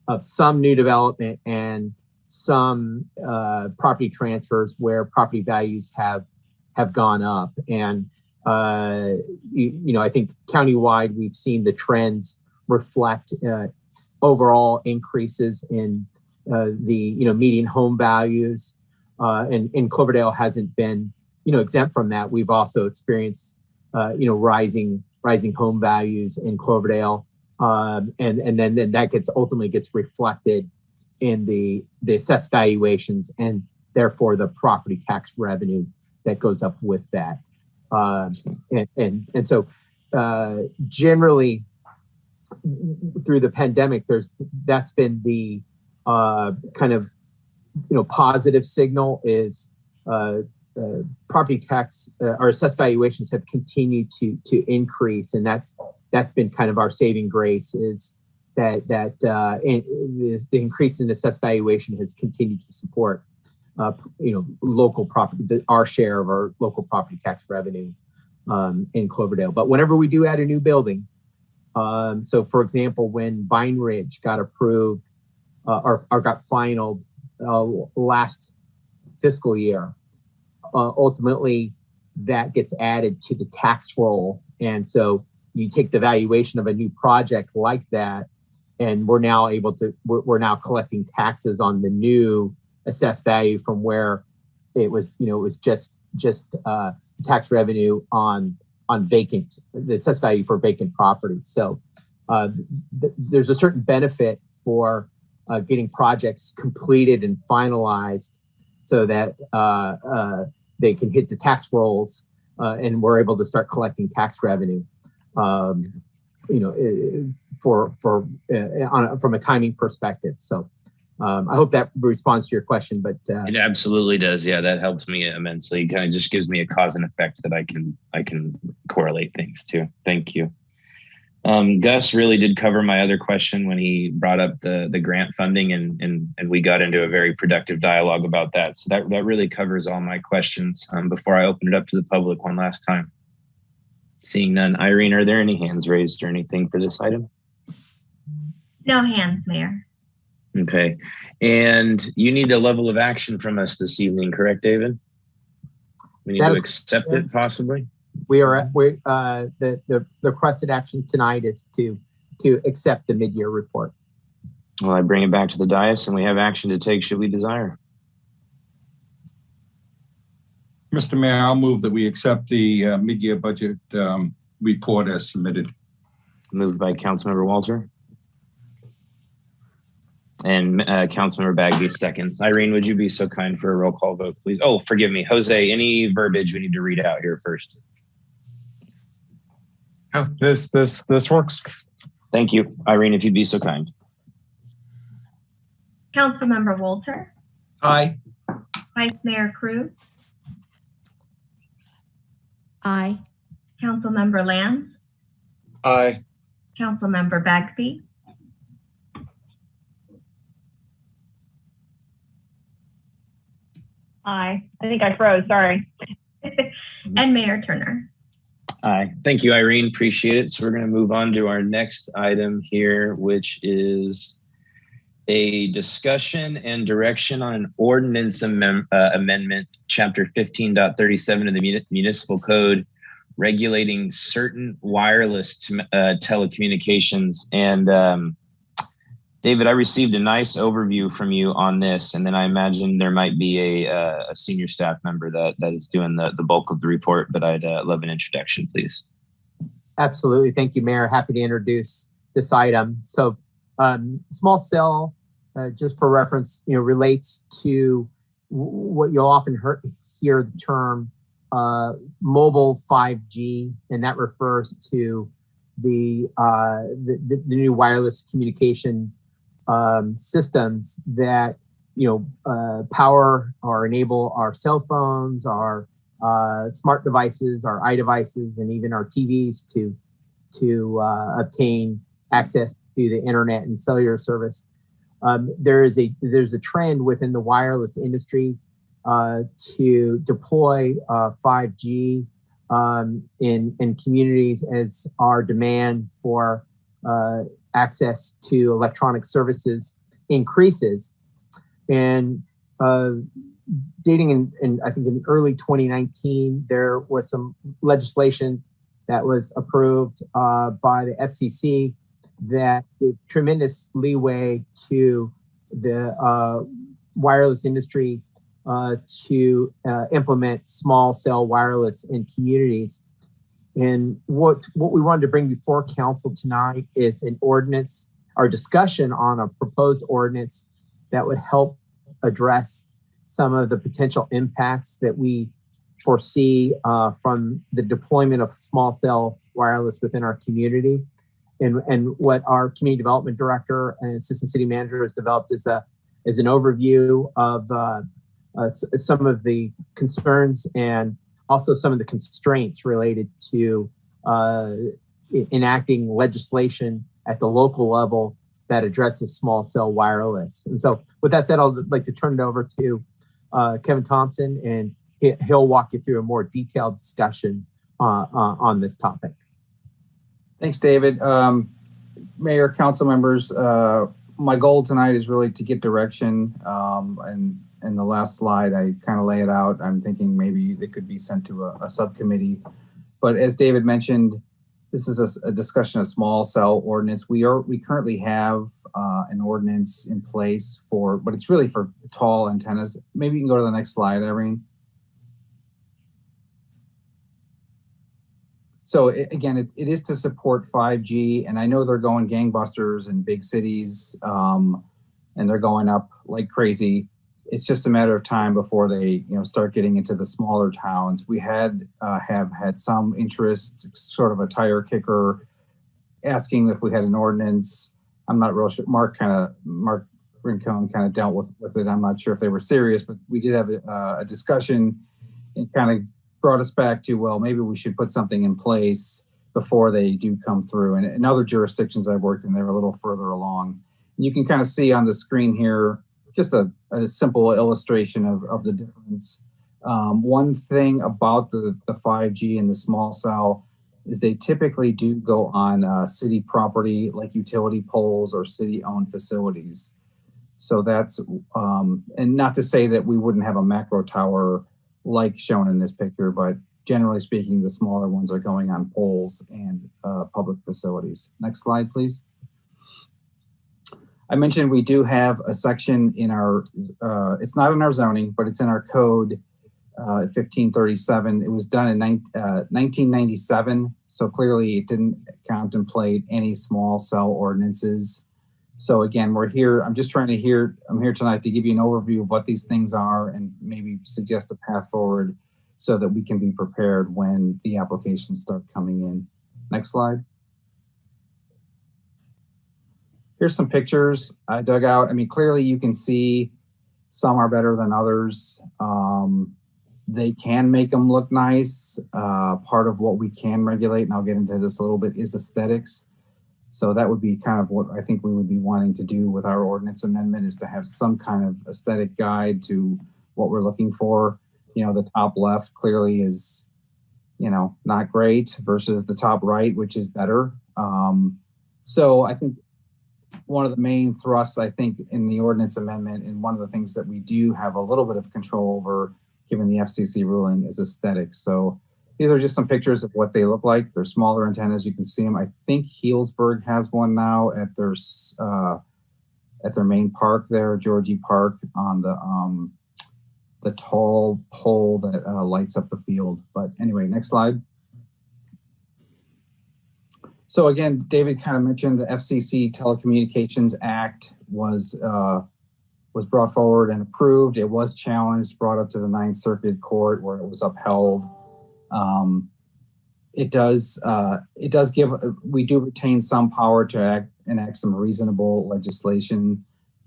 S7: of some new development and some property transfers where property values have gone up. And, I think countywide, we've seen the trends reflect overall increases in the median home values, and Cloverdale hasn't been exempt from that. We've also experienced rising home values in Cloverdale, and then that ultimately gets reflected in the assessed valuations and therefore the property tax revenue that goes up with that. And so generally, through the pandemic, that's been the kind of positive signal is property tax or assessed valuations have continued to increase, and that's been kind of our saving grace is that the increase in assessed valuation has continued to support local property, our share of our local property tax revenue in Cloverdale. But whenever we do add a new building, so for example, when Vine Ridge got approved or got finalized last fiscal year, ultimately that gets added to the tax roll. And so you take the valuation of a new project like that, and we're now collecting taxes on the new assessed value from where it was just tax revenue on vacant, the assessed value for vacant property. So there's a certain benefit for getting projects completed and finalized so that they can hit the tax rolls and we're able to start collecting tax revenue, from a timing perspective. So I hope that responds to your question, but
S1: it absolutely does. Yeah, that helps me immensely. Kind of just gives me a cause and effect that I can correlate things to. Thank you. Gus really did cover my other question when he brought up the grant funding, and we got into a very productive dialogue about that. So that really covers all my questions. Before I open it up to the public one last time. Seeing none. Irene, are there any hands raised or anything for this item?
S3: No hands, Mayor.
S1: Okay. And you need a level of action from us this evening, correct, David? We need to accept it, possibly? The requested action tonight is to accept the mid-year report. Well, I bring it back to the dais, and we have action to take should we desire.
S4: Mr. Mayor, I'll move that we accept the mid-year budget report as submitted.
S1: Moved by Councilmember Walter. And Councilmember Bagby seconds. Irene, would you be so kind for a roll call vote, please? Oh, forgive me. Jose, any verbiage we need to read out here first?
S6: Oh, this works.
S1: Thank you. Irene, if you'd be so kind.
S3: Councilmember Walter.
S4: Aye.
S3: Vice Mayor Cruz.
S5: Aye.
S3: Councilmember Lands.
S14: Aye.
S3: Councilmember Bagby.
S2: Aye. I think I froze, sorry.
S3: And Mayor Turner.
S1: Aye. Thank you, Irene. Appreciate it. So we're going to move on to our next item here, which is a discussion and direction on an ordinance amendment, Chapter 15.37 of the Municipal Code, regulating certain wireless telecommunications. And David, I received a nice overview from you on this, and then I imagine there might be a senior staff member that is doing the bulk of the report, but I'd love an introduction, please.
S7: Absolutely. Thank you, Mayor. Happy to introduce this item. So small cell, just for reference, relates to what you'll often hear the term mobile 5G, and that refers to the new wireless communication systems that power or enable our cell phones, our smart devices, our iDevices, and even our TVs to obtain access to the internet and cellular service. There's a trend within the wireless industry to deploy 5G in communities as our demand for access to electronic services increases. And dating in I think in early 2019, there was some legislation that was approved by the FCC that gave tremendous leeway to the wireless industry to implement small cell wireless in communities. And what we wanted to bring before council tonight is an ordinance or discussion on a proposed ordinance that would help address some of the potential impacts that we foresee from the deployment of small cell wireless within our community. And what our community development director and assistant city manager has developed is an overview of some of the concerns and also some of the constraints related to enacting legislation at the local level that addresses small cell wireless. And so with that said, I'd like to turn it over to Kevin Thompson, and he'll walk you through a more detailed discussion on this topic.
S18: Thanks, David. Mayor, council members, my goal tonight is really to get direction. And in the last slide, I kind of lay it out. I'm thinking maybe they could be sent to a subcommittee. But as David mentioned, this is a discussion of small cell ordinance. We currently have an ordinance in place but it's really for tall antennas. Maybe you can go to the next slide, Irene. So again, it is to support 5G, and I know they're going gangbusters in big cities, and they're going up like crazy. It's just a matter of time before they, start getting into the smaller towns. We have had some interest, sort of a tire kicker, asking if we had an ordinance. I'm not real sure. Mark Rincon kind of dealt with it. I'm not sure if they were serious, but we did have a discussion and kind of brought us back to, well, maybe we should put something in place before they do come through. And in other jurisdictions I've worked in, they're a little further along. And you can kind of see on the screen here, just a simple illustration of the difference. One thing about the 5G and the small cell is they typically do go on city property, like utility poles or city-owned facilities. So that's, and not to say that we wouldn't have a macro tower like shown in this picture, but generally speaking, the smaller ones are going on poles and public facilities. Next slide, please. I mentioned we do have a section in our, it's not in our zoning, but it's in our code 1537. It was done in 1997. So clearly it didn't contemplate any small cell ordinances. So again, we're here. I'm here tonight to give you an overview of what these things are and maybe suggest a path forward so that we can be prepared when the applications start coming in. Next slide. Here's some pictures I dug out. I mean, clearly you can see some are better than others. They can make them look nice. Part of what we can regulate, and I'll get into this a little bit, is aesthetics. So that would be kind of what I think we would be wanting to do with our ordinance amendment, is to have some kind of aesthetic guide to what we're looking for. The top left clearly is, not great versus the top right, which is better. So I think one of the main thrusts, I think, in the ordinance amendment, and one of the things that we do have a little bit of control over, given the FCC ruling, is aesthetics. So these are just some pictures of what they look like. They're smaller antennas. You can see them. I think Healdsburg has one now at their main park there, Georgie Park, on the tall pole that lights up the field. But anyway, next slide. So again, David kind of mentioned the FCC Telecommunications Act was brought forward and approved. It was challenged, brought up to the Ninth Circuit Court, where it was upheld. It does give, we do retain some power to enact some reasonable legislation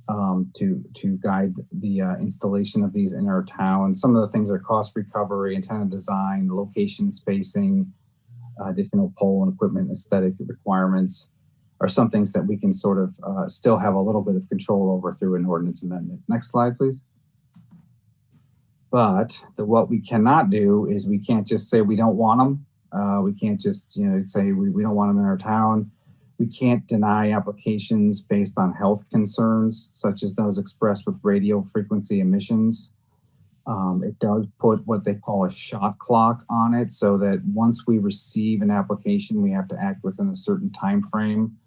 S18: to guide the installation of these in our town. Some of the things are cost recovery, antenna design, location spacing, additional pole and equipment aesthetic requirements are some things that we can sort of still have a little bit of control over through an ordinance amendment. Next slide, please. But what we cannot do is we can't just say we don't want them. We can't just say we don't want them in our town. We can't deny applications based on health concerns, such as those expressed with radio frequency emissions. It does put what they call a shot clock on it, so that once we receive an application, we have to act within a certain time frame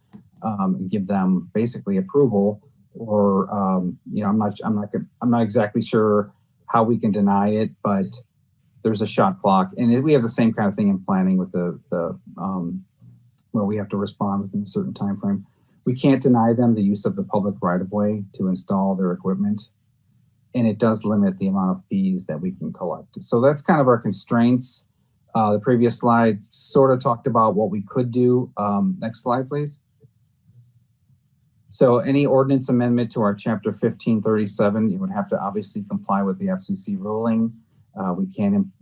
S18: and give them basically approval. Or I'm not exactly sure how we can deny it, but there's a shot clock, and we have the same kind of thing in planning with the where we have to respond within a certain time frame. We can't deny them the use of the public right-of-way to install their equipment. And it does limit the amount of fees that we can collect. So that's kind of our constraints. The previous slide sort of talked about what we could do. Next slide, please. So any ordinance amendment to our chapter 1537, you would have to obviously comply with the FCC ruling. We can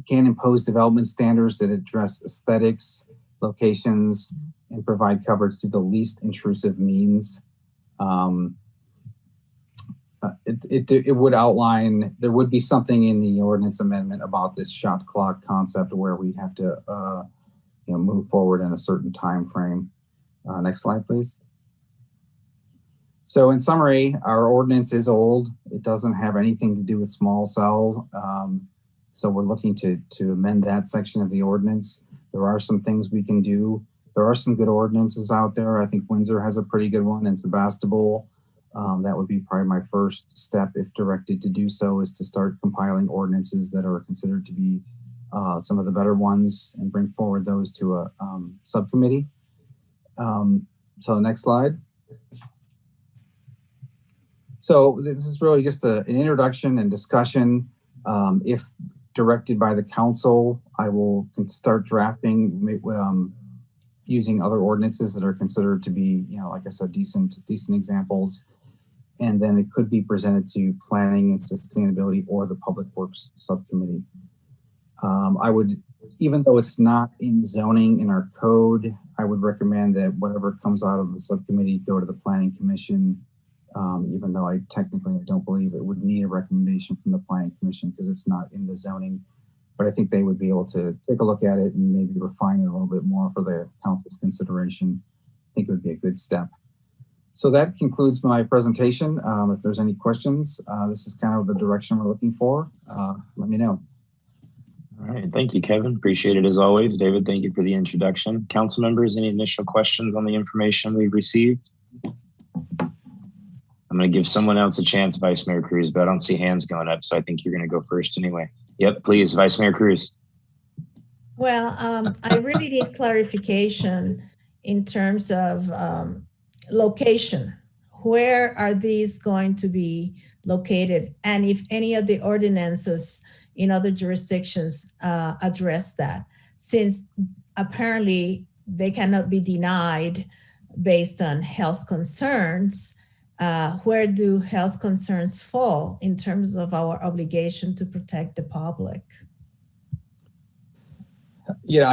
S18: impose development standards that address aesthetics, locations, and provide coverage to the least intrusive means. It would outline, there would be something in the ordinance amendment about this shot clock concept where we'd have to move forward in a certain time frame. Next slide, please. So in summary, our ordinance is old. It doesn't have anything to do with small cell. So we're looking to amend that section of the ordinance. There are some things we can do. There are some good ordinances out there. I think Windsor has a pretty good one, and Sebastopol. That would be probably my first step, if directed to do so, is to start compiling ordinances that are considered to be some of the better ones and bring forward those to a subcommittee. So next slide. So this is really just an introduction and discussion. If directed by the council, I will start drafting using other ordinances that are considered to be, like I said, decent examples. And then it could be presented to Planning and Sustainability or the Public Works Subcommittee. I would, even though it's not in zoning in our code, I would recommend that whatever comes out of the subcommittee go to the Planning Commission, even though I don't believe it would need a recommendation from the Planning Commission because it's not in the zoning. But I think they would be able to take a look at it and maybe refine it a little bit more for the council's consideration. I think it would be a good step. So that concludes my presentation. If there's any questions, this is kind of the direction we're looking for. Let me know.
S1: All right, thank you, Kevin. Appreciate it as always. David, thank you for the introduction. Council members, any initial questions on the information we've received? I'm going to give someone else a chance, Vice Mayor Cruz, but I don't see hands going up, so I think you're going to go first anyway. Yep, please, Vice Mayor Cruz.
S5: Well, I really need clarification in terms of location. Where are these going to be located? And if any of the ordinances in other jurisdictions address that, since apparently they cannot be denied based on health concerns, where do health concerns fall in terms of our obligation to protect the public?
S18: Yeah,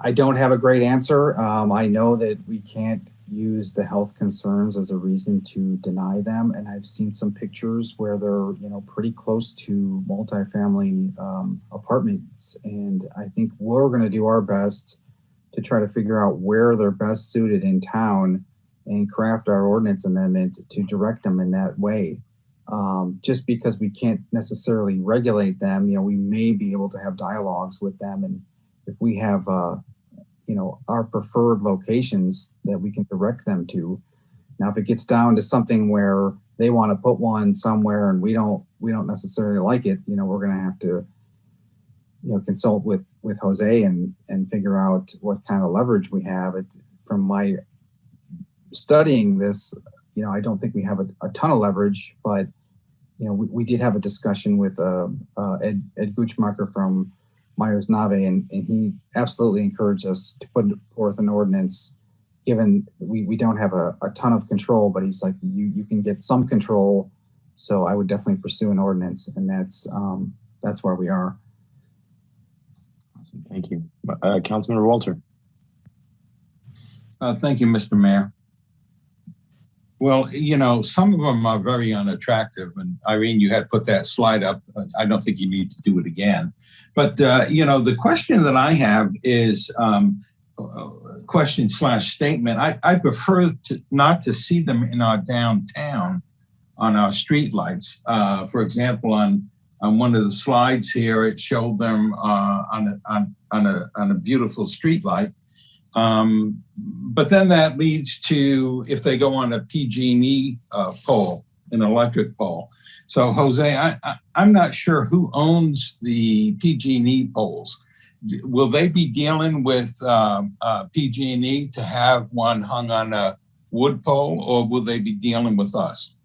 S18: I don't have a great answer. I know that we can't use the health concerns as a reason to deny them. And I've seen some pictures where they're, pretty close to multifamily apartments. And I think we're going to do our best to try to figure out where they're best suited in town and craft our ordinance amendment to direct them in that way. Just because we can't necessarily regulate them, we may be able to have dialogues with them. And if we have, our preferred locations that we can direct them to. Now, if it gets down to something where they want to put one somewhere and we don't necessarily like it, we're going to have to, consult with Jose and figure out what kind of leverage we have. From my studying this, I don't think we have a ton of leverage, but we did have a discussion with Ed Guchmacher from Myers-Nave, and he absolutely encouraged us to put forth an ordinance, given we don't have a ton of control, but he's like, you can get some control. So I would definitely pursue an ordinance, and that's where we are.
S1: Awesome, thank you. Councilmember Walter.
S4: Thank you, Mr. Mayor. Well, some of them are very unattractive, and Irene, you had put that slide up. I don't think you need to do it again. But, the question that I have is question/statement. I prefer not to see them in our downtown on our streetlights. For example, on one of the slides here, it showed them on a beautiful streetlight. But then that leads to if they go on a PG&E pole, an electric pole. So Jose, I'm not sure who owns the PG&E poles. Will they be dealing with PG&E to have one hung on a wood pole, or will they be dealing with us?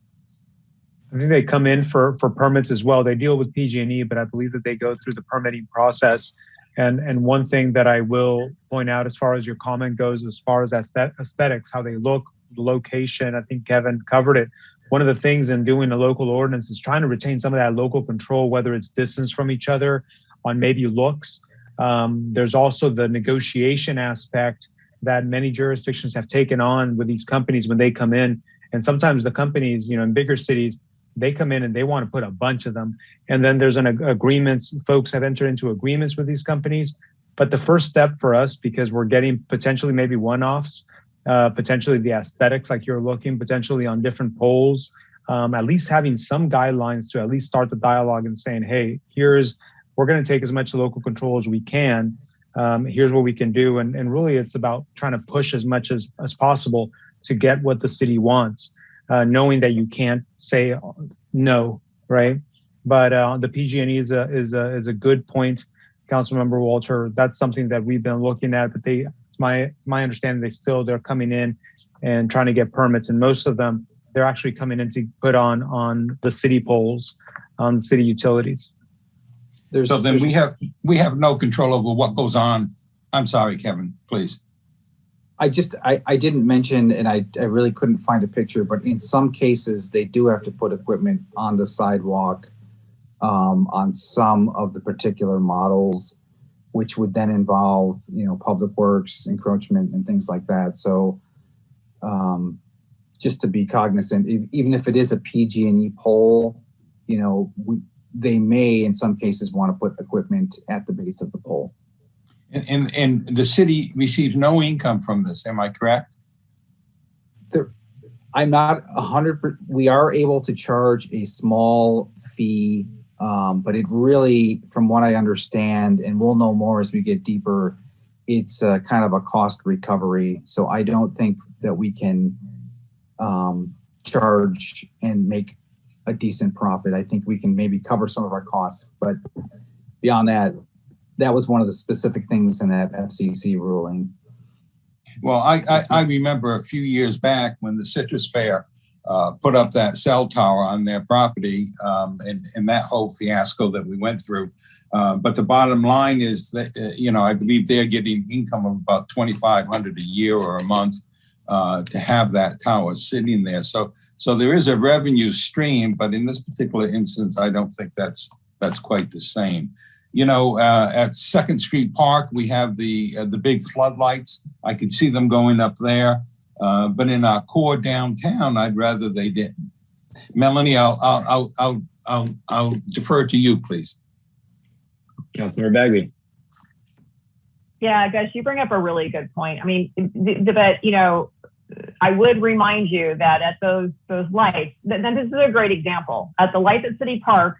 S6: I think they come in for permits as well. They deal with PG&E, but I believe that they go through the permitting process And one thing that I will point out as far as your comment goes, as far as aesthetics, how they look, location, I think Kevin covered it. One of the things in doing a local ordinance is trying to retain some of that local control, whether it's distance from each other on maybe looks. There's also the negotiation aspect that many jurisdictions have taken on with these companies when they come in. And sometimes the companies, in bigger cities, they come in and they want to put a bunch of them. And then there's an agreements, folks have entered into agreements with these companies. But the first step for us, because we're getting potentially maybe one-offs, potentially the aesthetics, like you're looking potentially on different polls, at least having some guidelines to at least start the dialogue and saying, hey, we're going to take as much local control as we can. Here's what we can do. And really it's about trying to push as much as possible to get what the city wants, knowing that you can't say no, right? But the PG&E is a good point, Councilmember Walter. That's something that we've been looking at, but it's my understanding they're coming in and trying to get permits, and most of them they're actually coming in to put on the city poles, on city utilities.
S4: So then we have no control over what goes on. I'm sorry, Kevin, please.
S18: I didn't mention, and I really couldn't find a picture, but in some cases they do have to put equipment on the sidewalk on some of the particular models, which would then involve, public works, encroachment, and things like that. So just to be cognizant, even if it is a PG&E pole, they may in some cases want to put equipment at the base of the pole.
S4: And the city receives no income from this, am I correct?
S18: I'm not 100%. We are able to charge a small fee, but it really, from what I understand, and we'll know more as we get deeper, it's kind of a cost recovery. So I don't think that we can charge and make a decent profit. I think we can maybe cover some of our costs, but beyond that, that was one of the specific things in that FCC ruling.
S4: Well, I remember a few years back when the Citrus Fair put up that cell tower on their property, and that whole fiasco that we went through. But the bottom line is that, I believe they're getting income of about $2,500 a year or a month to have that tower sitting there. So there is a revenue stream, but in this particular instance, I don't think that's quite the same. At 2nd Street Park, we have the big floodlights. I could see them going up there, but in our core downtown, I'd rather they didn't. Melanie, I'll defer to you, please.
S1: Councilmember Bagby.
S2: Yeah, Gus, you bring up a really good point. I mean, but I would remind you that at those lights, then this is a great example. At the lights at City Park,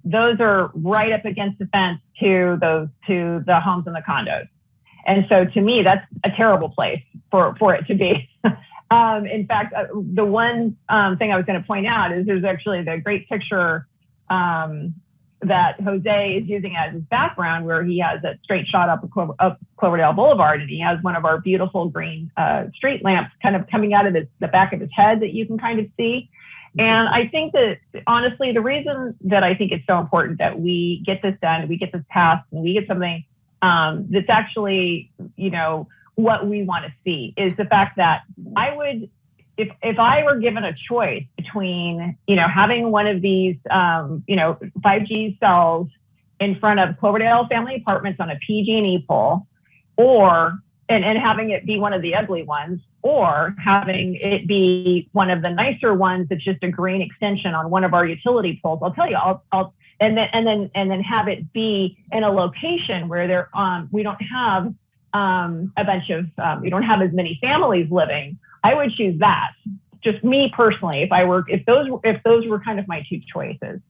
S2: those are right up against the fence to the homes and the condos. And so to me, that's a terrible place for it to be. In fact, the one thing I was going to point out is there's actually the great picture that Jose is using as his background, where he has a straight shot up Cloverdale Boulevard, and he has one of our beautiful green street lamps kind of coming out of the back of his head that you can kind of see. And I think that, honestly, the reason that I think it's so important that we get this done, we get this passed, and we get something that's actually, what we want to see, is the fact that I would, if I were given a choice between, having one of these, 5G cells in front of Cloverdale family apartments on a PG&E pole, or and having it be one of the ugly ones, or having it be one of the nicer ones that's just a green extension on one of our utility poles, I'll tell you, and then have it be in a location where we don't have a bunch of we don't have as many families living. I would choose that. Just me personally, if those were kind of my two choices.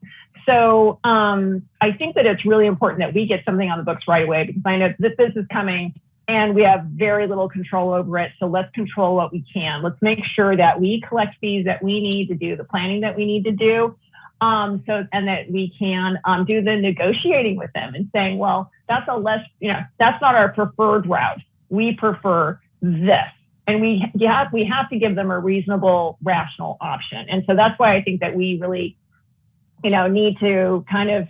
S2: So I think that it's really important that we get something on the books right away, because I know this is coming and we have very little control over it. So let's control what we can. Let's make sure that we collect fees that we need to do the planning that we need to do. And that we can do the negotiating with them and saying, well, that's that's not our preferred route. We prefer this. And we have to give them a reasonable, rational option. And so that's why I think that we really, need to kind of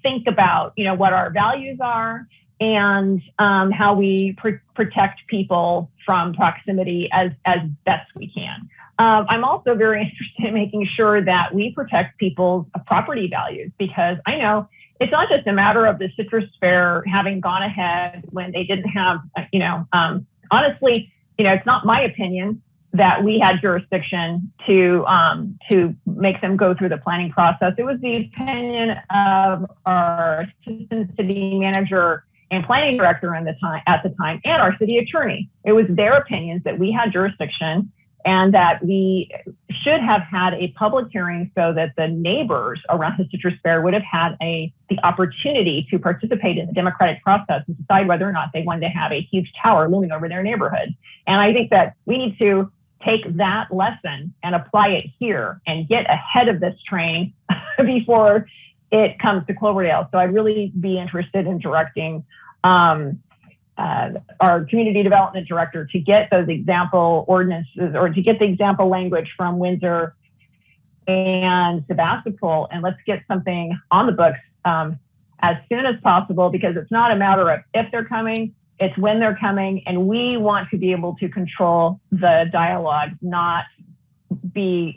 S2: think about, what our values are and how we protect people from proximity as best we can. I'm also very interested in making sure that we protect people's property values, because I know it's not just a matter of the citrus fair having gone ahead when they didn't have, honestly, it's not my opinion that we had jurisdiction to make them go through the planning process. It was the opinion of our assistant city manager and planning director at the time, and our city attorney. It was their opinions that we had jurisdiction and that we should have had a public hearing so that the neighbors around the citrus fair would have had the opportunity to participate in the democratic process and decide whether or not they wanted to have a huge tower looming over their neighborhood. And I think that we need to take that lesson and apply it here and get ahead of this train before it comes to Cloverdale. So I'd really be interested in directing our community development director to get those example ordinances, or to get the example language from Windsor and Sebastopol, and let's get something on the books as soon as possible, because it's not a matter of if they're coming, it's when they're coming, and we want to be able to control the dialogue, not be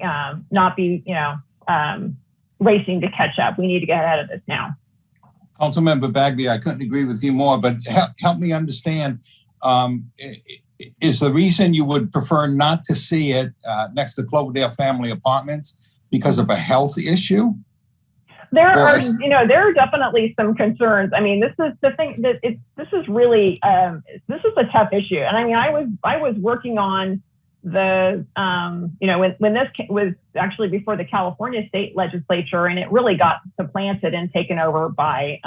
S2: racing to catch up. We need to get ahead of this now.
S4: Councilmember Bagby, I couldn't agree with you more, but help me understand, is the reason you would prefer not to see it next to Cloverdale Family Apartments because of a health issue?
S2: There are definitely some concerns. I memean, this is the thing that this is really, this is a tough issue. And I mean, I was working on the, when this was actually before the California state legislature, and it really got supplanted and taken over by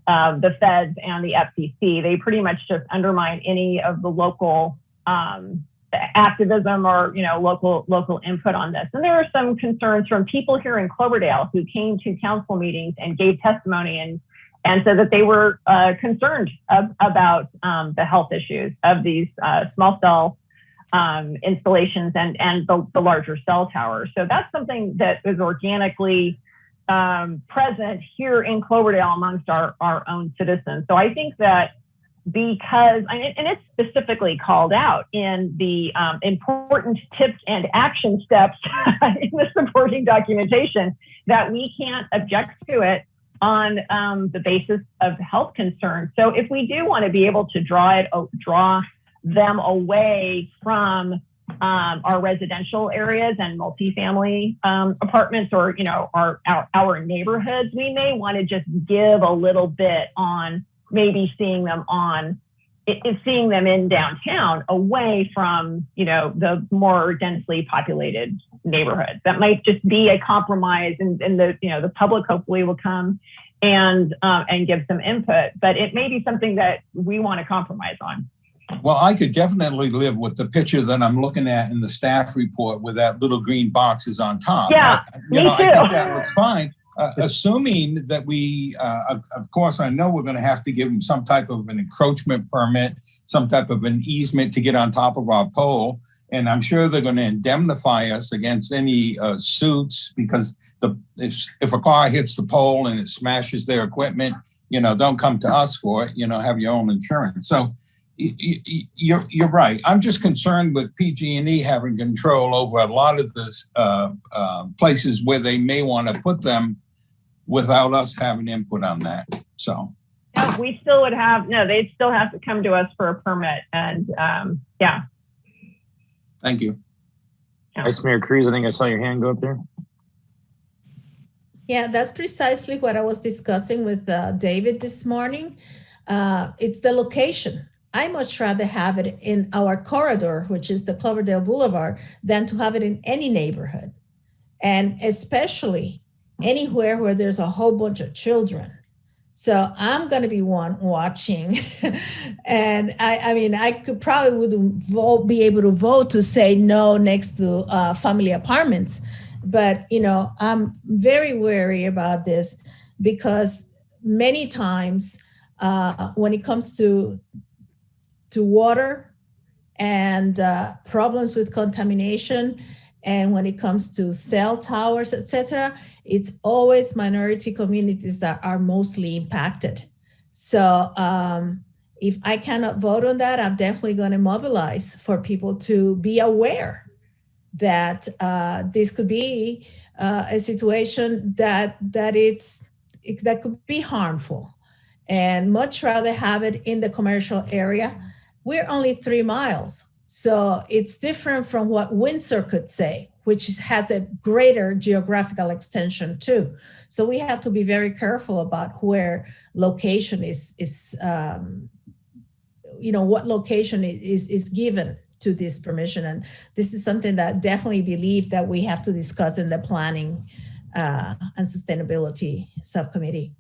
S2: the feds and the FCC. They pretty much just undermined any of the local activism or local input on this. And there are some concerns from people here in Cloverdale who came to council meetings and gave testimony and said that they were concerned about the health issues of these small cell installations and the larger cell towers. So that's something that is organically present here in Cloverdale amongst our own citizens. So I think that because, and it's specifically called out in the important tips and action steps in the supporting documentation, that we can't object to it on the basis of health concerns. So if we do want to be able to draw them away from our residential areas and multifamily apartments, or our neighborhoods, we may want to just give a little bit on maybe seeing them in downtown, away from the more densely populated neighborhoods. That might just be a compromise, and the public hopefully will come and give some input, but it may be something that we want to compromise on.
S4: Well, I could definitely live with the picture that I'm looking at in the staff report with that little green boxes on top.
S2: Yeah, me too.
S4: I think that looks fine. Assuming that we, of course, I know we're going to have to give them some type of an encroachment permit, some type of an easement to get on top of our pole. And I'm sure they're going to indemnify us against any suits, because if a car hits the pole and it smashes their equipment, don't come to us for it, have your own insurance. So you're right. I'm just concerned with PG&E having control over a lot of this places where they may want to put them without us having input on that. So
S2: we still would they'd still have to come to us for a permit. And yeah.
S4: Thank you.
S1: Vice Mayor Cruz, I think I saw your hand go up there.
S5: Yeah, that's precisely what I was discussing with David this morning. It's the location. I much rather have it in our corridor, which is the Cloverdale Boulevard, than to have it in any neighborhood. And especially anywhere where there's a whole bunch of children. So I'm going to be one watching. And I could probably wouldn't be able to vote to say no next to family apartments. But, I'm very wary about this, because many times when it comes to water and problems with contamination And when it comes to cell towers, etc., it's always minority communities that are mostly impacted. So if I cannot vote on that, I'm definitely going to mobilize for people to be aware that this could be a situation that could be harmful, and much rather have it in the commercial area. We're only 3 miles. So it's different from what Windsor could say, which has a greater geographical extension too. So we have to be very careful about where location is what location is given to this permission. And this is something that definitely believe that we have to discuss in the planning and sustainability subcommittee.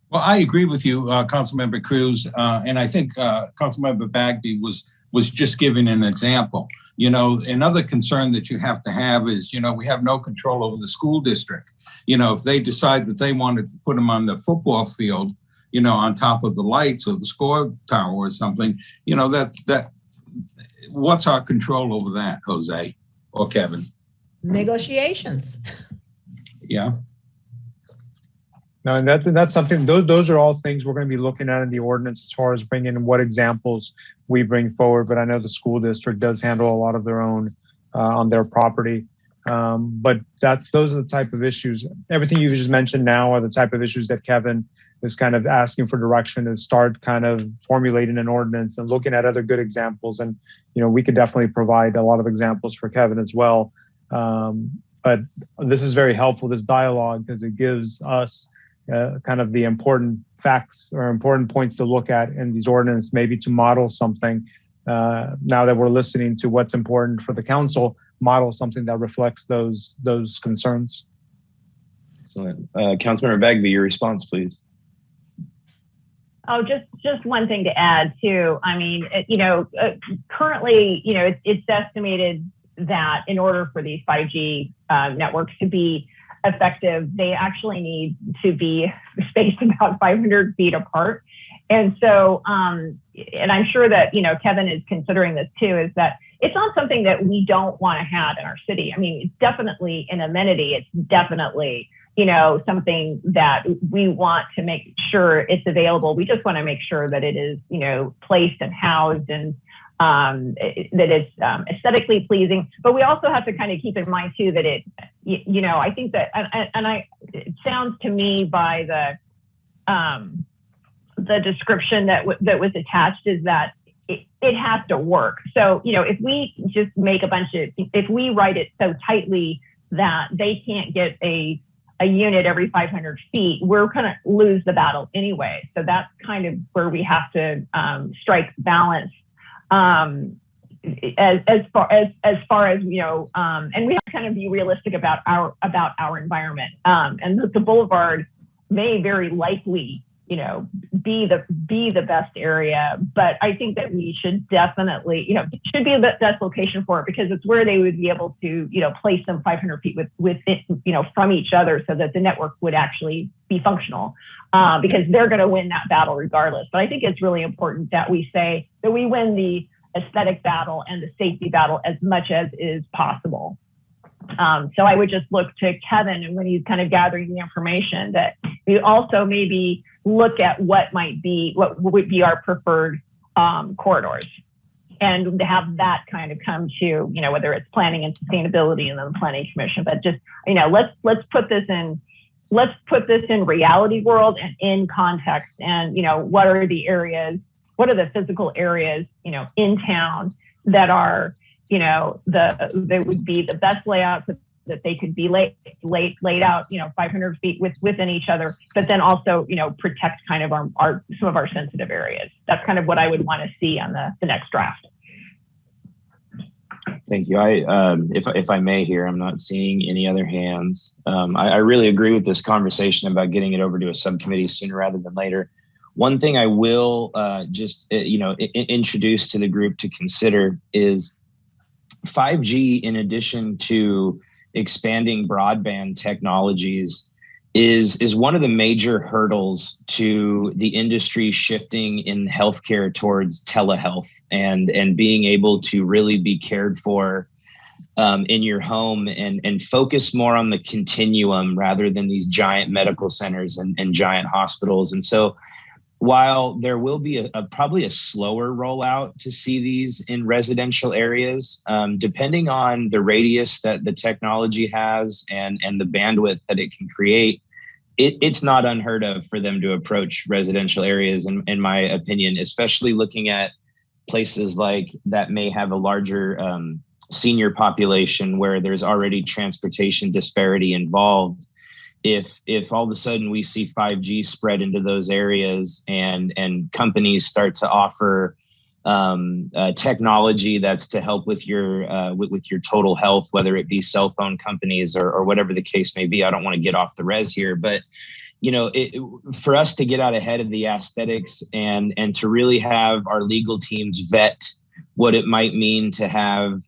S4: Well, I agree with you, Councilmember Cruz. And I think Councilmember Bagby was just giving an example. Another concern that you have to have is, we have no control over the school district. If they decide that they wanted to put them on the football field, on top of the lights or the score tower or something, what's our control over that, Jose or Kevin?
S5: Negotiations.
S4: Yeah.
S6: No, and that's something, those are all things we're going to be looking at in the ordinance as far as bringing in what examples we bring forward. But I know the school district does handle a lot of their own on their property. But those are the type of issues. Everything you've just mentioned now are the type of issues that Kevin is kind of asking for direction to start kind of formulating an ordinance and looking at other good examples. And, we could definitely provide a lot of examples for Kevin as well. But this is very helpful, this dialogue, because it gives us kind of the important facts or important points to look at in these ordinances, maybe to model something. Now that we're listening to what's important for the council, model something that reflects those concerns.
S1: Excellent. Councilmember Bagby, your response, please.
S2: Oh, just one thing to add too. I mean, currently, it's estimated that in order for these 5G networks to be effective, they actually need to be spaced about 500 feet apart. And so, and I'm sure that, Kevin is considering this too, is that it's not something that we don't want to have in our city. I mean, it's definitely an amenity. It's definitely, something that we want to make sure it's available. We just want to make sure that it is, placed and housed and that it's aesthetically pleasing. But we also have to kind of keep in mind too that I think that, it sounds to me by the description that was attached is that it has to work. So, if we just make if we write it so tightly that they can't get a unit every 500 feet, we're going to lose the battle anyway. So that's kind of where we have to strike balance. As far as and we have to kind of be realistic about our environment. And the boulevard may very likely, be the best area, but I think that we should definitely, it should be the best location for it, because it's where they would be able to, place them 500 feet with it, from each other, so that the network would actually be functional, because they're going to win that battle regardless. But I think it's really important that we say that we win the aesthetic battle and the safety battle as much as is possible. So I would just look to Kevin, and when he's kind of gathering the information, that we also maybe look at what would be our preferred corridors, and to have that kind of come to, whether it's planning and sustainability and then the planning commission. But just, let's put this in reality world and in context, and what are the physical areas, in town that are, they would be the best layouts that they could be laid out, 500 feet within each other, but then also, protect kind of some of our sensitive areas. That's kind of what I would want to see on the next draft.
S1: Thank you. If I may here, I'm not seeing any other hands. I really agree with this conversation about getting it over to a subcommittee sooner rather than later. One thing I will introduce to the group to consider is 5G, in addition to expanding broadband technologies, is one of the major hurdles to the industry shifting in healthcare towards telehealth and being able to really be cared for in your home and focus more on the continuum rather than these giant medical centers and giant hospitals. And so while there will be probably a slower rollout to see these in residential areas, depending on the radius that the technology has and the bandwidth that it can create, it's not unheard of for them to approach residential areas, in my opinion, especially looking at places like that may have a larger senior population where there's already transportation disparity involved. If all of a sudden we see 5G spread into those areas and companies start to offer technology that's to help with your total health, whether it be cell phone companies or whatever the case may be, I don't want to get off the res here, but for us to get out ahead of the aesthetics and to really have our legal teams vet what it might mean to have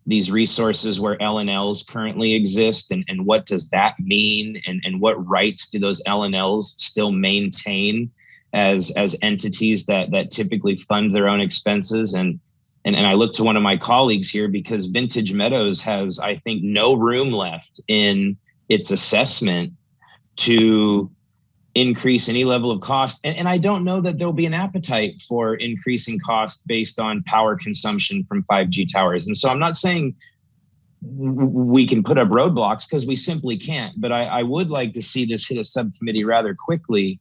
S1: these resources where LNLs currently exist and what does that mean and what rights do those LNLs still maintain as entities that typically fund their own expenses. And I look to one of my colleagues here because Vintage Meadows has, I think, no room left in its assessment to increase any level of cost. And I don't know that there'll be an appetite for increasing cost based on power consumption from 5G towers. And so I'm not saying we can put up roadblocks because we simply can't, but I would like to see this hit a subcommittee rather quickly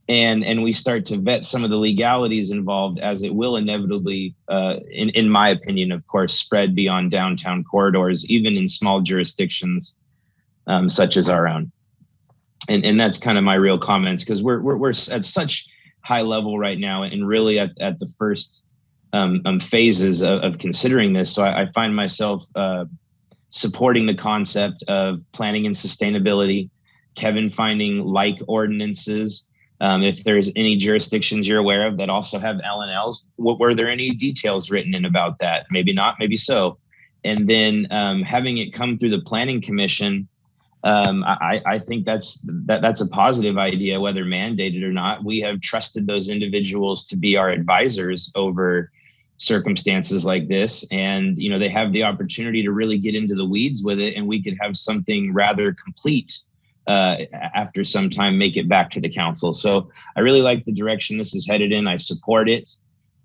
S1: and we start to vet some of the legalities involved, as it will inevitably, in my opinion, of course, spread beyond downtown corridors, even in small jurisdictions such as our own. And that's kind of my real comments, because we're at such high level right now and really at the first phases of considering this. So I find myself supporting the concept of planning and sustainability, Kevin finding like ordinances. If there's any jurisdictions you're aware of that also have LNLs, were there any details written in about that? Maybe not, maybe so. And then having it come through the Planning Commission, I think that's a positive idea, whether mandated or not. We have trusted those individuals to be our advisors over circumstances like this. And, they have the opportunity to really get into the weeds with it, and we could have something rather complete after some time, make it back to the council. So I really like the direction this is headed in. I support it.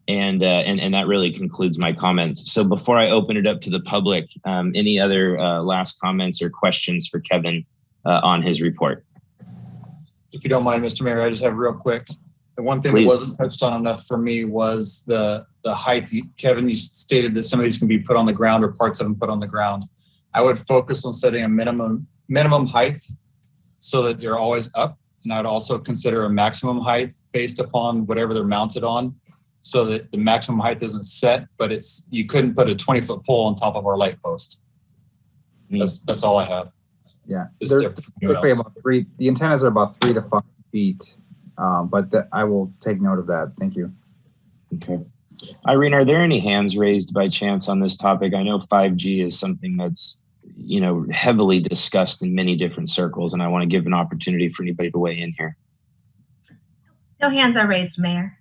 S1: And that really concludes my comments. So before I open it up to the public, any other last comments or questions for Kevin on his report?
S14: If you don't mind, Mr. Mayor, I just have real quick. The one thing that wasn't touched on enough for me was the height. Kevin, you stated that some of these can be put on the ground or parts of them put on the ground. I would focus on setting a minimum height so that they're always up. And I'd also consider a maximum height based upon whatever they're mounted on, so that the maximum height isn't set, but you couldn't put a 20-foot pole on top of our light post. That's all I have.
S18: Yeah, they're typically about the antennas are about 3 to 5 feet, but I will take note of that. Thank you.
S1: Okay. Irene, are there any hands raised by chance on this topic? I know 5G is something that's, heavily discussed in many different circles, and I want to give an opportunity for anybody to weigh in here.
S3: No hands are raised, Mayor.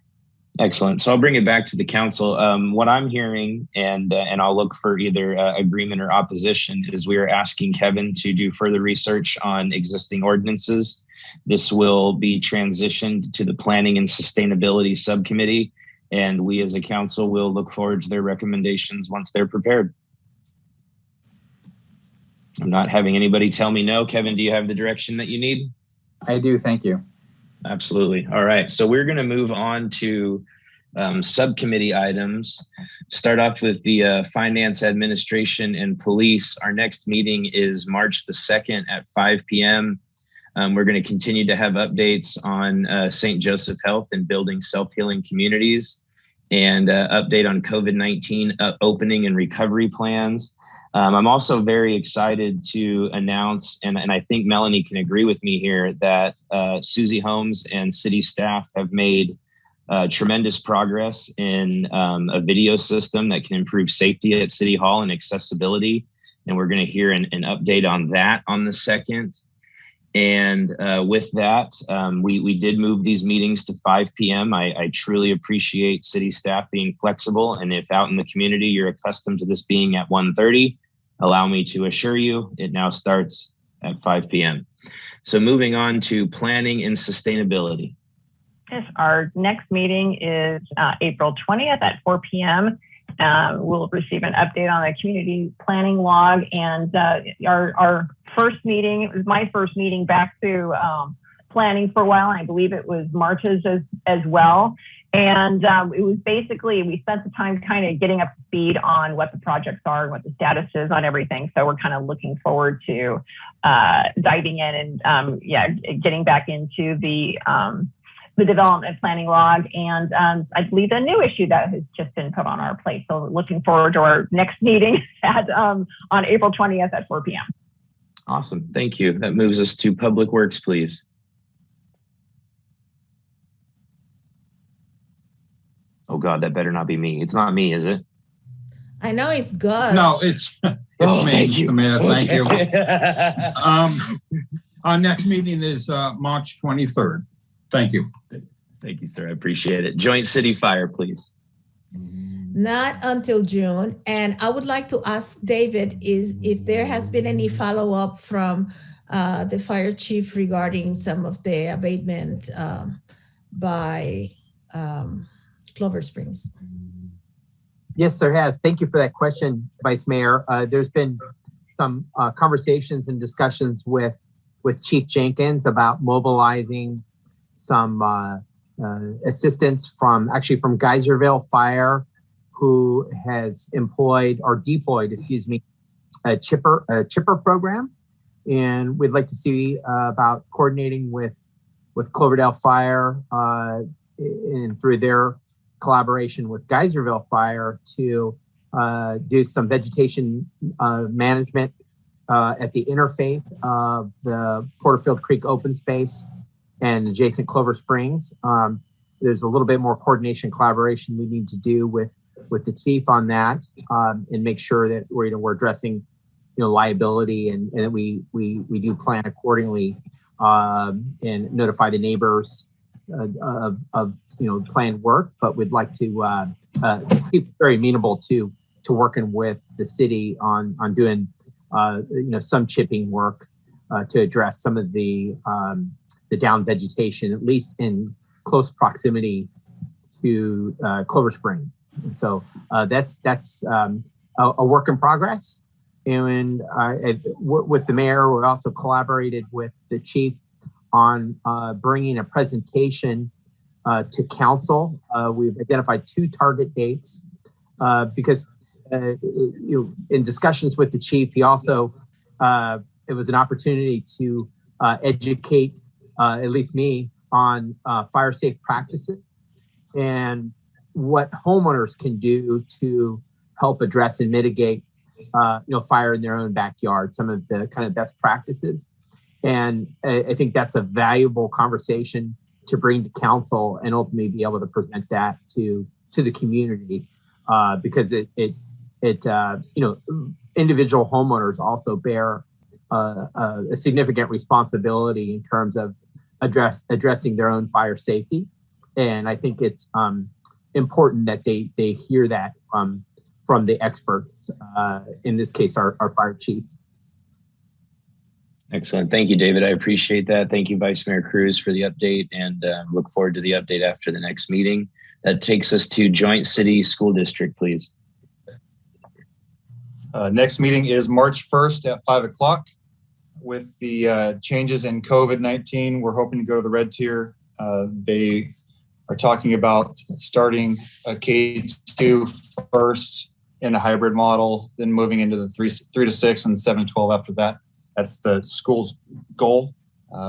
S1: Excellent. So I'll bring it back to the council. What I'm hearing, and I'll look for either agreement or opposition, is we are asking Kevin to do further research on existing ordinances. This will be transitioned to the Planning and Sustainability Subcommittee, and we as a council will look forward to their recommendations once they're prepared. I'm not having anybody tell me no. Kevin, do you have the direction that you need?
S18: I do. Thank you.
S1: Absolutely. All right. So we're going to move on to subcommittee items. Start off with the Finance, Administration, and Police. Our next meeting is March the 2nd at 5 p.m. We're going to continue to have updates on St. Joseph Health and building self-healing communities, and update on COVID-19 opening and recovery plans. I'm also very excited to announce, and I think Melanie can agree with me here, that Susie Holmes and city staff have made tremendous progress in a video system that can improve safety at City Hall and accessibility. And we're going to hear an update on that on the 2nd. And with that, we did move these meetings to 5 p.m. I truly appreciate city staff being flexible. And if out in the community you're accustomed to this being at 1:30, Allow me to assure you, it now starts at 5 p.m. So moving on to planning and sustainability.
S2: Yes, our next meeting is April 20th at 4 p.m. We'll receive an update on the community planning log, and our first meeting, it was my first meeting back to planning for a while, and I believe it was March's as well. And it was basically, we spent the time kind of getting up to speed on what the projects are and what the status is on everything. So we're kind of looking forward to diving in and getting back into the development planning log. And I believe a new issue that has just been put on our plate. So looking forward to our next meeting at on April 20th at 4 p.m.
S1: Awesome, thank you. That moves us to Public Works, please. Oh God, that better not be me. It's not me, is it?
S5: I know it's Gus.
S4: No, it's me.
S1: Thank you.
S4: Mayor, thank you. Our next meeting is March 23rd. Thank you.
S1: Thank you, sir. I appreciate it. Joint City Fire, please.
S5: Not until June. And I would like to ask David if there has been any follow-up from the fire chief regarding some of the abatement by Clover Springs.
S7: Yes, there has. Thank you for that question, Vice Mayor. There's been some conversations and discussions with Chief Jenkins about mobilizing some assistance from Geyserville Fire, who has deployed a chipper program, and we'd like to see about coordinating with Cloverdale Fire and through their collaboration with Geyserville Fire to do some vegetation management at the interfaith of the Porterfield Creek open space and adjacent Clover Springs. There's a little bit more coordination collaboration we need to do with the chief on that, and make sure that we're addressing liability and that we do plan accordingly, and notify the neighbors of planned work. But we'd like to keep very amenable to working with the city on doing some chipping work to address some of the down vegetation, at least in close proximity to Clover Springs. And so that's a work in progress. And with the mayor, we also collaborated with the chief on bringing a presentation to council. We've identified 2 target dates because in discussions with the chief, he also, it was an opportunity to educate at least me on fire safe practices and what homeowners can do to help address and mitigate fire in their own backyard, some of the kind of best practices. And I think that's a valuable conversation to bring to council and ultimately be able to present that to the community, because individual homeowners also bear a significant responsibility in terms of addressing their own fire safety. And I think it's important that they hear that from the experts, in this case, our fire chief.
S1: Excellent. Thank you, David. I appreciate that. Thank you, Vice Mayor Cruz, for the update, and look forward to the update after the next meeting. That takes us to Joint City School District, please.
S14: Next meeting is March 1st at 5 o'clock. With the changes in COVID-19, we're hoping to go to the red tier. They are talking about starting a K-2 first in a hybrid model, then moving into the 3 to 6 and 7 to 12 after that. That's the school's goal.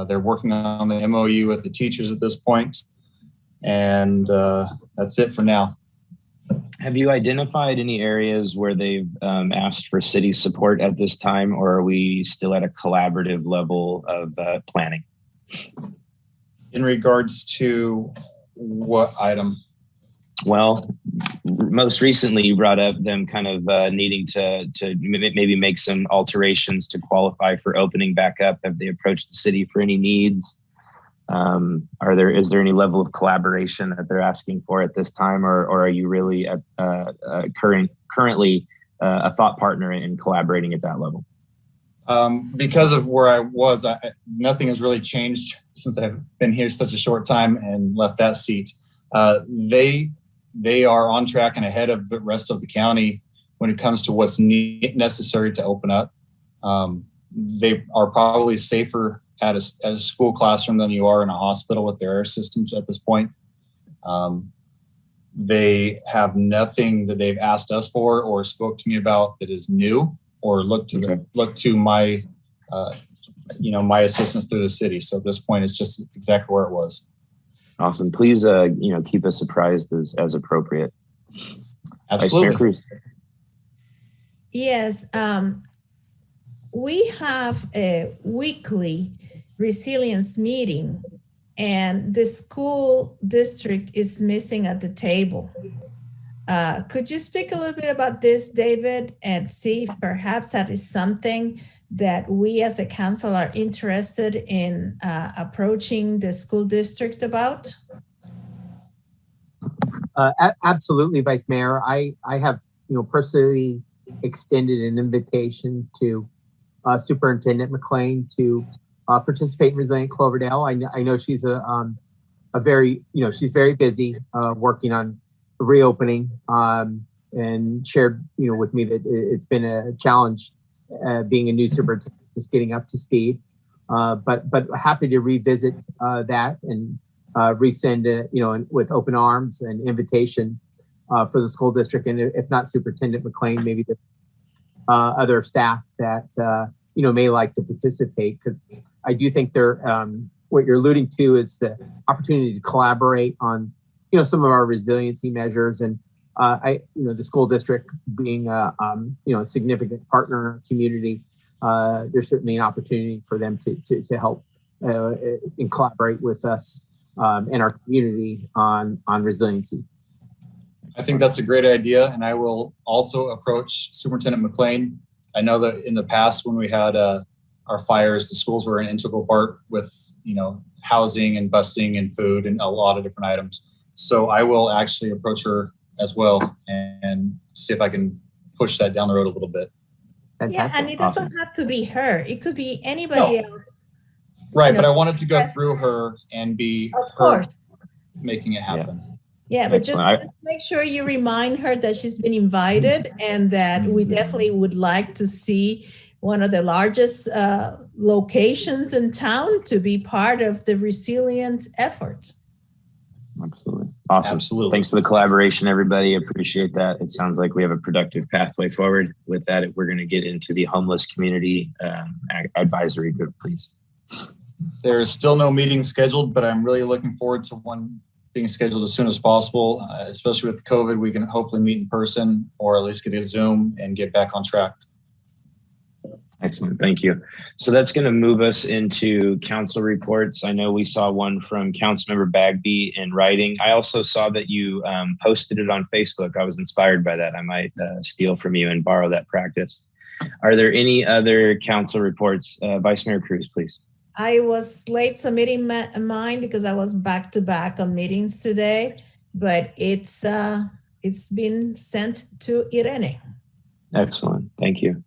S14: They're working on the MOU with the teachers at this point. And that's it for now.
S1: Have you identified any areas where they've asked for city support at this time, or are we still at a collaborative level of planning?
S14: In regards to what item?
S1: Well, most recently you brought up them kind of needing to maybe make some alterations to qualify for opening back up. Have they approached the city for any needs? Is there any level of collaboration that they're asking for at this time, or are you really currently a thought partner in collaborating at that level?
S14: Because of where I was, nothing has really changed since I've been here such a short time and left that seat. They are on track and ahead of the rest of the county when it comes to what's necessary to open up. They are probably safer at a school classroom than you are in a hospital with their air systems at this point. They have nothing that they've asked us for or spoke to me about that is new or look to my my assistance through the city. So at this point, it's just exactly where it was.
S1: Awesome. Please keep us apprised as appropriate.
S14: Absolutely.
S1: Vice Mayor Cruz.
S5: Yes, we have a weekly resilience meeting, and the school district is missing at the table. Could you speak a little bit about this, David, and see if perhaps that is something that we as a council are interested in approaching the school district about?
S7: Absolutely, Vice Mayor. I have personally extended an invitation to Superintendent McLean to participate in Resilient Cloverdale. I know she's she's very busy working on reopening, and shared with me that it's been a challenge being a new superintendent, just getting up to speed. But happy to revisit that and resend with open arms and invitation for the school district, and if not Superintendent McLean, maybe the other staff that may like to participate, because I do think what you're alluding to is the opportunity to collaborate on some of our resiliency measures, and the school district being a significant partner in our community, there's certainly an opportunity for them to help and collaborate with us in our community on resiliency.
S14: I think that's a great idea, and I will also approach Superintendent McLean. I know that in the past when we had our fires, the schools were an integral part with housing and busing and food and a lot of different items. So I will actually approach her as well and see if I can push that down the road a little bit.
S5: Yeah, and it doesn't have to be her. It could be anybody else.
S14: Right, but I wanted to go through her and be her making it happen.
S5: Yeah, but just make sure you remind her that she's been invited and that we definitely would like to see one of the largest locations in town to be part of the resilient effort.
S1: Absolutely. Awesome.
S14: Absolutely.
S1: Thanks for the collaboration, everybody. Appreciate that. It sounds like we have a productive pathway forward. With that, we're going to get into the homeless community advisory group, please.
S14: There is still no meeting scheduled, but I'm really looking forward to one being scheduled as soon as possible, especially with COVID. We can hopefully meet in person or at least get a Zoom and get back on track.
S1: Excellent. Thank you. So that's going to move us into council reports. I know we saw one from Councilmember Bagby in writing. I also saw that you posted it on Facebook. I was inspired by that. I might steal from you and borrow that practice. Are there any other council reports? Vice Mayor Cruz, please.
S5: I was late submitting mine because I was back-to-back on meetings today, but it's been sent to Irene.
S1: Excellent. Thank you.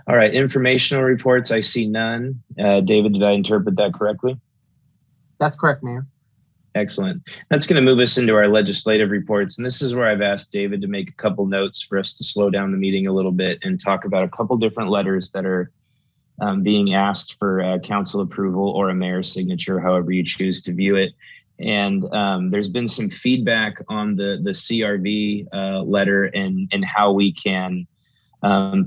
S1: All right, informational reports, I see none. David, did I interpret that correctly?
S7: That's correct, Mayor.
S1: Excellent. That's going to move us into our legislative reports. And this is where I've asked David to make a couple notes for us to slow down the meeting a little bit and talk about a couple different letters that are being asked for council approval or a mayor's signature, however you choose to view it. And there's been some feedback on the CRV letter and how we can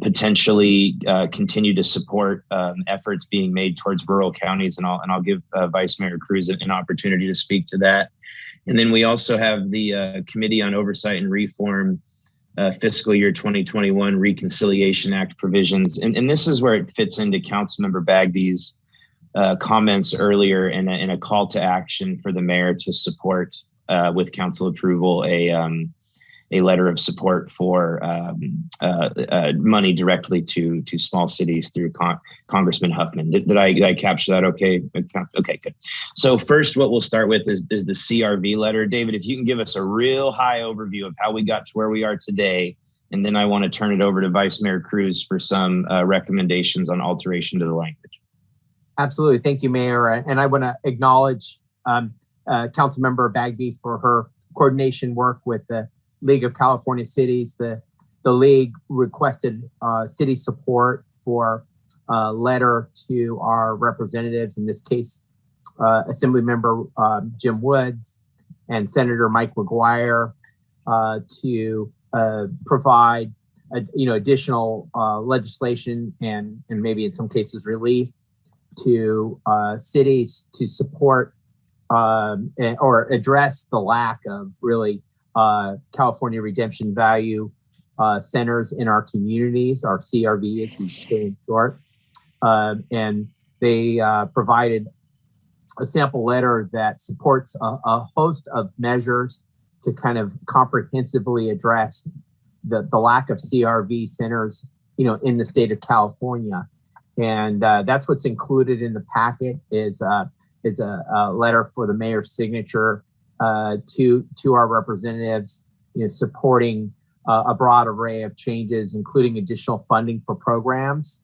S1: potentially continue to support efforts being made towards rural counties, and I'll give Vice Mayor Cruz an opportunity to speak to that. And then we also have the Committee on Oversight and Reform Fiscal Year 2021 Reconciliation Act provisions, and this is where it fits into Councilmember Bagby's comments earlier in a call to action for the mayor to support with council approval a letter of support for money directly to small cities through Congressman Huffman. Did I capture that okay? Okay, good. So first, what we'll start with is the CRV letter. David, if you can give us a real high overview of how we got to where we are today And then I want to turn it over to Vice Mayor Cruz for some recommendations on alteration to the language.
S7: Absolutely. Thank you, Mayor. And I want to acknowledge Councilmember Bagby for her coordination work with the League of California Cities. The League requested city support for a letter to our representatives, in this case, Assemblymember Jim Woods and Senator Mike McGuire, to provide additional legislation and maybe in some cases relief to cities to support or address the lack of really California redemption value centers in our communities, our CRV as we say in short. And they provided a sample letter that supports a host of measures to kind of comprehensively address the lack of CRV centers, in the state of California. And that's what's included in the packet is a letter for the mayor's signature to our representatives, supporting a broad array of changes, including additional funding for programs.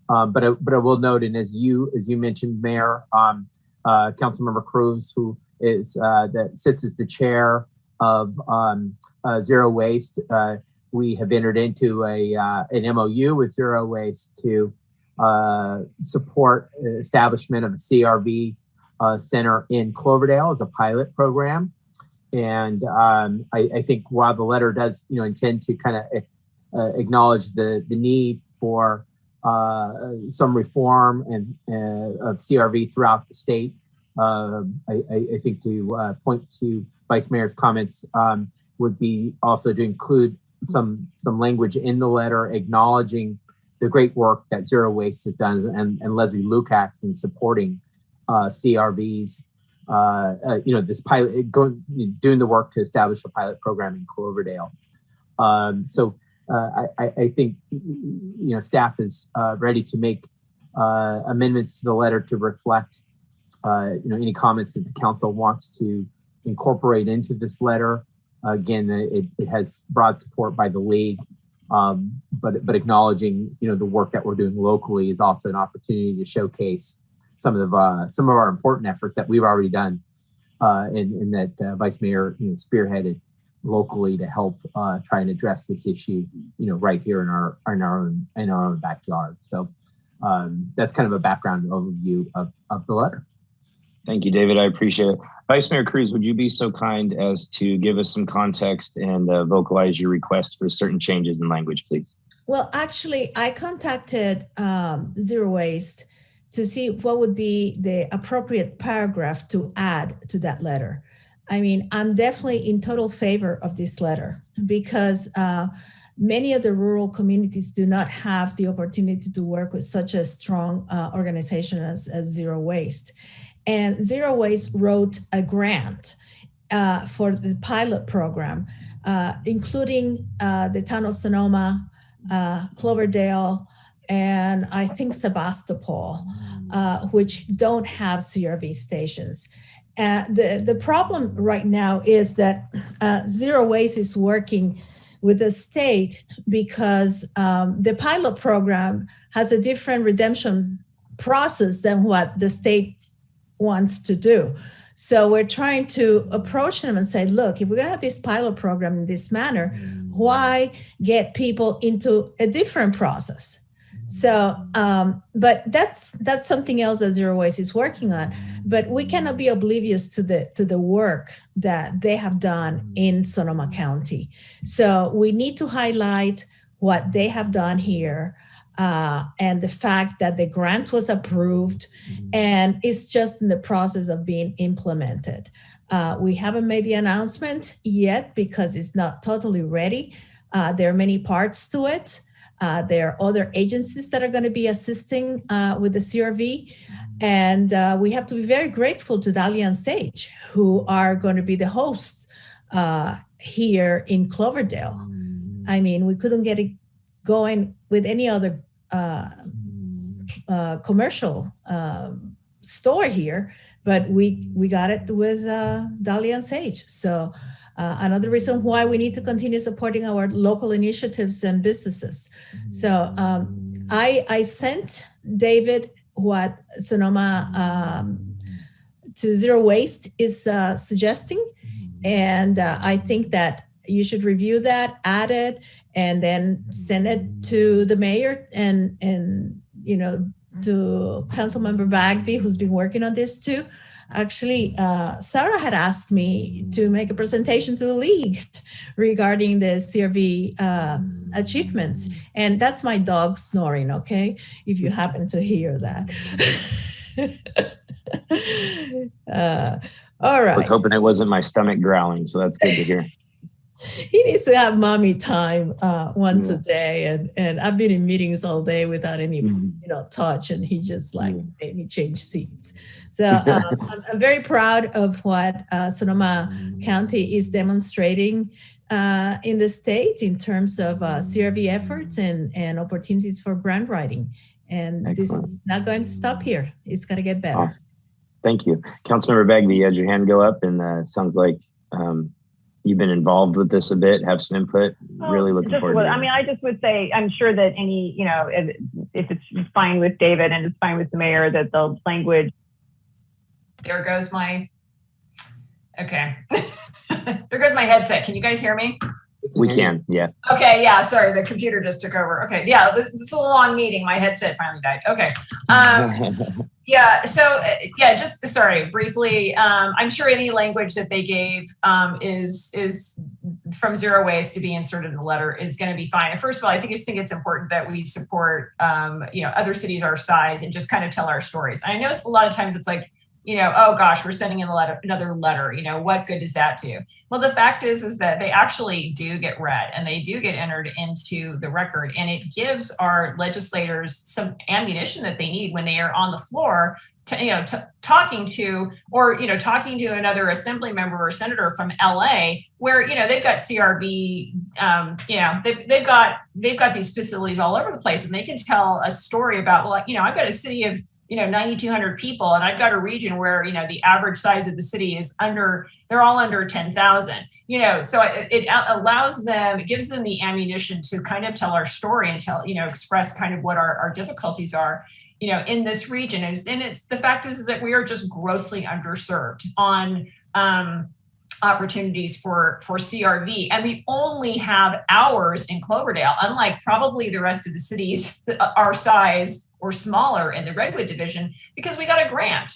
S7: But I will note, and as you mentioned, Mayor, Councilmember Cruz, who is that sits as the chair of Zero Waste, we have entered into an MOU with Zero Waste to support establishment of a CRV center in Cloverdale as a pilot program. And I think while the letter does, intend to kind of acknowledge the need for some reform and of CRV throughout the state, I think to point to Vice Mayor's comments would be also to include some language in the letter acknowledging the great work that Zero Waste has done and Leslie Lukacs in supporting CRVs. This pilot, doing the work to establish a pilot program in Cloverdale. So I think staff is ready to make amendments to the letter to reflect any comments that the council wants to incorporate into this letter. Again, it has broad support by the league, but acknowledging the work that we're doing locally is also an opportunity to showcase some of our important efforts that we've already done, and that Vice Mayor spearheaded locally to help try and address this issue, right here in our own backyard. So that's kind of a background overview of the letter.
S1: Thank you, David. I appreciate it. Vice Mayor Cruz, would you be so kind as to give us some context and vocalize your request for certain changes in language, please?
S5: Well, actually, I contacted Zero Waste to see what would be the appropriate paragraph to add to that letter. I mean, I'm definitely in total favor of this letter because many of the rural communities do not have the opportunity to work with such a strong organization as Zero Waste. And Zero Waste wrote a grant for the pilot program, including the town of Sonoma, Cloverdale, and I think Sebastopol, which don't have CRV stations. The problem right now is that Zero Waste is working with the state because the pilot program has a different redemption process than what the state wants to do. So we're trying to approach them and say, look, if we're going to have this pilot program in this manner, why get people into a different process? So, but that's something else that Zero Waste is working on. But we cannot be oblivious to the work that they have done in Sonoma County. So we need to highlight what they have done here, and the fact that the grant was approved and it's just in the process of being implemented. We haven't made the announcement yet because it's not totally ready. There are many parts to it. There are other agencies that are going to be assisting with the CRV. And we have to be very grateful to Dahlia and Sage, who are going to be the hosts here in Cloverdale. I mean, we couldn't get it going with any other commercial store here, but we got it with Dahlia and Sage. So another reason why we need to continue supporting our local initiatives and businesses. So I sent David what Sonoma to Zero Waste is suggesting. And I think that you should review that, add it, and then send it to the mayor and you know, to Councilmember Bagby, who's been working on this too. Actually, Sarah had asked me to make a presentation to the league regarding the CRV achievements. And that's my dog snoring, okay? If you happen to hear that. All right.
S1: I was hoping it wasn't my stomach growling, so that's good to hear.
S5: He needs to have mommy time once a day, and I've been in meetings all day without any you know, touch, and he just like made me change seats. So I'm very proud of what Sonoma County is demonstrating in the state in terms of CRV efforts and opportunities for grant writing. And Excellent. This is not going to stop here. It's going to get better.
S1: Awesome. Thank you. Councilmember Bagby, you had your hand go up, and sounds like you've been involved with this a bit, have some input. Really looking forward to it.
S2: I mean, I just would say, I'm sure that any, you know, if it's fine with David and it's fine with the mayor, that the language. There goes my, okay. There goes my headset. Can you guys hear me?
S1: We can, yeah.
S2: Okay, yeah, sorry, the computer just took over. Okay, yeah, it's a long meeting. My headset finally died. Okay. Yeah, so yeah, just sorry, briefly, I'm sure any language that they gave is from Zero Waste to be inserted in the letter is going to be fine. And first of all, I just think it's important that we support, you know, other cities our size and just kind of tell our stories. I know a lot of times it's like, you know, oh gosh, we're sending in another letter, you know, what good does that do? Well, the fact is that they actually do get read and they do get entered into the record, and it gives our legislators some ammunition that they need when they are on the floor to, you know, talking to another assembly member or senator from LA, where, you know, they've got CRV, you know, they've got these facilities all over the place, and they can tell a story about, well, you know, I've got a city of, you know, 9,200 people, and I've got a region where, you know, the average size of the city is they're all under 10,000, you know, so it allows them, it gives them the ammunition to kind of tell our story and you know, express kind of what our difficulties are, you know, in this region. And it's the fact is that we are just grossly underserved on opportunities for CRV. And we only have hours in Cloverdale, unlike probably the rest of the cities our size or smaller in the Redwood division, because we got a grant,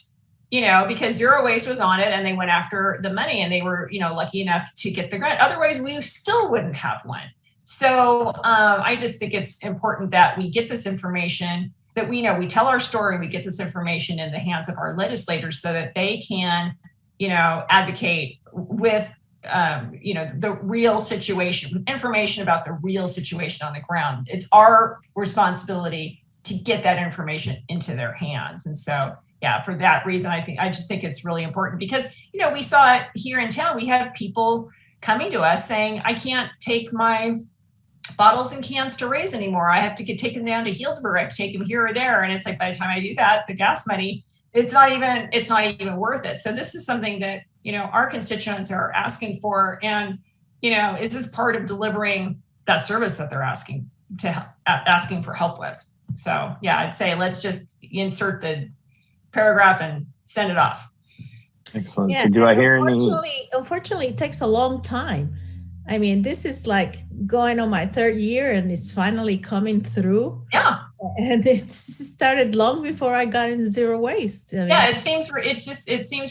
S2: you know, because Zero Waste was on it and they went after the money and they were, you know, lucky enough to get the grant. Otherwise, we still wouldn't have one. So I just think it's important that we get this information, that we know, we tell our story, we get this information in the hands of our legislators so that they can, you know, advocate with, you know, the real situation, with information about the real situation on the ground. It's our responsibility to get that information into their hands. And so, yeah, for that reason, I just think it's really important because, you know, we saw it here in town. We have people coming to us saying, I can't take my bottles and cans to Raise anymore. I have to take them down to Healdsburg. I have to take them here or there. And it's like, by the time I do that, the gas money, it's not even worth it. So this is something that, you know, our constituents are asking for. And, you know, is this part of delivering that service that they're asking for help with? So yeah, I'd say let's just insert the paragraph and send it off.
S1: Excellent. Yeah, so do I hear any?
S5: Unfortunately, it takes a long time. I mean, this is like going on my third year and it's finally coming through.
S2: Yeah.
S5: And it started long before I got into Zero Waste. I mean,
S2: yeah, it seems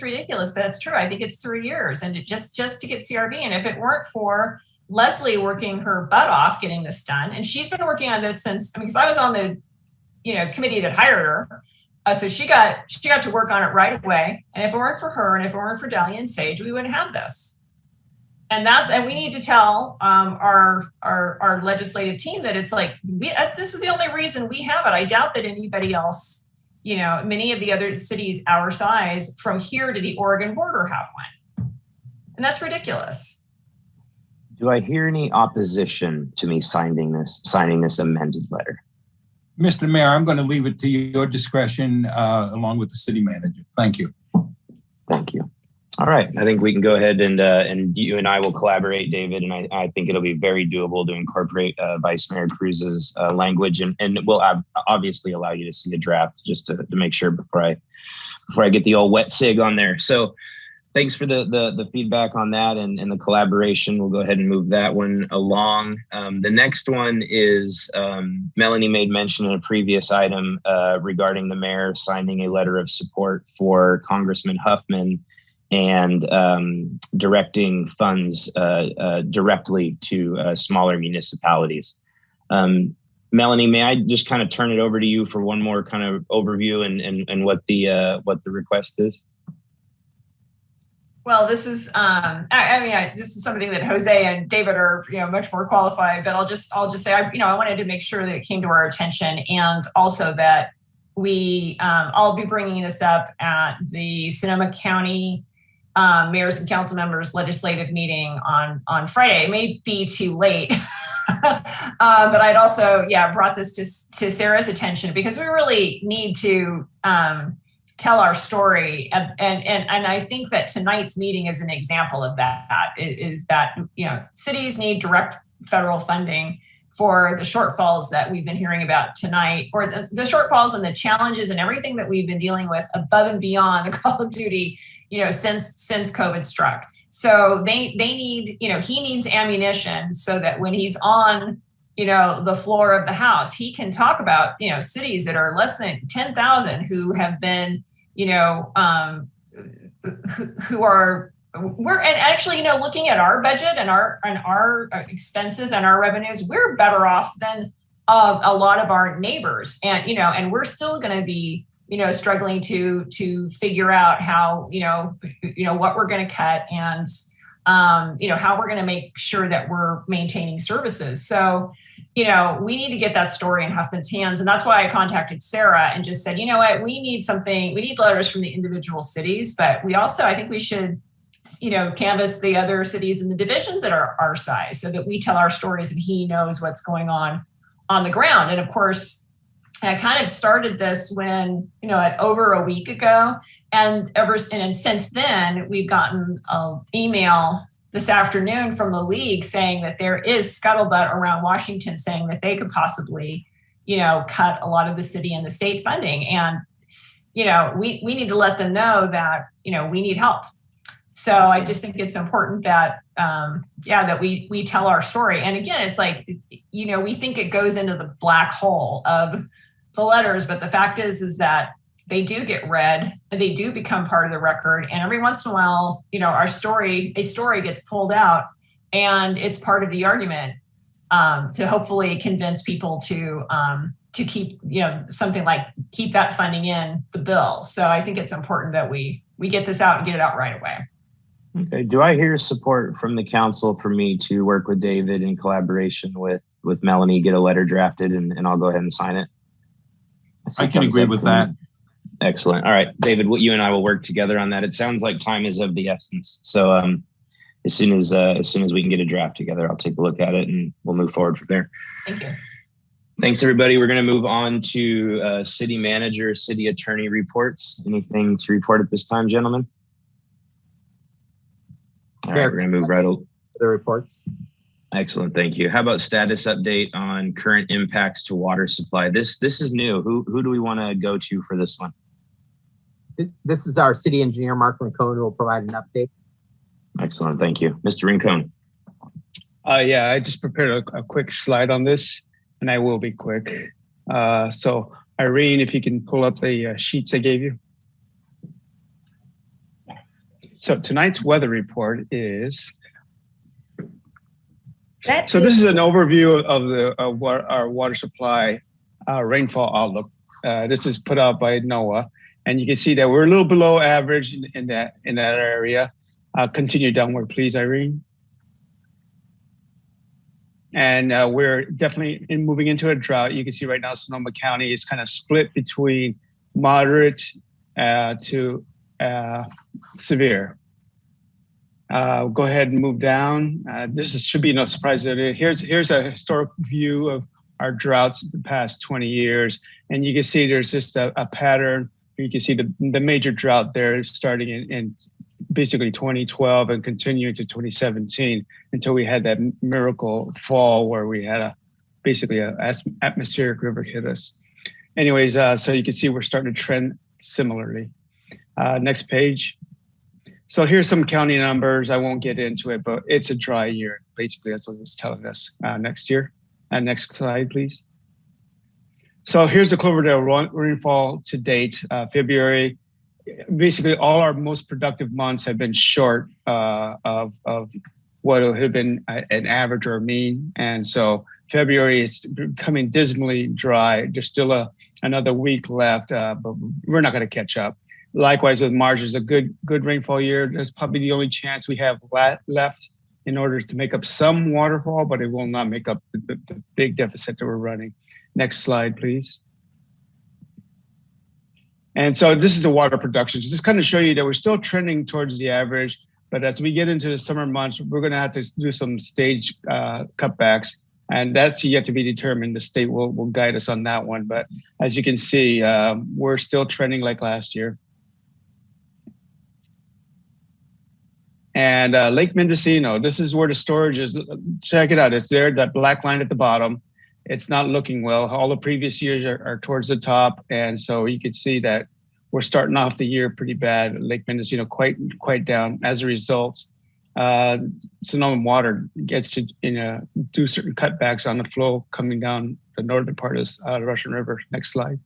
S2: ridiculous, but that's true. I think it's 3 years, and just to get CRV. And if it weren't for Leslie working her butt off getting this done, and she's been working on this since, I mean, because I was on the, you know, committee that hired her. So she got to work on it right away. And if it weren't for her, and if it weren't for Dahlia and Sage, we wouldn't have this. And we need to tell our legislative team that it's like, this is the only reason we have it. I doubt that anybody else, you know, many of the other cities our size from here to the Oregon border have one. And that's ridiculous.
S1: Do I hear any opposition to me signing this amended letter?
S4: Mr. Mayor, I'm going to leave it to your discretion along with the city manager. Thank you.
S1: Thank you. All right, I think we can go ahead and you and I will collaborate, David, and I think it'll be very doable to incorporate Vice Mayor Cruz's language, and we'll obviously allow you to see a draft just to make sure before I get the old wet sig on there. So thanks for the feedback on that and the collaboration. We'll go ahead and move that one along. The next one is Melanie made mention in a previous item regarding the mayor signing a letter of support for Congressman Huffman and directing funds directly to smaller municipalities. Melanie, may I just kind of turn it over to you for one more kind of overview and what the request is?
S21: Well, this is, this is something that Jose and David are, much more qualified. But I'll just say, I wanted to make sure that it came to our attention, and also that I'll be bringing this up at the Sonoma County mayors and council members legislative meeting on Friday. It may be too late, but I'd also, brought this to Sarah's attention because we really need to tell our story. And I think that tonight's meeting is an example of that, is that, cities need direct federal funding for the shortfalls that we've been hearing about tonight, or the shortfalls and the challenges and everything that we've been dealing with above and beyond the call of duty, since COVID struck. So they need, he needs ammunition so that when he's on, the floor of the House, he can talk about, cities that are less than 10,000 who have been, who are, and actually, looking at our budget and our expenses and our revenues, we're better off than a lot of our neighbors. And, and we're still going to be, struggling to figure out how, what we're going to cut and, how we're going to make sure that we're maintaining services. So, we need to get that story in Huffman's hands. And that's why I contacted Sarah and just said, what, we need letters from the individual cities, but we also, I think we should, canvass the other cities in the divisions that are our size so that we tell our stories and he knows what's going on the ground. And of course, I kind of started this when, over a week ago, and since then we've gotten an email this afternoon from the league saying that there is scuttlebutt around Washington saying that they could possibly, cut a lot of the city and the state funding. And, we need to let them know that, we need help. So I just think it's important that, that we tell our story. And again, it's like, we think it goes into the black hole of the letters, but the fact is that they do get read and they do become part of the record. And every once in a while, a story gets pulled out and it's part of the argument to hopefully convince people to keep, something like keep that funding in the bill. So I think it's important that we get this out and get it out right away.
S1: Okay. Do I hear support from the council for me to work with David in collaboration with Melanie, get a letter drafted and I'll go ahead and sign it?
S4: I can agree with that.
S1: Excellent. All right, David, you and I will work together on that. It sounds like time is of the essence. So as soon as we can get a draft together, I'll take a look at it and we'll move forward from there.
S21: Thank you.
S1: Thanks, everybody. We're going to move on to city manager, city attorney reports. Anything to report at this time, gentlemen? All right, we're going to move right over
S7: the reports.
S1: Excellent, thank you. How about status update on current impacts to water supply? This is new. Who do we want to go to for this one?
S7: This is our city engineer, Mark Rincon, who will provide an update.
S1: Excellent, thank you. Mr. Rincon.
S20: Yeah, I just prepared a quick slide on this, and I will be quick. So Irene, if you can pull up the sheets I gave you. So tonight's weather report is, this is an overview of our water supply rainfall outlook. This is put out by NOAA, and you can see that we're a little below average in that area. Continue downward, please, Irene. And we're definitely moving into a drought. You can see right now Sonoma County is kind of split between moderate to severe. Go ahead and move down. Should be no surprise. Here's a historic view of our droughts the past 20 years. And you can see there's just a pattern. You can see the major drought there starting in basically 2012 and continued to 2017 until we had that miracle fall where we had basically a atmospheric river hit us. Anyways, so you can see we're starting to trend similarly. Next page. So here's some county numbers. I won't get into it, but it's a dry year. Basically, that's what it's telling us next year. Next slide, please. So here's the Cloverdale rainfall to date, February. Basically, all our most productive months have been short of what would have been an average or a mean. And so February is becoming dismally dry. There's still another week left, but we're not going to catch up. Likewise with March, is a good rainfall year. That's probably the only chance we have left in order to make up some waterfall, but it will not make up the big deficit that we're running. Next slide, please. And so this is the water production. So this kind of show you that we're still trending towards the average, but as we get into the summer months, we're going to have to do some stage cutbacks, and that's yet to be determined. The state will guide us on that one. But as you can see, we're still trending like last year. And Lake Mendocino, this is where the storage is. Check it out. It's there, that black line at the bottom. It's not looking well. All the previous years are towards the top. And so you can see that we're starting off the year pretty bad. Lake Mendocino quite down. As a result, Sonoma Water gets to do certain cutbacks on the flow coming down the northern part of the Russian River. Next slide.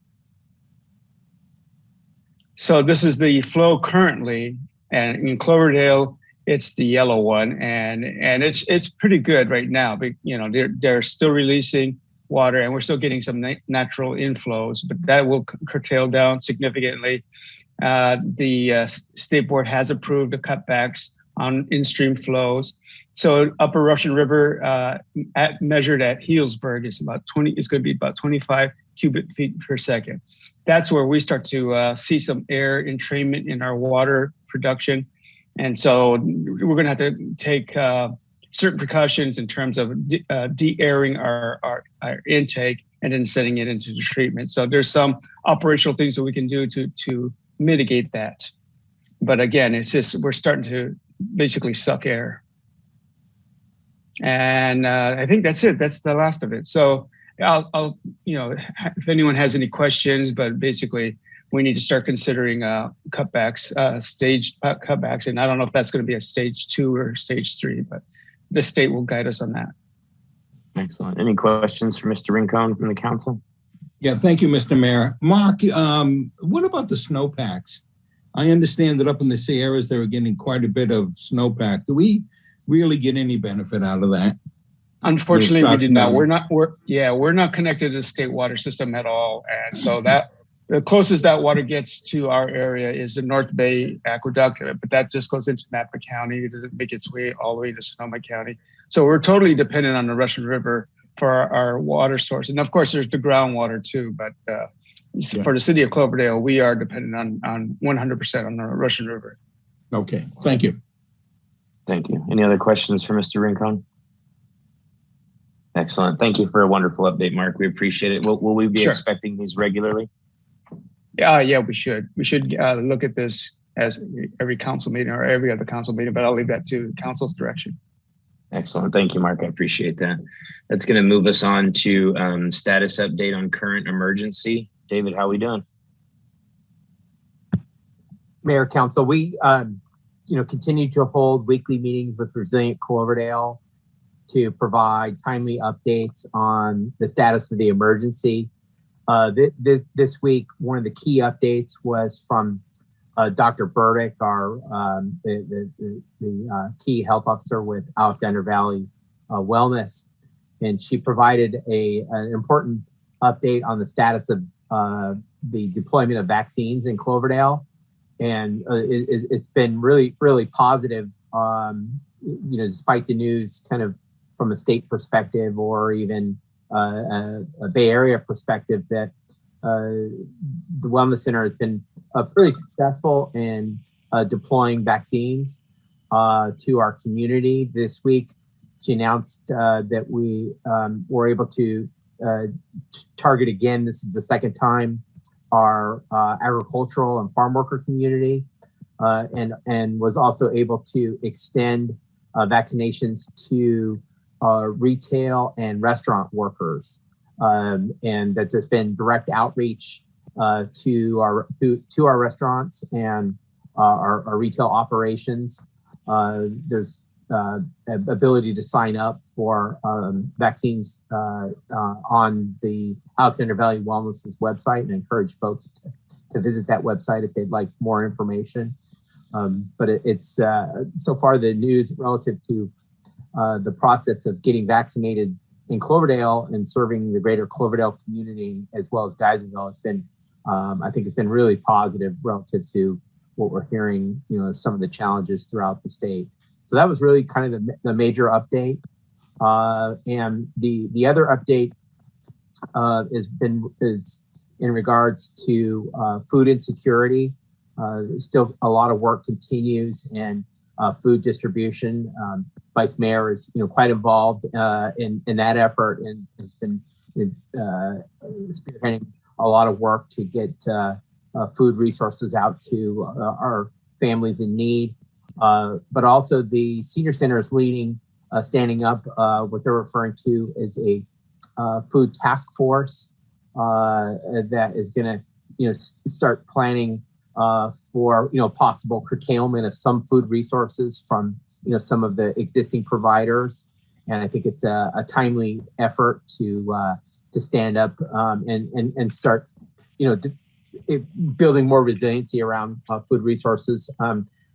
S20: So this is the flow currently. And in Cloverdale, it's the yellow one, and it's pretty good right now. But they're still releasing water, and we're still getting some natural inflows, but that will curtail down significantly. The state board has approved the cutbacks on in-stream flows. So Upper Russian River, measured at Healdsburg, is about 20. It's going to be about 25 cubic feet per second. That's where we start to see some air entrainment in our water production. And so we're going to have to take certain precautions in terms of de-airing our intake and then setting it into the treatment. So there's some operational things that we can do to mitigate that. But again, it's just we're starting to basically suck air. And I think that's it. That's the last of it. So I'll if anyone has any questions, but basically, we need to start considering cutbacks, staged cutbacks. And I don't know if that's going to be a stage 2 or stage 3, but the state will guide us on that.
S1: Excellent. Any questions for Mr. Rincon from the council?
S4: Yeah, thank you, Mr. Mayor. Mark, what about the snowpacks? I understand that up in the Sierras, they were getting quite a bit of snowpack. Do we really get any benefit out of that?
S20: Unfortunately, we did not. We're not connected to the state water system at all. And so the closest that water gets to our area is the North Bay Aqueduct, but that just goes into Napa County. It doesn't make its way all the way to Sonoma County. So we're totally dependent on the Russian River for our water source. And of course, there's the groundwater too, but for the city of Cloverdale, we are dependent on 100% on the Russian River.
S4: Okay, thank you.
S1: Thank you. Any other questions for Mr. Rincon? Excellent. Thank you for a wonderful update, Mark. We appreciate it. Will we be expecting these regularly?
S20: Yeah, we should. We should look at this as every council meeting or every other council meeting, but I'll leave that to council's direction.
S1: Excellent. Thank you, Mark. I appreciate that. That's going to move us on to status update on current emergency. David, how are we doing?
S7: Mayor, Council, we continue to hold weekly meetings with Resilient Cloverdale to provide timely updates on the status of the emergency. This week, one of the key updates was from Dr. Burdick, our the key health officer with Alexander Valley Wellness, and she provided an important update on the status of the deployment of vaccines in Cloverdale, and it's been really positive. Despite the news, kind of from a state perspective or even a Bay Area perspective, that the Wellness Center has been pretty successful in deploying vaccines to our community. This week, she announced that we were able to target again. This is the second time our agricultural and farm worker community. and was also able to extend vaccinations to retail and restaurant workers, and that there's been direct outreach to our restaurants and our retail operations. There's ability to sign up for vaccines on the Alexander Valley Wellness's website, and encourage folks to visit that website if they'd like more information. But it's so far the news relative to the process of getting vaccinated in Cloverdale and serving the greater Cloverdale community as well as Geyserville, it's been, I think it's been really positive relative to what we're hearing, some of the challenges throughout the state. So that was really kind of the major update. And the other update is in regards to food insecurity. Still a lot of work continues in food distribution. Vice Mayor is quite involved in that effort, and has been spearheading a lot of work to get food resources out to our families in need. But also the Senior Center is leading, standing up what they're referring to as a food task force that is going to start planning for possible curtailment of some food resources from some of the existing providers. And I think it's a timely effort to stand up and start building more resiliency around food resources.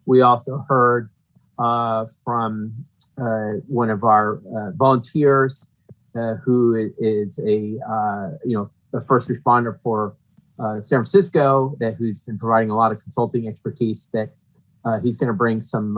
S7: We also heard from one of our volunteers who is a first responder for San Francisco, who's been providing a lot of consulting expertise, that he's going to bring some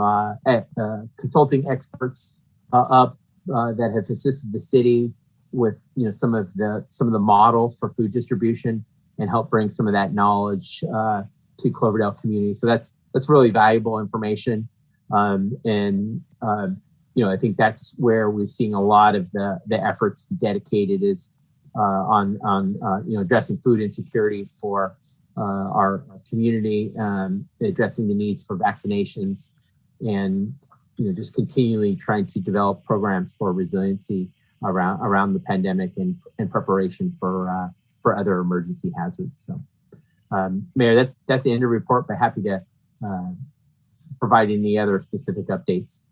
S7: consulting experts up that have assisted the city with some of the models for food distribution, and help bring some of that knowledge to Cloverdale community. So that's really valuable information, and I think that's where we're seeing a lot of the efforts dedicated is on addressing food insecurity for our community, addressing the needs for vaccinations, and just continually trying to develop programs for resiliency around the pandemic and in preparation for other emergency hazards. So, Mayor, that's the end of the report, but happy to provide any other specific updates.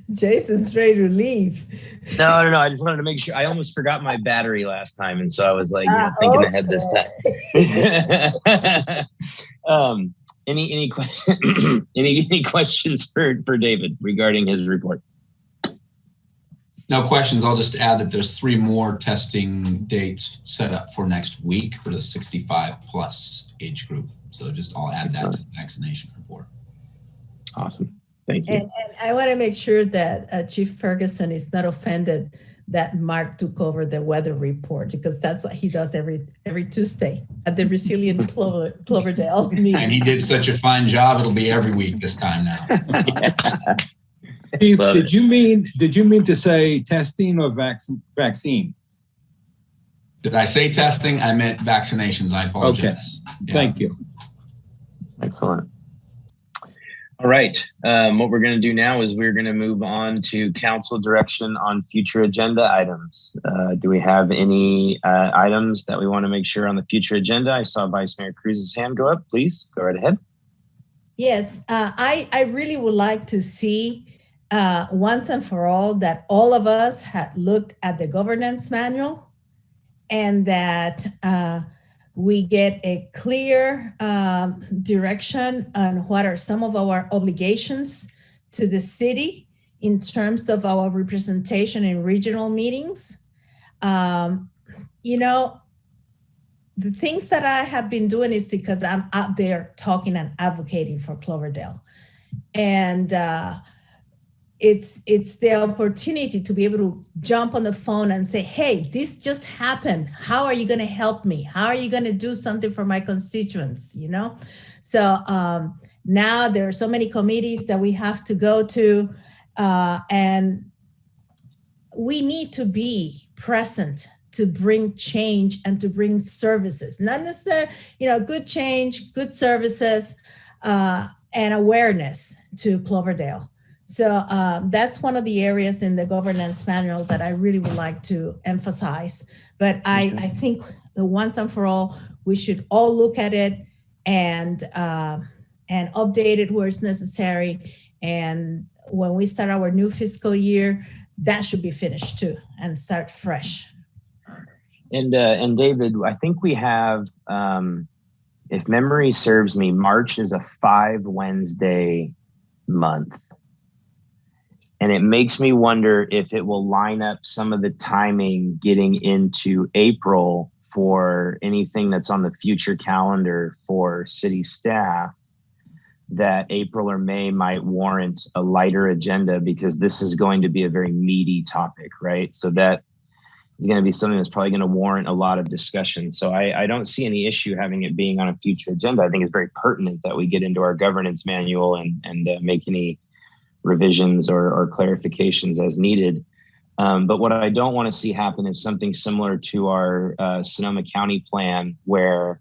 S5: Jason's ready to leave.
S1: No. I just wanted to make sure. I almost forgot my battery last time, and so I was like thinking ahead this time. Any questions for David regarding his report?
S9: No questions. I'll just add that there's 3 more testing dates set up for next week for the 65 plus age group. So I'll add that to the vaccination report.
S1: Awesome. Thank you.
S5: And I want to make sure that Chief Ferguson is not offended that Mark took over the weather report, because that's what he does every Tuesday at the Resilient Cloverdale meeting.
S9: And he did such a fine job. It'll be every week this time now.
S4: Chief, did you mean to say testing or vaccine?
S9: Did I say testing? I meant vaccinations. I apologize.
S4: Okay. Yeah. Thank you.
S1: Excellent. All right. What we're going to do now is we're going to move on to council direction on future agenda items. Do we have any items that we want to make sure on the future agenda? I saw Vice Mayor Cruz's hand go up. Please go right ahead.
S5: Yes, I really would like to see once and for all that all of us had looked at the governance manual, and that we get a clear direction on what are some of our obligations to the city in terms of our representation in regional meetings. The things that I have been doing is because I'm out there talking and advocating for Cloverdale. And it's the opportunity to be able to jump on the phone and say, hey, this just happened. How are you going to help me? How are you going to do something for my constituents? So now there are so many committees that we have to go to, and we need to be present to bring change and to bring services, not necessarily, good change, good services, and awareness to Cloverdale. So that's one of the areas in the governance manual that I really would like to emphasize. But I think the once and for all, we should all look at it and update it where it's necessary. And when we start our new fiscal year, that should be finished too and start fresh.
S1: And David, I think we have, if memory serves me, March is a 5 Wednesday month. And it makes me wonder if it will line up some of the timing getting into April for anything that's on the future calendar for city staff, that April or May might warrant a lighter agenda, because this is going to be a very meaty topic, right? So that is going to be something that's probably going to warrant a lot of discussion. So I don't see any issue having it being on a future agenda. I think it's very pertinent that we get into our governance manual and make any revisions or clarifications as needed. But what I don't want to see happen is something similar to our Sonoma County plan, where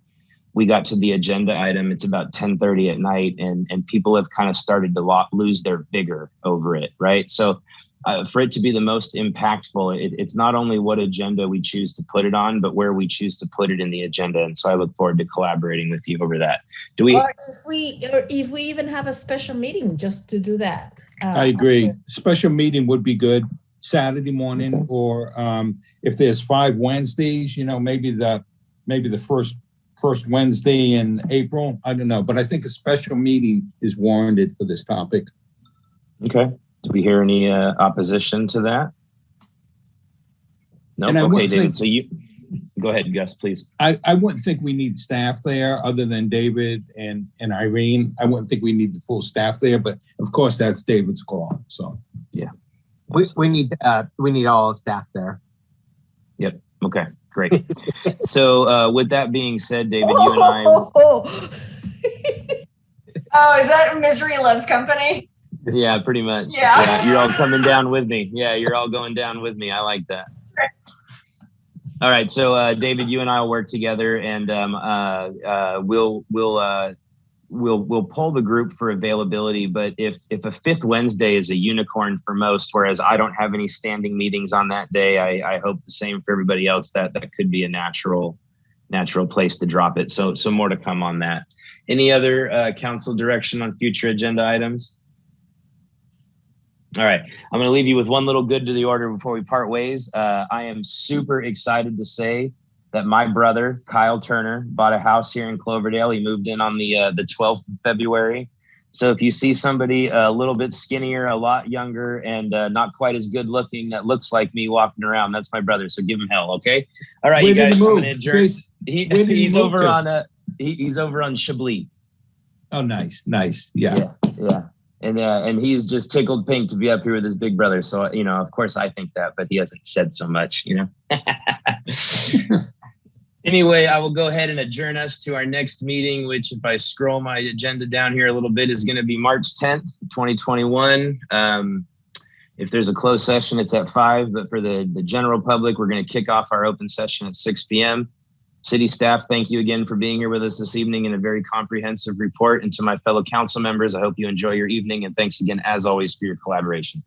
S1: we got to the agenda item, it's about 10:30 at night, and people have kind of started to lose their vigor over it, right? So for it to be the most impactful, it's not only what agenda we choose to put it on, but where we choose to put it in the agenda. And so I look forward to collaborating with you over that.
S5: Or if we even have a special meeting just to do that.
S4: I agree. Special meeting would be good. Saturday morning, or if there's 5 Wednesdays, maybe the first Wednesday in April. I don't know, but I think a special meeting is warranted for this topic.
S1: Okay. Do we hear any opposition to that? No. Okay, David. So you go ahead, Gus, please.
S4: I wouldn't think we need staff there other than David and Irene. I wouldn't think we need the full staff there, but of course that's David's call. So
S1: yeah.
S7: We need all staff there.
S1: Yep. Okay, great. So with that being said, David, you and I.
S19: Oh, is that Misery Loves Company?
S1: Yeah, pretty much.
S19: Yeah.
S1: You're all coming down with me. Yeah, you're all going down with me. I like that. All right. So David, you and I will work together, and we'll poll the group for availability. But if a 5th Wednesday is a unicorn for most, whereas I don't have any standing meetings on that day, I hope the same for everybody else, that could be a natural place to drop it. So more to come on that. Any other council direction on future agenda items? All right, I'm going to leave you with one little good to the order before we part ways. I am super excited to say that my brother, Kyle Turner, bought a house here in Cloverdale. He moved in on the 12th of February. So if you see somebody a little bit skinnier, a lot younger, and not quite as good looking that looks like me walking around, that's my brother. So give him hell, okay? All right, you guys, I'm going to adjourn. He's over on Chablis.
S4: Oh, nice. Yeah.
S1: And he's just tickled pink to be up here with his big brother. So, of course I think that, but he hasn't said so much, Anyway, I will go ahead and adjourn us to our next meeting, which, if I scroll my agenda down here a little bit, is going to be March 10th, 2021. If there's a closed session, it's at 5, but for the general public, we're going to kick off our open session at 6 p.m. City staff, thank you again for being here with us this evening in a very comprehensive report. And to my fellow council members, I hope you enjoy your evening. And thanks again, as always, for your collaboration.